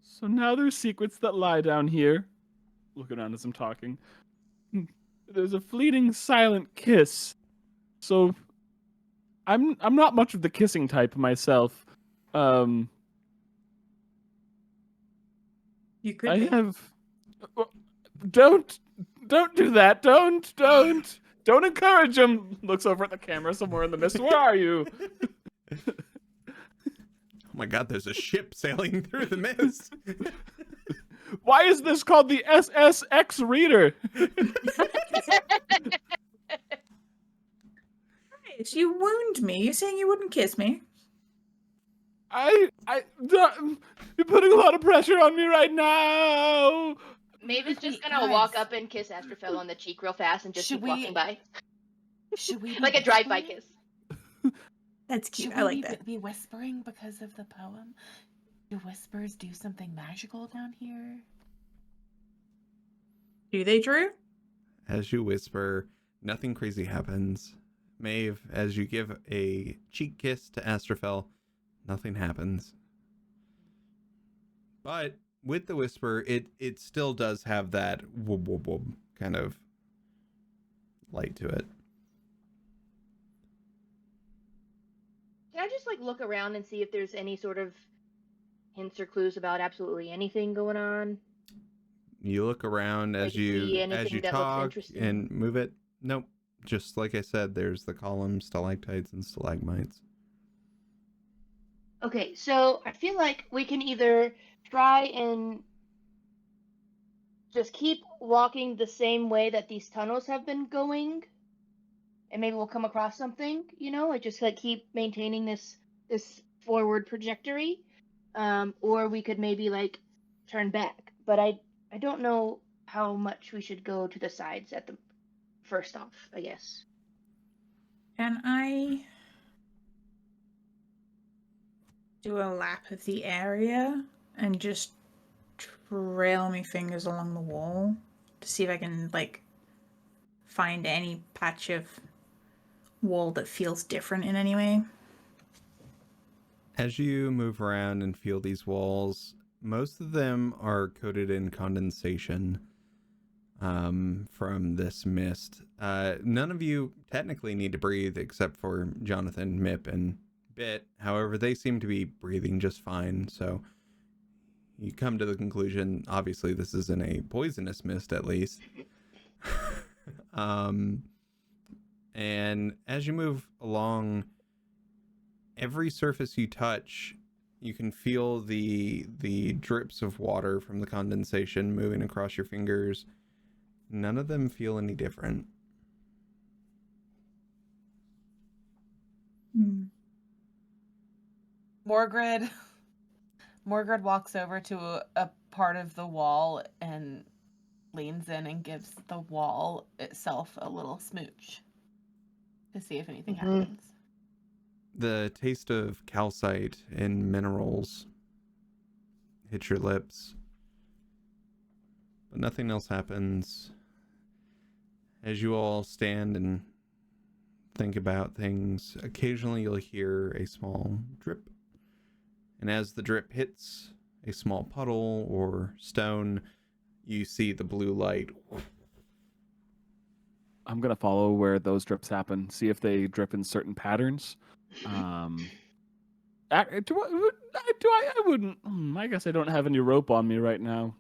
So now there's secrets that lie down here. Look around as I'm talking. There's a fleeting silent kiss. So I'm not much of the kissing type myself. You could I be. have Don't do that. Don't encourage him. Looks over at the camera somewhere in the mist. Where are you? Oh my god, there's a ship sailing through the mist. Why is this called the SSX reader? Right, you wound me. You're saying you wouldn't kiss me? You're putting a lot of pressure on me right now. Maeve is just Guys. gonna walk up and kiss Astrafel on the cheek real fast and just Should keep we- walking by. Should we be Like a drive-by whispering? kiss. That's cute. Should I we like that. be whispering because of the poem? Do whispers do something magical down here? Do they, Drew? As you whisper, nothing crazy happens. Maeve, as you give a cheek kiss to Astrafel, nothing happens. But with the whisper, it still does have that whoop whoop whoop kind of light to it. Can I just like look around and see if there's any sort of hints or clues about absolutely anything going on? You look around Like, as see you anything that looks talk interesting? and move it. Nope. Just like I said, there's the columns, stalactites and stalagmites. Okay, so I feel like we can either try and just keep walking the same way that these tunnels have been going, and maybe we'll come across something, like just like keep maintaining this forward trajectory. Or we could maybe like turn back. But I don't know how much we should go to the sides at the first off, I guess. Can I do a lap of the area and just trail my fingers along the wall to see if I can like find any patch of wall that feels different in any way? As you move around and feel these walls, most of them are coated in condensation from this mist. None of you technically need to breathe except for Jonathan, Mip, and Bit. However, they seem to be breathing just fine, so you come to the conclusion, obviously this isn't a poisonous mist at least. And as you move along, every surface you touch, you can feel the drips of water from the condensation moving across your fingers. None of them feel any different. Morgred walks over to a part of the wall and leans in and gives the wall itself a little smooch to see if anything happens. The taste of calcite and minerals hits your lips, but nothing else happens. As you all stand and think about things, occasionally you'll hear a small drip. And as the drip hits a small puddle or stone, you see the blue light. I'm gonna follow where those drips happen. See if they drip in certain patterns. I wouldn't. I guess I don't have any rope on me right now.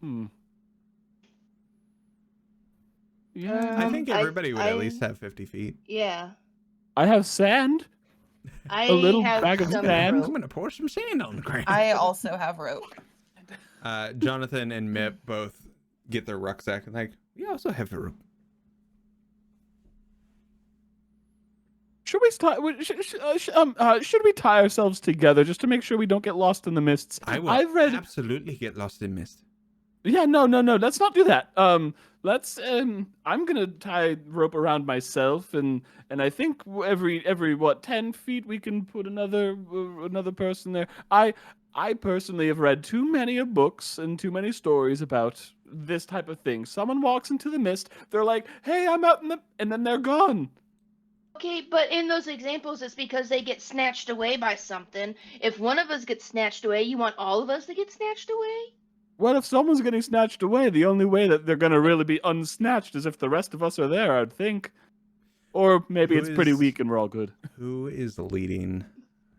Yeah, I think everybody would at least have 50 feet. Yeah. I have sand. I A little have bag of some sand. rope. I'm gonna pour some sand on the ground. I also have rope. Jonathan and Mip both get their rucksack and like, we also have a rope. Should we tie ourselves together just to make sure we don't get lost in the mists? I've read absolutely get lost in mist. Yeah, no. Let's not do that. I'm gonna tie rope around myself, and I think every 10 feet we can put another person there. I personally have read too many books and too many stories about this type of thing. Someone walks into the mist, they're like, "Hey, I'm out and then they're gone." Okay, but in those examples, it's because they get snatched away by something. If one of us gets snatched away, you want all of us to get snatched away? Well, if someone's getting snatched away, the only way that they're gonna really be unsnatched is if the rest of us are there, I'd think. Or maybe it's pretty weak and we're all good. Who is leading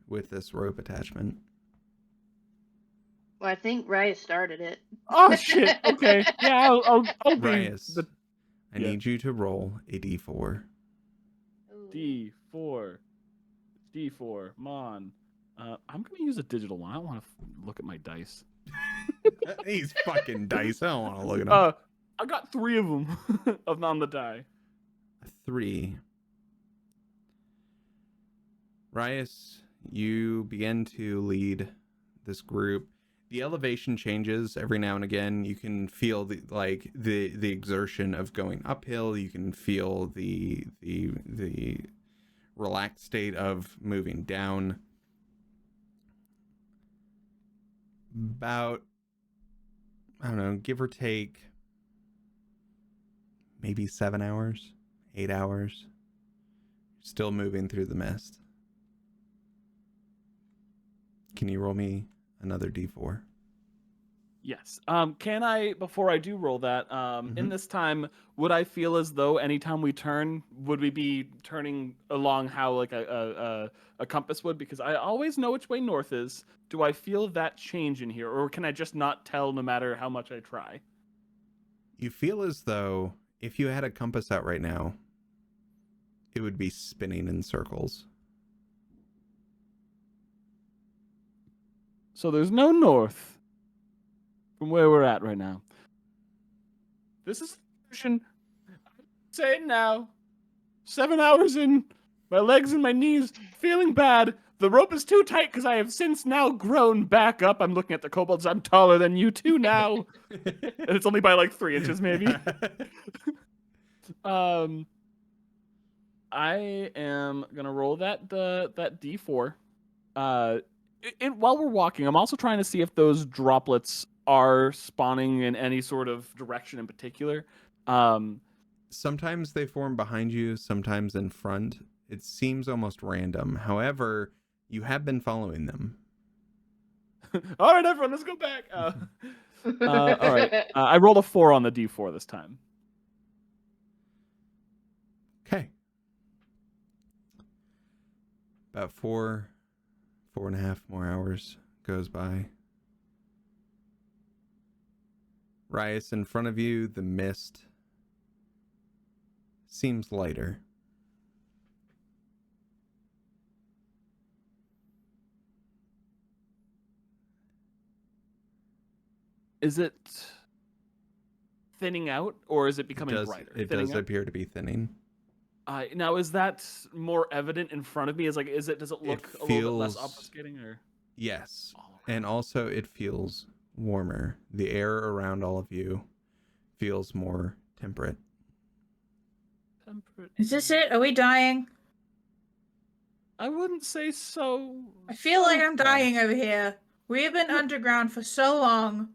with this rope attachment? Well, I think Raya started it. Oh shit! Okay, yeah, I'll be. Reyes, I need you to roll a d4. D4. Mon. I'm gonna use a digital one. I don't want to look at my dice. These fucking dice. I don't want to look at them. I got 3 of them on the die. 3. Reyes, you begin to lead this group. The elevation changes every now and again. You can feel the exertion of going uphill. You can feel the relaxed state of moving down. About, I don't know, give or take maybe 7 hours, 8 hours. Still moving through the mist. Can you roll me another d4? Yes. Can I, before I do roll that, in this time, would I feel as though anytime we turn, would we be turning along how like a compass would? Because I always know which way north is. Do I feel that change in here, or can I just not tell no matter how much I try? You feel as though if you had a compass out right now, it would be spinning in circles. So there's no north from where we're at right now. This is the say it now. 7 hours in, my legs and my knees feeling bad. The rope is too tight because I have since now grown back up. I'm looking at the kobolds. I'm taller than you two now. And it's only by like 3 inches, maybe. I am gonna roll that D4. While we're walking, I'm also trying to see if those droplets are spawning in any sort of direction in particular. Sometimes they form behind you, sometimes in front. It seems almost random. However, you have been following them. All right, everyone, let's go back. All right. I rolled a 4 on the D4 this time. Okay. About 4.5 more hours goes by. Rias, in front of you, the mist seems lighter. Is it thinning out, or is it becoming brighter? It does appear to be thinning. Now, is that more evident in front of me? Does it look a little bit less obfuscating, or? Yes, and also it feels warmer. The air around all of you feels more temperate. Is this it? Are we dying? I wouldn't say so. I feel like I'm fast. dying over here. We have been underground for so long.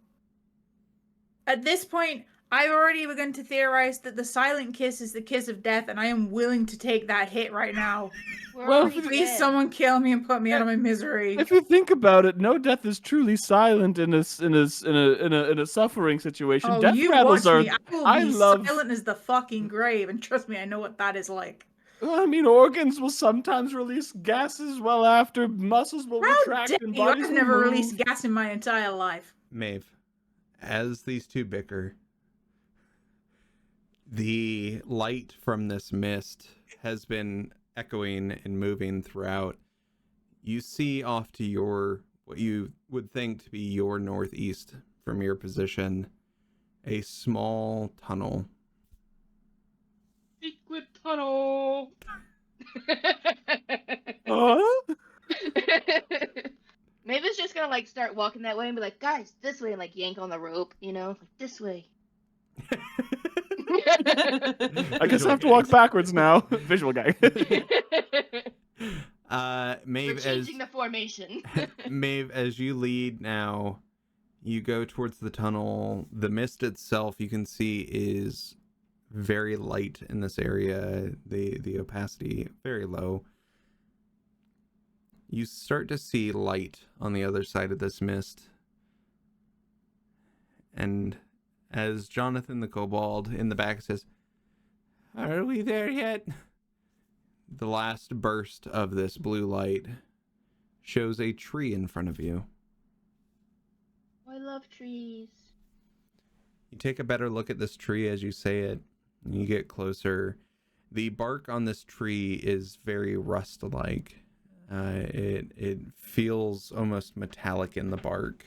At this point, I've already begun to theorize that the silent kiss is the kiss of death, and I am willing to take that hit right now. Well, Please, someone kill me and put me out of my misery. If you think about it, no death is truly silent in a suffering situation. Oh, Death you rattles watch are. me. I will be silent as the fucking grave, and trust me, I know what that is like. I mean, organs will sometimes release gases well after muscles will How retract dare and you? bodies I've will never move. released gas in my entire life. Maeve, as these two bicker, the light from this mist has been echoing and moving throughout. You see off to what you would think to be your northeast from your position, a small tunnel. Secret tunnel. Huh? Maybe it's just gonna like start walking that way and be like, guys, this way, and like yank on the rope, like this way. I guess I have to walk backwards now. Visual guy. Maeve, We're changing the formation. Maeve, as you lead now, you go towards the tunnel. The mist itself, you can see, is very light in this area. The opacity very low. You start to see light on the other side of this mist. And as Jonathan the Kobold in the back says, "Are we there yet?" The last burst of this blue light shows a tree in front of you. I love trees. You take a better look at this tree as you say it. And you get closer. The bark on this tree is very rust-like. It feels almost metallic in the bark.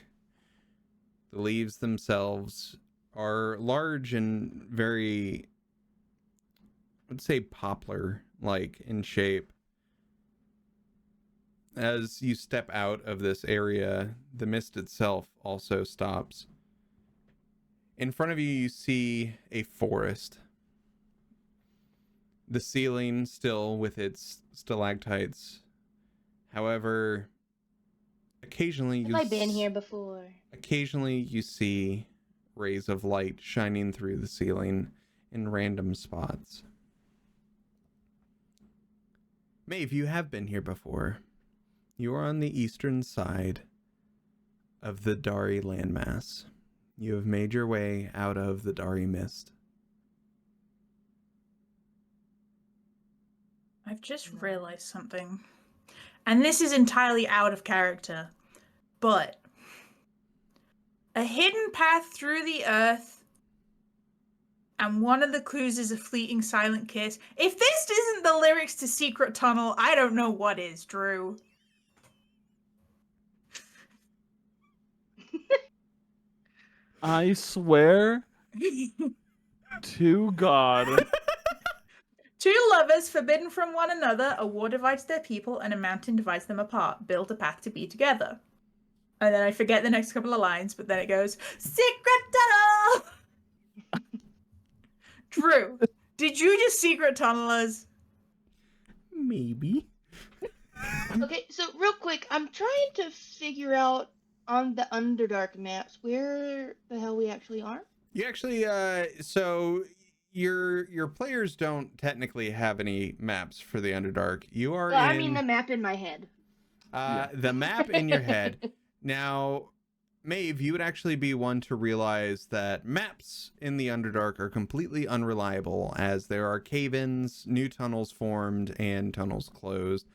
The leaves themselves are large and very, I would say, poplar-like in shape. As you step out of this area, the mist itself also stops. In front of you, you see a forest. The ceiling still with its stalactites. However, occasionally Have I been here before? Occasionally you see rays of light shining through the ceiling in random spots. Maeve, you have been here before. You are on the eastern side of the Dari landmass. You have made your way out of the Dari mist. I've just realized something. And this is entirely out of character. But a hidden path through the earth, and one of the clues is a fleeting silent kiss. If this isn't the lyrics to Secret Tunnel, I don't know what is, Drew. I swear to God. Two lovers forbidden from one another, a war divides their people and a mountain divides them apart. Build a path to be together. And then I forget the next couple of lines, but then it goes, secret tunnel! Drew, did you just secret tunnel us? Maybe. Okay, so real quick, I'm trying to figure out on the Underdark maps where the hell we actually are. You actually, so your players don't technically have any maps for the Underdark. You are Well, in. I mean the map in my head. The map in your head. Now, Maeve, you would actually be one to realize that maps in the Underdark are completely unreliable, as there are cave-ins, new tunnels formed, and tunnels closed.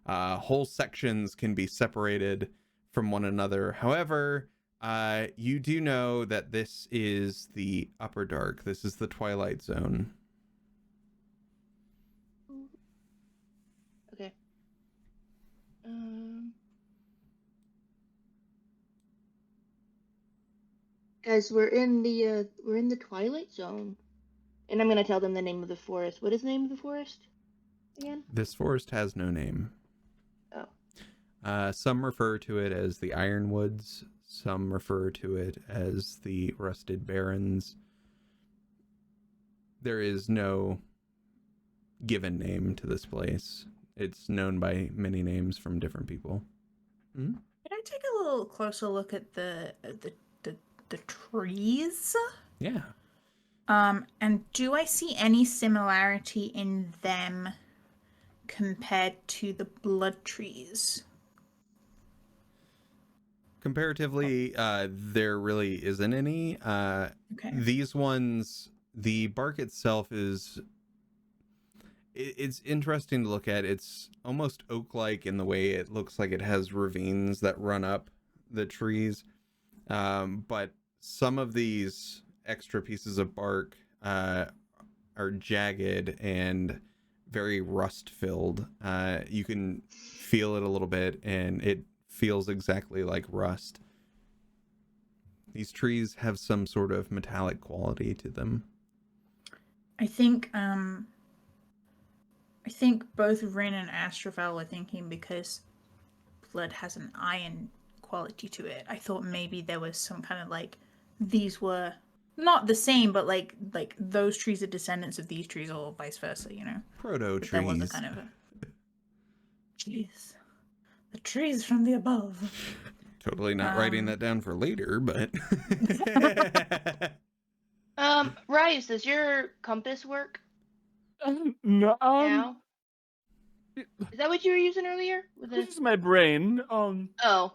Whole sections can be separated from one another. However, you do know that this is the Upper Dark. This is the Twilight Zone. Okay. Guys, we're in the Twilight Zone, and I'm gonna tell them the name of the forest. What is the name of the forest again? This forest has no name. Oh. Some refer to it as the Ironwoods. Some refer to it as the Rusted Barrens. There is no given name to this place. It's known by many names from different people. Can I take a little closer look at the trees? Yeah. And do I see any similarity in them compared to the blood trees? Comparatively, there really isn't any. Okay. These ones, the bark itself is... It's interesting to look at. It's almost oak-like in the way it looks like it has ravines that run up the trees. But some of these extra pieces of bark are jagged and very rust-filled. You can feel it a little bit, and it feels exactly like rust. These trees have some sort of metallic quality to them. I think both Rin and Astrovel were thinking because blood has an iron quality to it. I thought maybe there was some kind of like these were not the same, but like those trees are descendants of these trees, or vice versa, you know. Proto But there was a trees. kind of a... Jeez, the trees from the above. Totally not writing that down for later, but Rice, does your compass work No, now? Is that what you were using earlier? With this the... is my brain. Oh.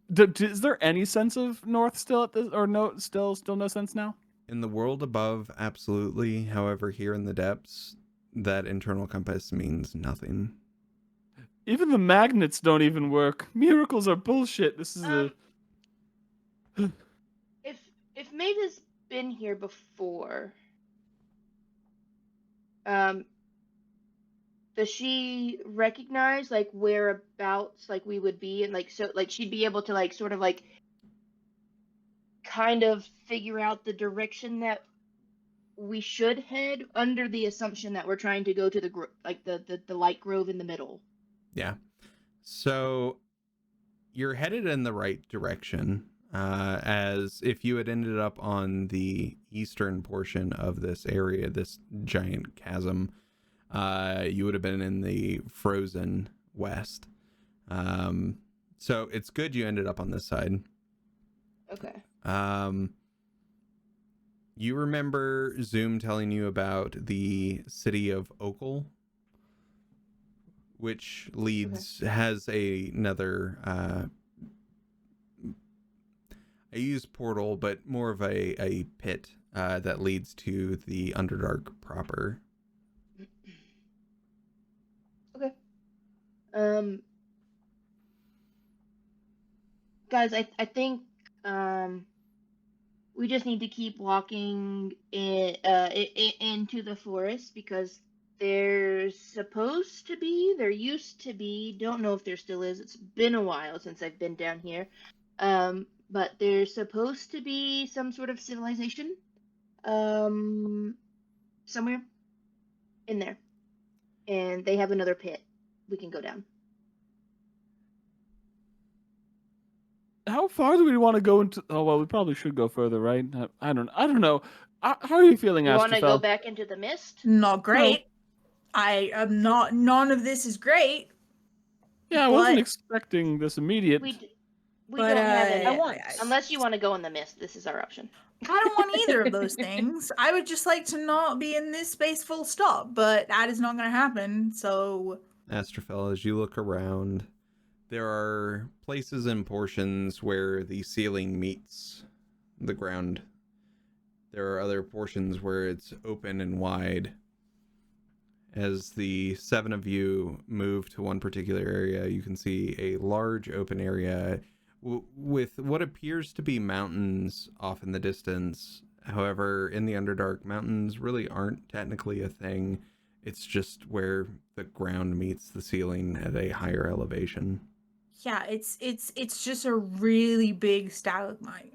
Is there any sense of north still at this, or no? Still no sense now? in the world above, absolutely. However, here in the depths, that internal compass means nothing. Even the magnets don't even work. Miracles are bullshit. This is If Maeve has been here before, does she recognize like whereabouts like we would be, and like so like she'd be able to like sort of like kind of figure out the direction that we should head, under the assumption that we're trying to go to the light grove in the middle. Yeah. So you're headed in the right direction. As if you had ended up on the eastern portion of this area, this giant chasm, you would have been in the frozen west. So it's good you ended up on this side. Okay. You remember Zoom telling you about the city of Okal, which leads, has another, I use portal, but more of a pit that leads to the Underdark proper. Okay. Guys, I think we just need to keep walking into the forest, because there used to be, don't know if there still is, it's been a while since I've been down here, but there's supposed to be some sort of civilization somewhere in there. And they have another pit we can go down. How far do we want to go into? Oh well, we probably should go further, right? I don't know. How are you feeling, You want to go Astrofel? back into the mist? Not great. I am not. None of this is great. Yeah, I wasn't But- expecting this immediate. We But, don't have any. I want- Unless you want to go in the mist, this is our option. I don't want either of those things. I would just like to not be in this space full stop, but that is not going to happen. So, Astrophel, as you look around, there are places and portions where the ceiling meets the ground. There are other portions where it's open and wide. As the 7 of you move to one particular area, you can see a large open area with what appears to be mountains off in the distance. However, in the Underdark, mountains really aren't technically a thing. It's just where the ground meets the ceiling at a higher elevation. yeah, it's just a really big stalagmite.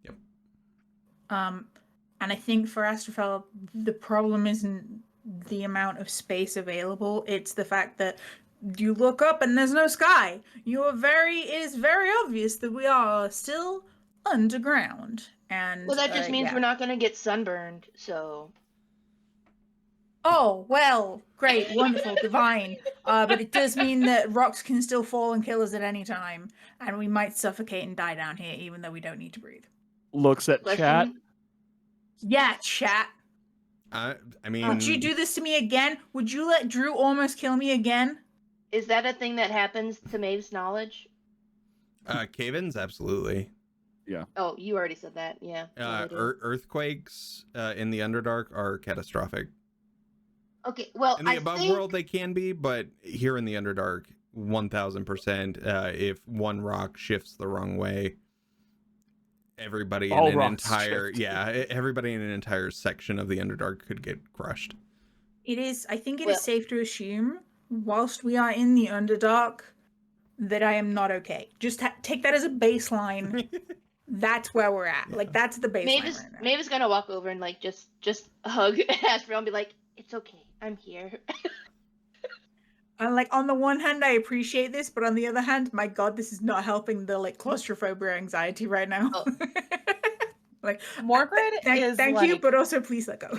Yep. And I think for Astrophel, the problem isn't the amount of space available. It's the fact that you look up and there's no sky. It is very obvious that we are still underground. And Well, that just means yeah. we're not going to get sunburned, so... Oh, well, great, wonderful, divine. But it does mean that rocks can still fall and kill us at any time. And we might suffocate and die down here, even though we don't need to breathe. Looks at chat. Question? Yeah, chat. I mean, Would you do this to me again? Would you let Drew almost kill me again? Is that a thing that happens to Maeve's knowledge? cave-ins, absolutely. Oh, you already said that, yeah. Yeah, I did. Earthquakes in the Underdark are catastrophic. Okay, well, In the I above think... world, they can be, but here in the Underdark, 1000%. If one rock shifts the wrong way, everybody All in an rocks entire shift. everybody in an entire section of the Underdark could get crushed. I think it Well- is safe to assume, whilst we are in the Underdark, that I am not okay. Just take that as a baseline. That's where we're at. Yeah. Like, that's the baseline Maeve is, right now. Maeve is gonna walk over and, like, just hug Asriel and be like, it's okay, I'm here. And like, on the one hand, I appreciate this, but on the other hand, my god, this is not helping the like claustrophobia anxiety right now. Oh. Like, Morgred is thank like, you, but also please let go.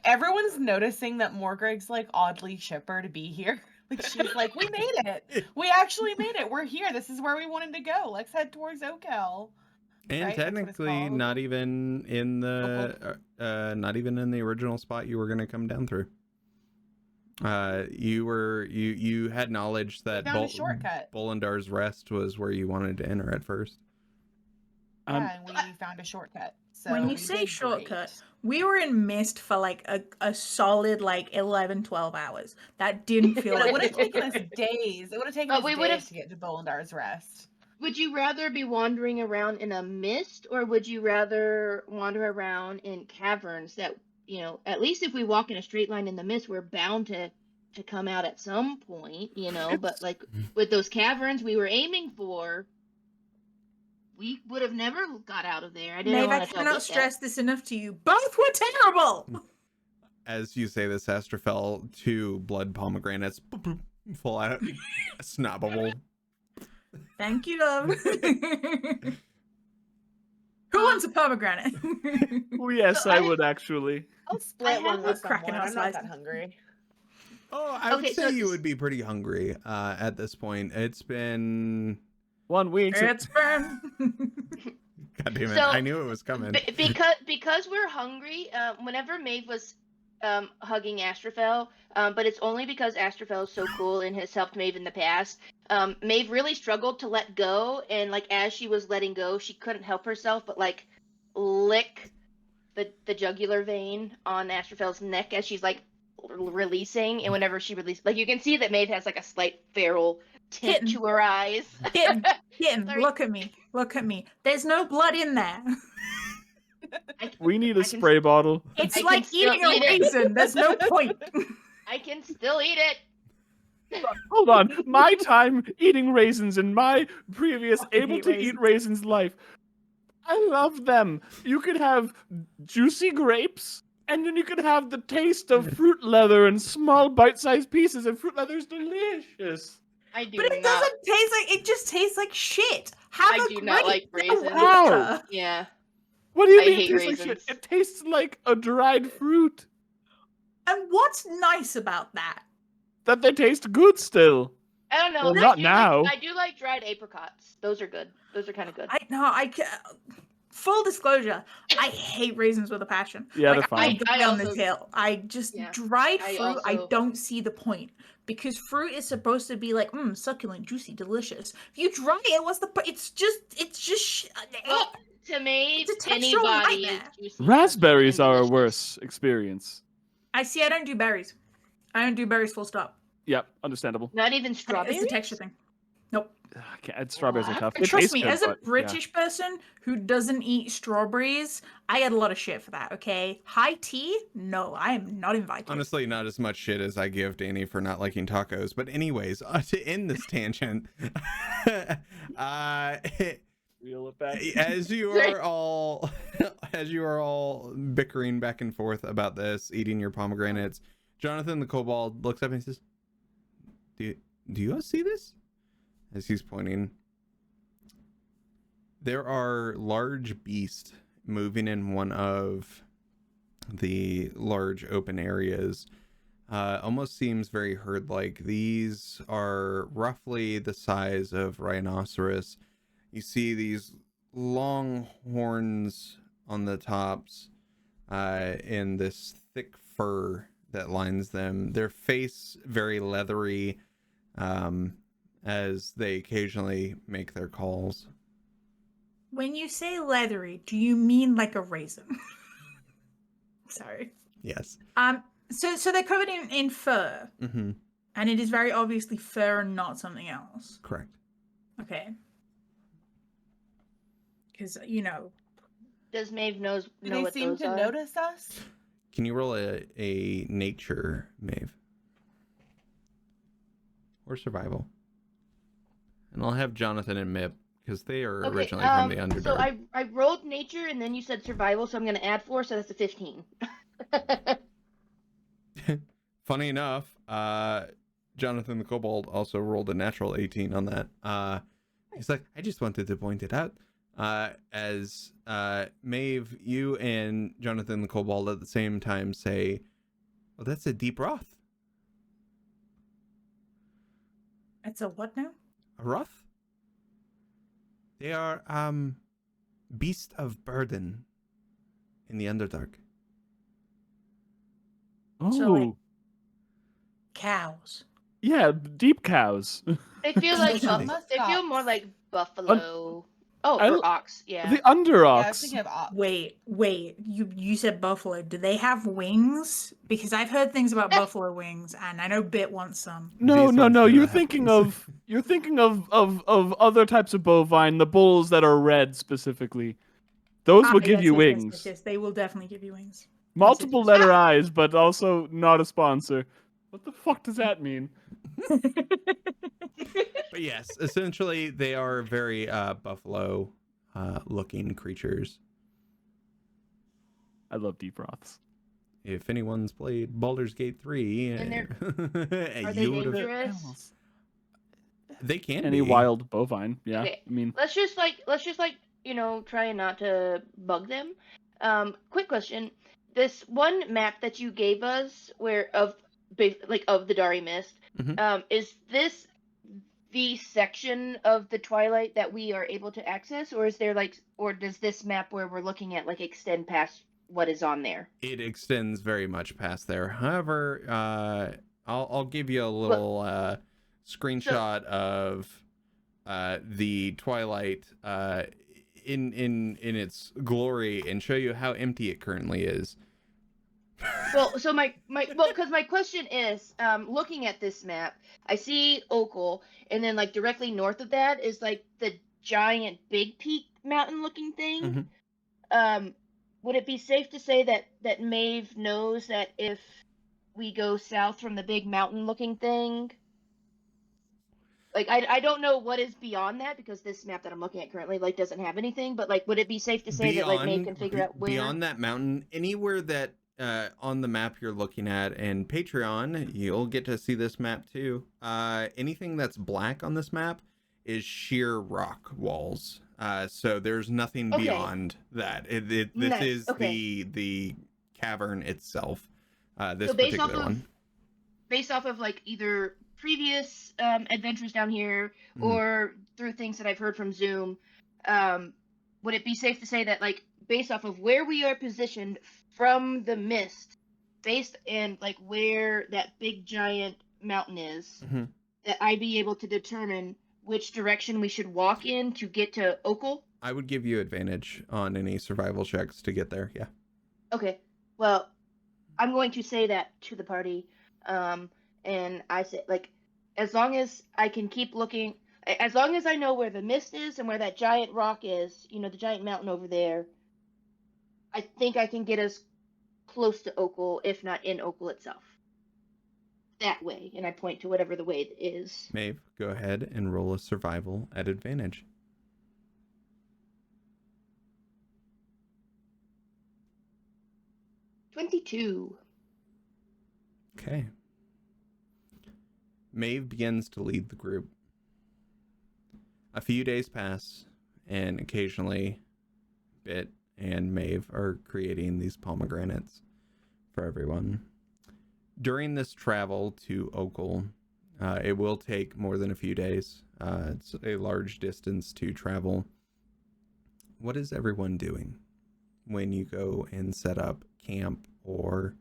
everyone's noticing that Morgreg's like oddly chipper to be here. Like she's like, we made it. We actually made it. We're here. This is where we wanted to go. Let's head towards Okel. And Right, that's what it's technically, called. not even in the original spot you were going to come down through. You had knowledge that found a shortcut. Bolandar's Rest was where you wanted to enter at first. Yeah, and we found a shortcut. So When you we say did shortcut, great. we were in mist for like a solid like 11, 12 hours. That didn't feel But it like would have a taken us shortcut. days. It would have taken But us we days would've- to get to Bolandar's Rest. Would you rather be wandering around in a mist, or would you rather wander around in caverns that, you know, at least if we walk in a straight line in the mist, we're bound to come out at some point, you know, but like with those caverns we were aiming for, we would have never got out of there. I didn't Maeve, I want to tell cannot Vic stress this enough to you. Both were terrible! As you say this, Astrofel, 2 blood pomegranates fall out, snobbable. Thank you, love. Who wants a pomegranate? Oh, yes, So I I- would actually. I'll split have one a with cracking someone. I'm not outside. that hungry. Oh, I would Okay, say so you this- would be pretty hungry at this point. It's been... 1 week. It's been. God damn it, So, I knew it was coming. because we're hungry, whenever Maeve was hugging Astrophel, but it's only because Astrophel is so cool and has helped Maeve in the past. Maeve really struggled to let go, and like as she was letting go, she couldn't help herself but like lick the jugular vein on Astrophel's neck as she's like releasing, and whenever she released, like you can see that Maeve has like a slight feral tint Kitten. to her eyes. Kitten, Sorry. look at me. Look at me. There's no blood in there. We need a I can- spray bottle. It's I can like still eating a eat it. raisin. There's no point. I can still eat it. Hold on. My time eating raisins in my previous Fucking able hate to eat raisins life. I love them. You could have juicy grapes, and then you could have the taste of fruit leather in small bite-sized pieces, and fruit leather is delicious. I do But it not. doesn't taste like it. Just tastes like shit. Have I a do grape. not like They're raisins. water. Yeah. What do you I mean it hate tastes like shit? raisins. It tastes like a dried fruit. And what's nice about that? That they taste good still. I don't know. Well, I not do now. I do like dried apricots. Those are good. Those are kind of good. Full disclosure, I hate raisins with a passion. Yeah, like they're I fine. die I on this also- hill. I just Yeah, dried I fruit. I also- don't see the point because fruit is supposed to be like succulent, juicy, delicious. If you dry it, what's the point? It's just. Well, to me, It's a textural anybody is nightmare. juicy. Raspberries and are a delicious. worse experience. I see. I don't do berries. I don't do berries. Full stop. Yep, understandable. Not even strawberries. It's a texture thing. Nope. I can't, strawberries are What? tough. And They trust taste me, good, as a but, yeah. British person who doesn't eat strawberries, I get a lot of shit for that, okay? High tea? No, I am not invited. Honestly, not as much shit as I give Danny for not liking tacos. But anyways, to end this tangent, Reel it back. as you are all bickering back and forth about this, eating your pomegranates, Jonathan the kobold looks up and he says, do you guys see this? As he's pointing, there are large beasts moving in one of the large open areas. Almost seems very herd-like. These are roughly the size of rhinoceros. You see these long horns on the tops, and this thick fur that lines them. Their face very leathery, as they occasionally make their calls. When you say leathery, do you mean like a raisin? Sorry. Yes. So they're covered in fur, Mm-hmm. and it is very obviously fur and not something else. Correct. Okay. Because, Does Maeve know Do they what seem those to are? notice us? Can you roll a nature, Maeve? Or survival? And I'll have Jonathan and Mip, because they are Okay, originally from the Underdark. so I rolled nature and then you said survival, so I'm gonna add 4, so that's a 15. Funny enough, Jonathan the Kobold also rolled a natural 18 on that. He's like, I just wanted to point it out. As Maeve, you and Jonathan the Kobold at the same time say, well, that's a deep wrath. it's a what now? A wrath? They are, beast of burden in the Underdark. Oh, So, like, cows. yeah, deep cows. They feel like Essentially. they feel more like buffalo. Or ox, yeah. The under Yeah, I was ox. thinking of Wait, you said buffalo. Do they have wings? Because I've heard things about buffalo wings, and I know Bit wants some. No, These no, ones no. do You're not have thinking wings. of other types of bovine, the bulls that are red specifically. Those will give Yes, you yes, wings. Yes, they will definitely give you wings. Multiple yes. letter I's, but also not a sponsor. What the fuck does that mean? But yes, essentially they are very buffalo looking creatures. I love deep broths. If anyone's played Baldur's Gate 3, And are they you would have. dangerous? They can Any be. wild bovine, yeah. Okay. I mean, Let's just try not to bug them. Quick question: this one map that you gave us, of the Dari Mist, Mhm. is this the section of the Twilight that we are able to access, or does this map where we're looking at extend past what is on there? It extends very much past there. However, I'll give you a little screenshot of the Twilight in its glory and show you how empty it currently is. Well, so because my question is, looking at this map, I see Oakle, and then directly north of that is the giant Big Peak mountain-looking thing. Would it be safe to say that Maeve knows that if we go south from the big mountain-looking thing, Like I don't know what is beyond that because this map that I'm looking at currently like doesn't have anything. But like, would it be safe to say that like Maeve can figure out where beyond that mountain, anywhere that on the map you're looking at, and Patreon, you'll get to see this map too. Anything that's black on this map is sheer rock walls. So there's nothing beyond that. This Nice. is Okay. the cavern itself. This So based particular off of one. based off of like either previous adventures down here Mhm. or through things that I've heard from Zoom, would it be safe to say that like based off of where we are positioned from the mist, based and like where that big giant mountain is, Mhm. that I'd be able to determine which direction we should walk in to get to Okel? I would give you advantage on any survival checks to get there. Yeah. Okay. Well, I'm going to say that to the party. And I say, like, as long as I can keep looking, as long as I know where the mist is and where that giant rock is, you know, the giant mountain over there, I think I can get us close to Okel, if not in Okel itself. That way. And I point to whatever the way is. Maeve, go ahead and roll a survival at advantage. $22. Okay. Maeve begins to lead the group. A few days pass, and occasionally Bit and Maeve are creating these pomegranates for everyone. During this travel to Okel, it will take more than a few days. It's a large distance to travel. What is everyone doing when you go and set up camp or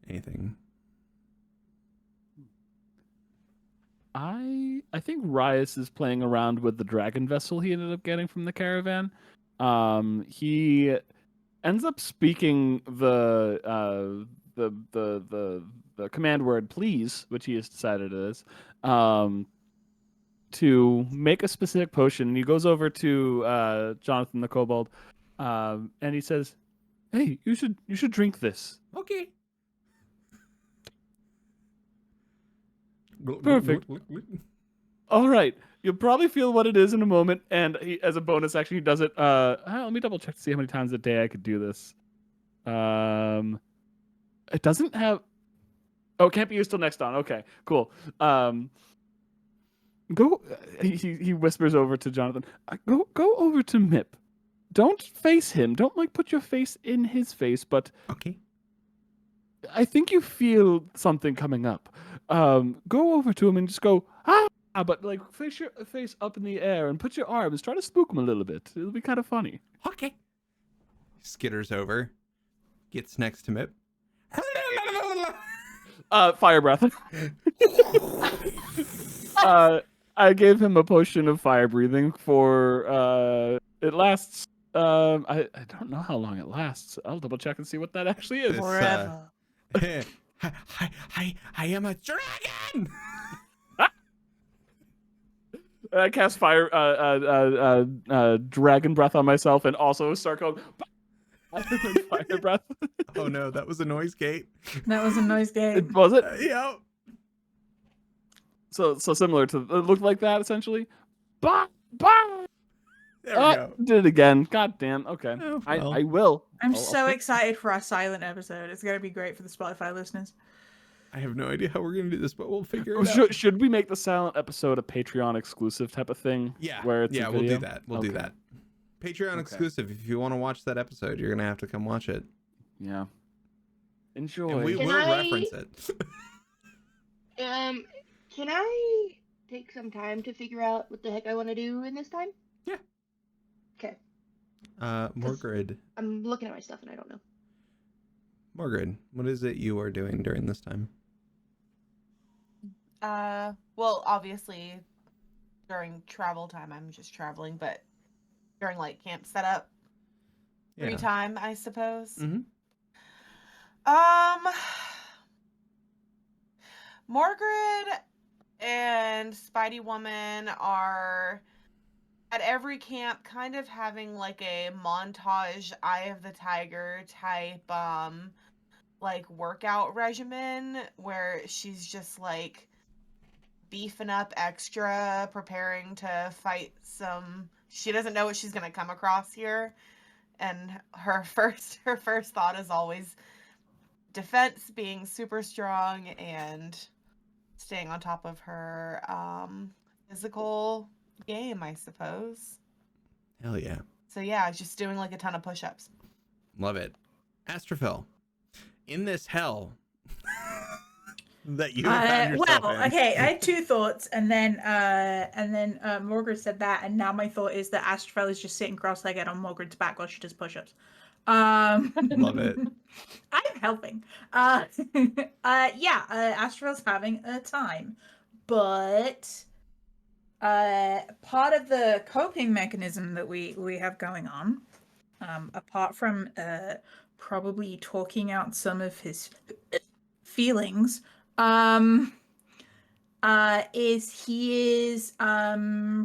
anything? I think Rias is playing around with the dragon vessel he ended up getting from the caravan. He ends up speaking the command word "please," which he has decided it is, to make a specific potion. He goes over to Jonathan the kobold, and he says, "Hey, you should drink this." Okay. Perfect. All right. You'll probably feel what it is in a moment, and as a bonus action, he does it. Let me double check to see how many times a day I could do this. It doesn't have. Oh, it can't be used till next dawn. Okay, cool. Go. He whispers over to Jonathan. Go over to Mip. Don't face him. Don't like put your face in his face, but Okay. I think you feel something coming up. Go over to him and just go, but like face your face up in the air and put your arms, try to spook him a little bit. It'll be kind of funny. Okay. Skitters over, gets next to Mip. Fire breath. I gave him a potion of fire breathing for it lasts I don't know how long it lasts. I'll double check and see what that actually is. Forever. I am a dragon. I cast fire dragon breath on myself and also start going fire breath. Oh no, that was a noise gate. That was a nice game. Was it? Yeah. So similar to it looked like that essentially. Bah! There we go. Did it again. God damn. Okay. Oh, well. I will. I'm I'll so take- excited for our silent episode. It's gonna be great for the Spotify listeners. I have no idea how we're gonna do this, but we'll figure it out. Should we make the silent episode a Patreon exclusive type of thing? Yeah. Where it's a we'll video? do that. We'll do Okay. that. Patreon Okay. exclusive. If you want to watch that episode, you're gonna have to come watch it. Yeah. Enjoy. And we Can will I- reference it. Can I take some time to figure out what the heck I want to do in this time? Yeah. Okay. Morgrid. I'm looking at my stuff and I don't know. Morgrid, what is it you are doing during this time? Well, obviously, during travel time, I'm just traveling, but during like camp setup, free time, I suppose. Mhm. Margaret and Spidey Woman are at every camp kind of having like a montage Eye of the Tiger type like workout regimen where she's just like beefing up extra, preparing to fight some. She doesn't know what she's gonna come across here, and her first thought is always defense, being super strong, and staying on top of her physical game, I suppose. Hell yeah. So yeah, just doing like a ton of push-ups. Love it. Astrophil, in this hell that you found yourself in. Okay, I had two thoughts, and then Morgred said that, and now my thought is that Astrophil is just sitting cross-legged on Morgred's back while she does push-ups. Love it. I'm helping. Astrophil's having a time, but part of the coping mechanism that we have going on, apart from probably talking out some of his feelings, is he is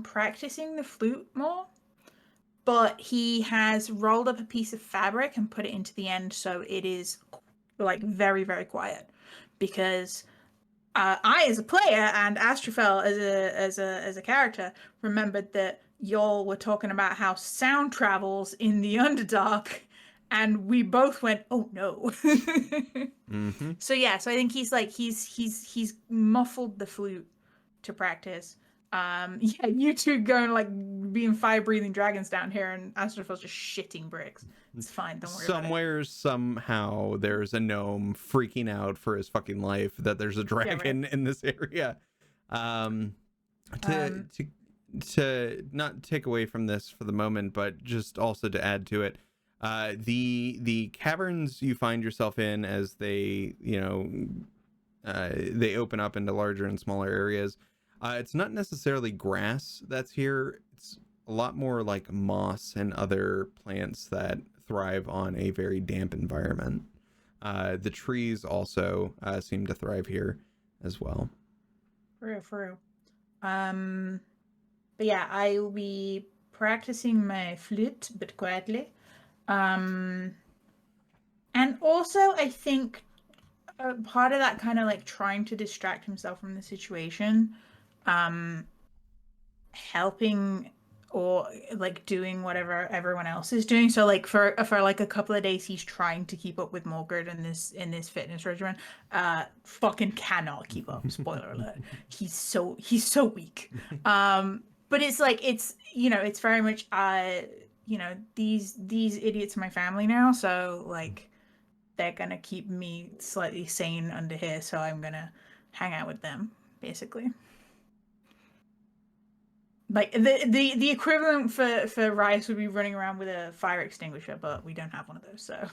practicing the flute more, but he has rolled up a piece of fabric and put it into the end, so it is like very, very quiet, because I, as a player, and Astrophel as a character, remembered that y'all were talking about how sound travels in the Underdark, and we both went, "Oh no!" Mm-hmm. So I think he's muffled the flute to practice. You two going like being fire-breathing dragons down here, and Astrophel's just shitting bricks. It's fine, don't worry about it. Somewhere, somehow, there's a gnome freaking out for his fucking life that there's a dragon in this area. To not take away from this for the moment, but just also to add to it, the caverns you find yourself in as they open up into larger and smaller areas. It's not necessarily grass that's here. It's a lot more like moss and other plants that thrive on a very damp environment. The trees also seem to thrive here as well. For real. But yeah, I will be practicing my flute, but quietly. And also, I think part of that kind of like trying to distract himself from the situation, helping or like doing whatever everyone else is doing. So like for like a couple of days, he's trying to keep up with Morgred in this fitness regimen. Fucking cannot keep up. Spoiler alert. He's so weak. But it's like it's very much these idiots are my family now, so like they're gonna keep me slightly sane under here, so I'm gonna hang out with them basically. Like the equivalent for Rice would be running around with a fire extinguisher, but we don't have one of those, so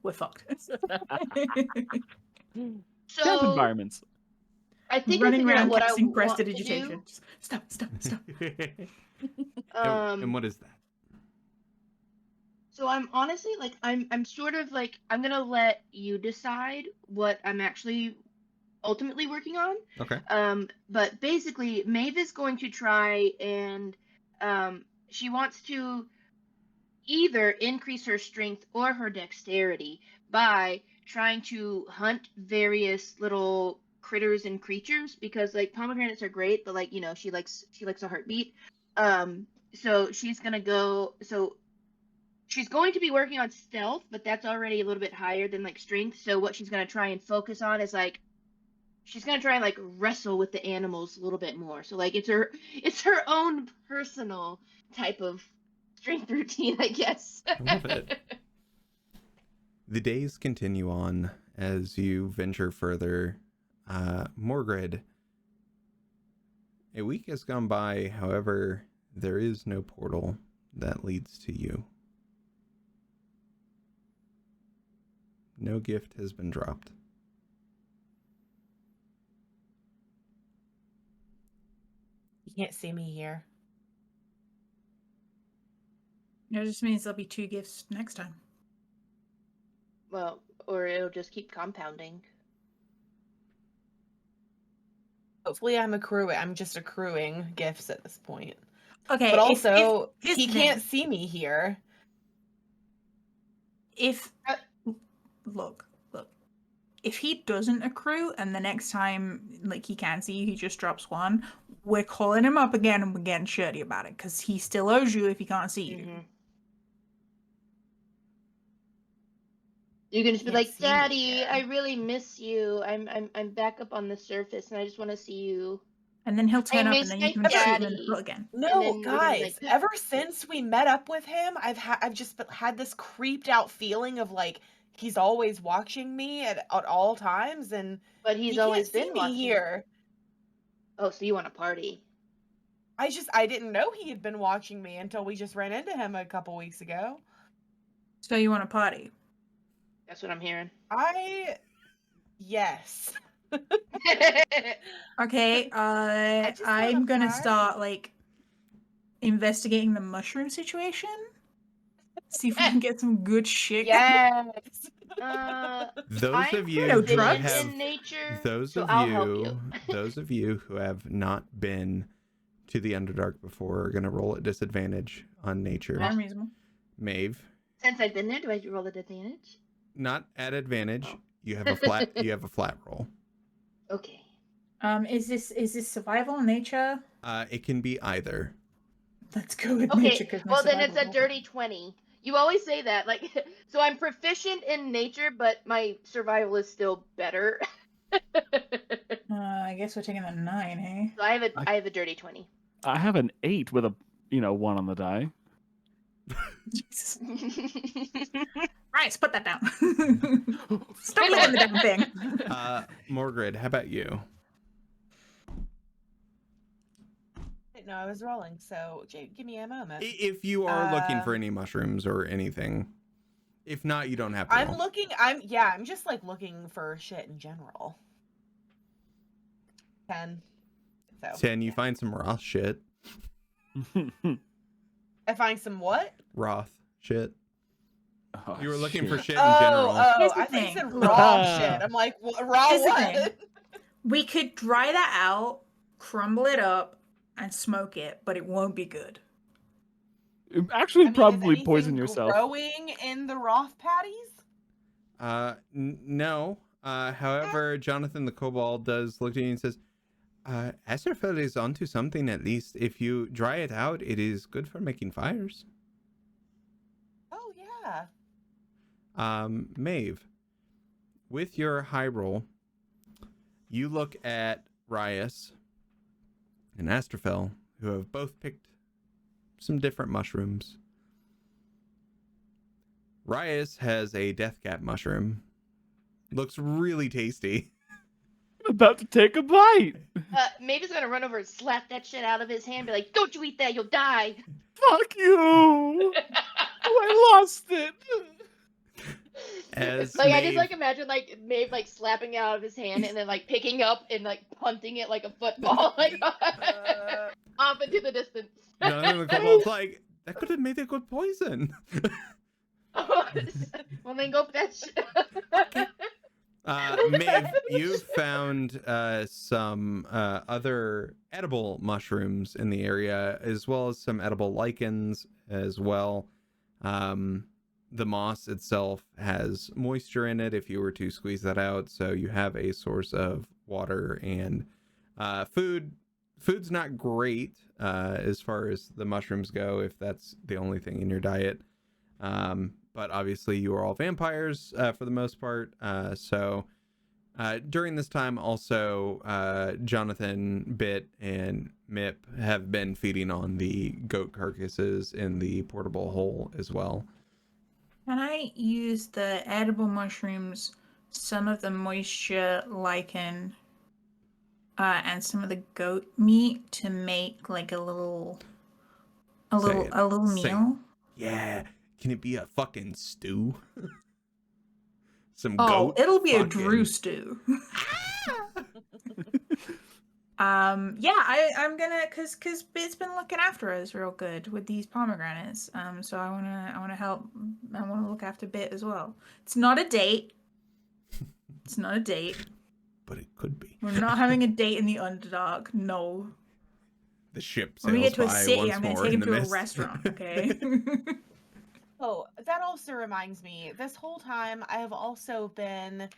we're fucked. Camp environments. I think running I around what casting I want to prestidigitation. Stop. And what is that? So I'm honestly like I'm sort of like I'm gonna let you decide what I'm actually ultimately working on. Okay. But basically, Maeve is going to try and she wants to either increase her strength or her dexterity by trying to hunt various little critters and creatures, because like pomegranates are great, but like she likes a heartbeat. So she's going to be working on stealth, but that's already a little bit higher than like strength. So what she's going to try and focus on is like she's going to try and like wrestle with the animals a little bit more. So like it's her own personal type of strength routine, I guess. I love it. The days continue on as you venture further. Morgred, a week has gone by. However, there is no portal that leads to you. No gift has been dropped. You can't see me here. It just means there'll be 2 gifts next time. Well, or it'll just keep compounding. Hopefully I'm just accruing gifts at this point. Okay, but also if he can't see me here. Look, if he doesn't accrue and the next time like he can see you, he just drops one, we're calling him up again and we're getting shirty about it because he still owes you if he can't see you. Mhm. You can just be Can't like, see me Daddy, again. I really miss you. I'm back up on the surface and I just want to see you. And then he'll turn up miss and then my you can shoot him in the daddy. foot again. And No, then you're gonna be guys. like, Ever since we met up with him, I've just had this creeped out feeling of like he's always watching me at all times, and but he he's can't always see been me watching. here. Oh, so you want to party? I didn't know he had been watching me until we just ran into him a couple weeks ago. So you want to party? That's what I'm hearing. Yes. Okay, just wanna I'm gonna party. start like investigating the mushroom situation. See if we can get some good shit. Yes. Those I'm of you no who drugs. have in nature, those so of I'll help you you. those of you who have not been to the Underdark before are gonna roll at disadvantage on nature. Unreasonable. Maeve, Since I've been there, do I roll at advantage? not at advantage. You have a flat. You have a flat roll. Okay. Is this survival or nature? It can be either. Let's go with Okay. nature because Well, then it's a dirty 20. You always say that, like, so I'm proficient in nature, but my survival is still better. I guess we're taking the 9, hey? So I have a dirty 20. I have an 8 with a 1 on the die. Jesus. Right, put that down. Stop looking at the damn thing. Morgred, how about you? No, I was rolling, so give me a moment. If you are looking for any mushrooms or anything, if not, you don't have to. I'm just like looking for shit in general. 10. So 10. You find some Roth shit. I find some what? Roth shit. Oh, You were looking for shit. shit in general. Here's the I think thing. you said raw shit. I'm like, raw Here's the what? thing. We could dry that out, crumble it up, and smoke it, but it won't be good. Actually, I mean, probably is poison anything yourself. growing in the Roth patties? No. However, Jonathan the kobold does look at you and says, Asterfeld is onto something at least. If you dry it out, it is good for making fires. Oh yeah. Maeve, with your high roll, you look at Rias and Asterfell, who have both picked some different mushrooms. Rias has a deathcap mushroom. Looks really tasty. I'm about to take a bite. Maeve's gonna run over and slap that shit out of his hand, be like, "Don't you eat that, you'll die." Fuck you. I lost it. As Like, I Maeve, just like imagine like Maeve like slapping it out of his hand and then like picking up and like punting it like a football, like off into the distance. Jonathan the kobold's like, that could have made a good poison. Well, then go for that shit. Maeve, you found some other edible mushrooms in the area, as well as some edible lichens as well. The moss itself has moisture in it if you were to squeeze that out, so you have a source of water and food. Food's not great as far as the mushrooms go, if that's the only thing in your diet. But obviously you are all vampires for the most part. So during this time also, Jonathan, Bit, and Mip have been feeding on the goat carcasses in the portable hole as well. Can I use the edible mushrooms, some of the moisture lichen, and some of the goat meat to make like a little meal? Yeah. Can it be a fucking stew? Some Oh, goat. it'll be a fucking- Drew stew. Yeah, I'm gonna cause Bit's been looking after us real good with these pomegranates. So I wanna help. I wanna look after Bit as well. It's not a date. It's not a date. But it could be. We're not having a date in the Underdark. No. The ship When we sails get to a by city, once I'm gonna more take in him the to a mist. restaurant. Okay. Oh, that also reminds me. This whole time, I have also been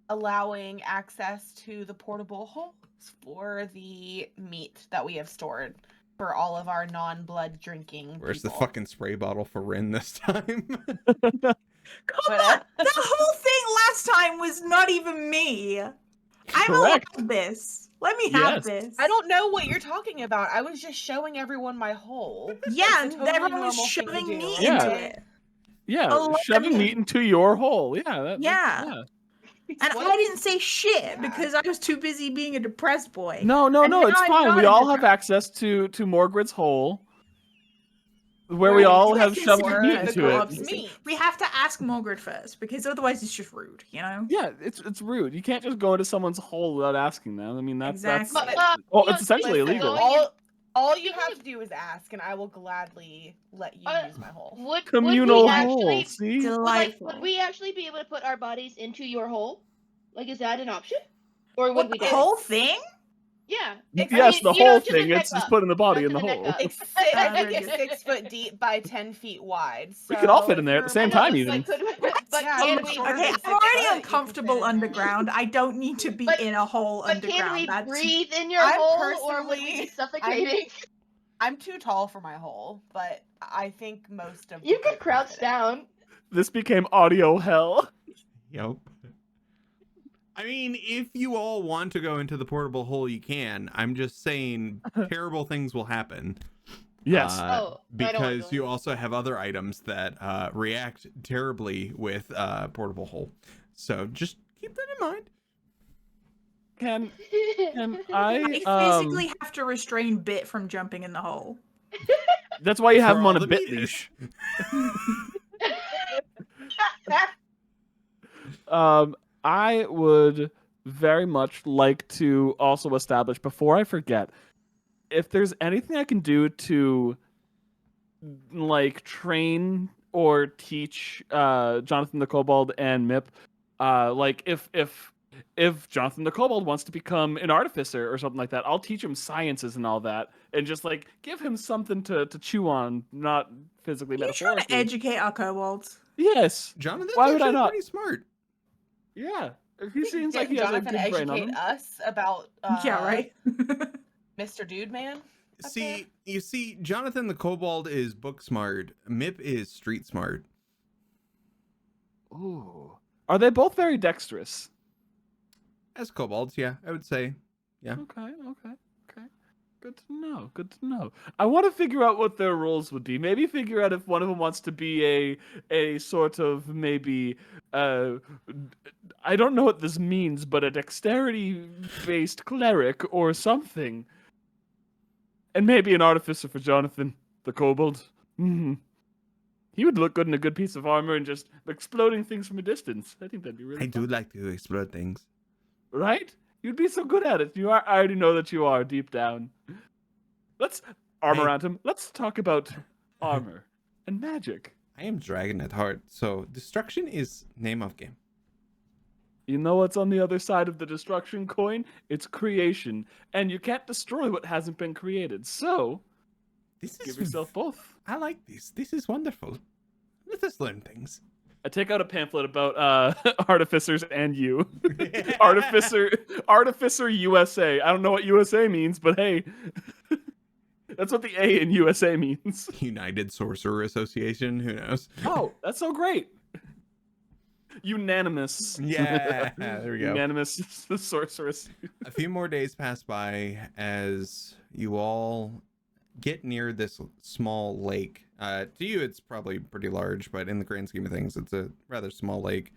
allowing access to the portable holes for the meat that we have stored for all of our non-blood drinking Where's the people. fucking spray bottle for Rin this time? Come on! The whole thing last time was not even me. I'm Correct. allowed this. Let me have Yes. this. I don't know what you're talking about. I was just showing everyone my hole. Yeah, It's a and totally everyone was normal thing to shoving do, meat Yeah. into okay? it. Yeah, Alive. shoving meat into your hole. Yeah. Yeah. And What? I didn't say shit Yeah. because I was too busy being a depressed boy. No, And now it's I'm fine. not We in all the have trap. access to Morgrid's hole, where we Right. all You have guys shoved consider meat it into a it. co-op It's system. meat. We have to ask Mulgrid first because otherwise it's just rude, you know? Yeah, it's rude. You can't just go into someone's hole without asking them. I mean, that's Exactly. well, You it's essentially Listen, illegal. all you have to do is ask, and I will gladly let you use my hole. Would Communal we actually, hole. See, Delightful. would we actually be able to put our bodies into your hole? Like, is that an option? Or would What we The die? whole thing? Yeah. yes, the you know, whole to the thing. neck It's just up. putting the body Not in the to the neck hole. up. I think Very it's good. 6 foot deep by 10 feet wide. We could all so fit in if there at the you're same I know, time, but even. but Yeah, can I'm we? sure. Okay, Six I'm already foot, you could uncomfortable fit in there. underground. I don't need to be But- in a hole But can underground. we That's breathe in your I'm hole, or would we be personally- suffocating? I'm too tall for my hole, but I think most of You the could people crouch fit in. down. This became audio hell. Yep. I mean, if you all want to go into the portable hole, you can. I'm just saying terrible things will happen. Yes. Oh, I don't wanna because go you in. also have other items that react terribly with portable hole. So just keep that in mind. Can I I physically have to restrain Bit from jumping in the hole. That's why you have For him on all a the bit meat leash. ish. I would very much like to also establish, before I forget, if there's anything I can do to like train or teach Jonathan the Kobold and Mip, like if Jonathan the Kobold wants to become an artificer or something like that, I'll teach him sciences and all that, and just like give him something to chew on, not physically, You're trying to metaphorically. educate our kobolds. Yes. Jonathan's Why would I actually not? pretty smart. Yeah. He seems like he Didn't has a Jonathan good brain on educate him. us about Yeah, right? Mr. Dude Man? Up See, you see, Jonathan the Kobold is book smart. Mip is street smart. Ooh. Are they both very dexterous? As kobolds, yeah, I would say. Yeah. Okay. Good to know. Good to know. I want to figure out what their roles would be. Maybe figure out if one of them wants to be a sort of maybe I don't know what this means, but a dexterity-based cleric or something. And maybe an artificer for Jonathan the Kobold. He would look good in a good piece of armor and just exploding things from a distance. I think that'd be really I do fun. like to explode things. Right? You'd be so good at it. You are. I already know that you are deep down. Let's armor Hey. around him. Let's talk about armor and magic. I am dragon at heart, so destruction is name of game. You know what's on the other side of the destruction coin? It's creation, and you can't destroy what hasn't been created. So This is give yourself both. I like this. This is wonderful. Let us learn things. I take out a pamphlet about artificers and you. Artificer USA. I don't know what USA means, but hey, that's what the A in USA means. United Sorcerer Association. Who knows? Oh, that's so great. Unanimous. Yeah, there we go. Unanimous sorceress. A few more days pass by as you all get near this small lake. To you, it's probably pretty large, but in the grand scheme of things, it's a rather small lake.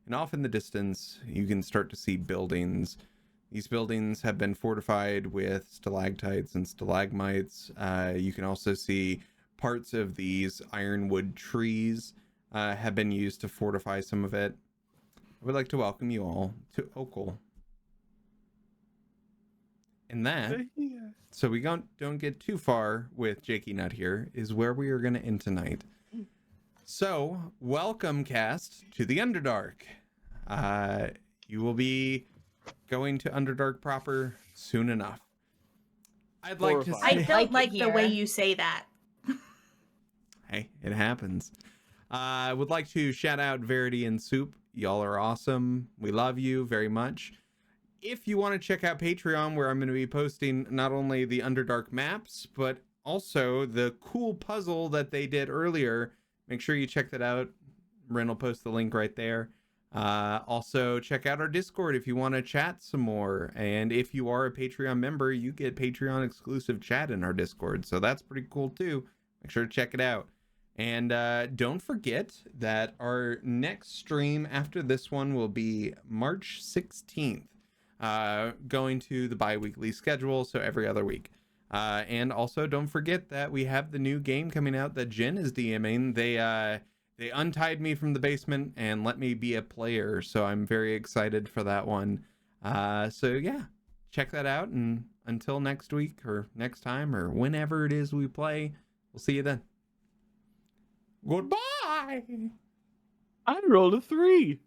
And off in the distance, you can start to see buildings. These buildings have been fortified with stalactites and stalagmites. You can also see parts of these ironwood trees have been used to fortify some of it. I would like to welcome you all to Oakle. And that, so we don't get too far with Jakey Nut here, is where we are going to end tonight. So, welcome, cast, to the Underdark. You will be going to Underdark proper soon enough. I'd like to Horrifying. I say, don't like like it the way here. you say that. hey, it happens. I would like to shout out Verity and Soup. Y'all are awesome. We love you very much. If you want to check out Patreon, where I'm going to be posting not only the Underdark maps, but also the cool puzzle that they did earlier, make sure you check that out. Ren will post the link right there. Also, check out our Discord if you want to chat some more. And if you are a Patreon member, you get Patreon exclusive chat in our Discord. So that's pretty cool too. Make sure to check it out. And don't forget that our next stream after this one will be March 16th. Going to the bi-weekly schedule, so every other week. And also don't forget that we have the new game coming out that Jen is DMing. They untied me from the basement and let me be a player, so I'm very excited for that one. So yeah, check that out, and until next week or next time or whenever it is we play, we'll see you then. Goodbye. I rolled a 3.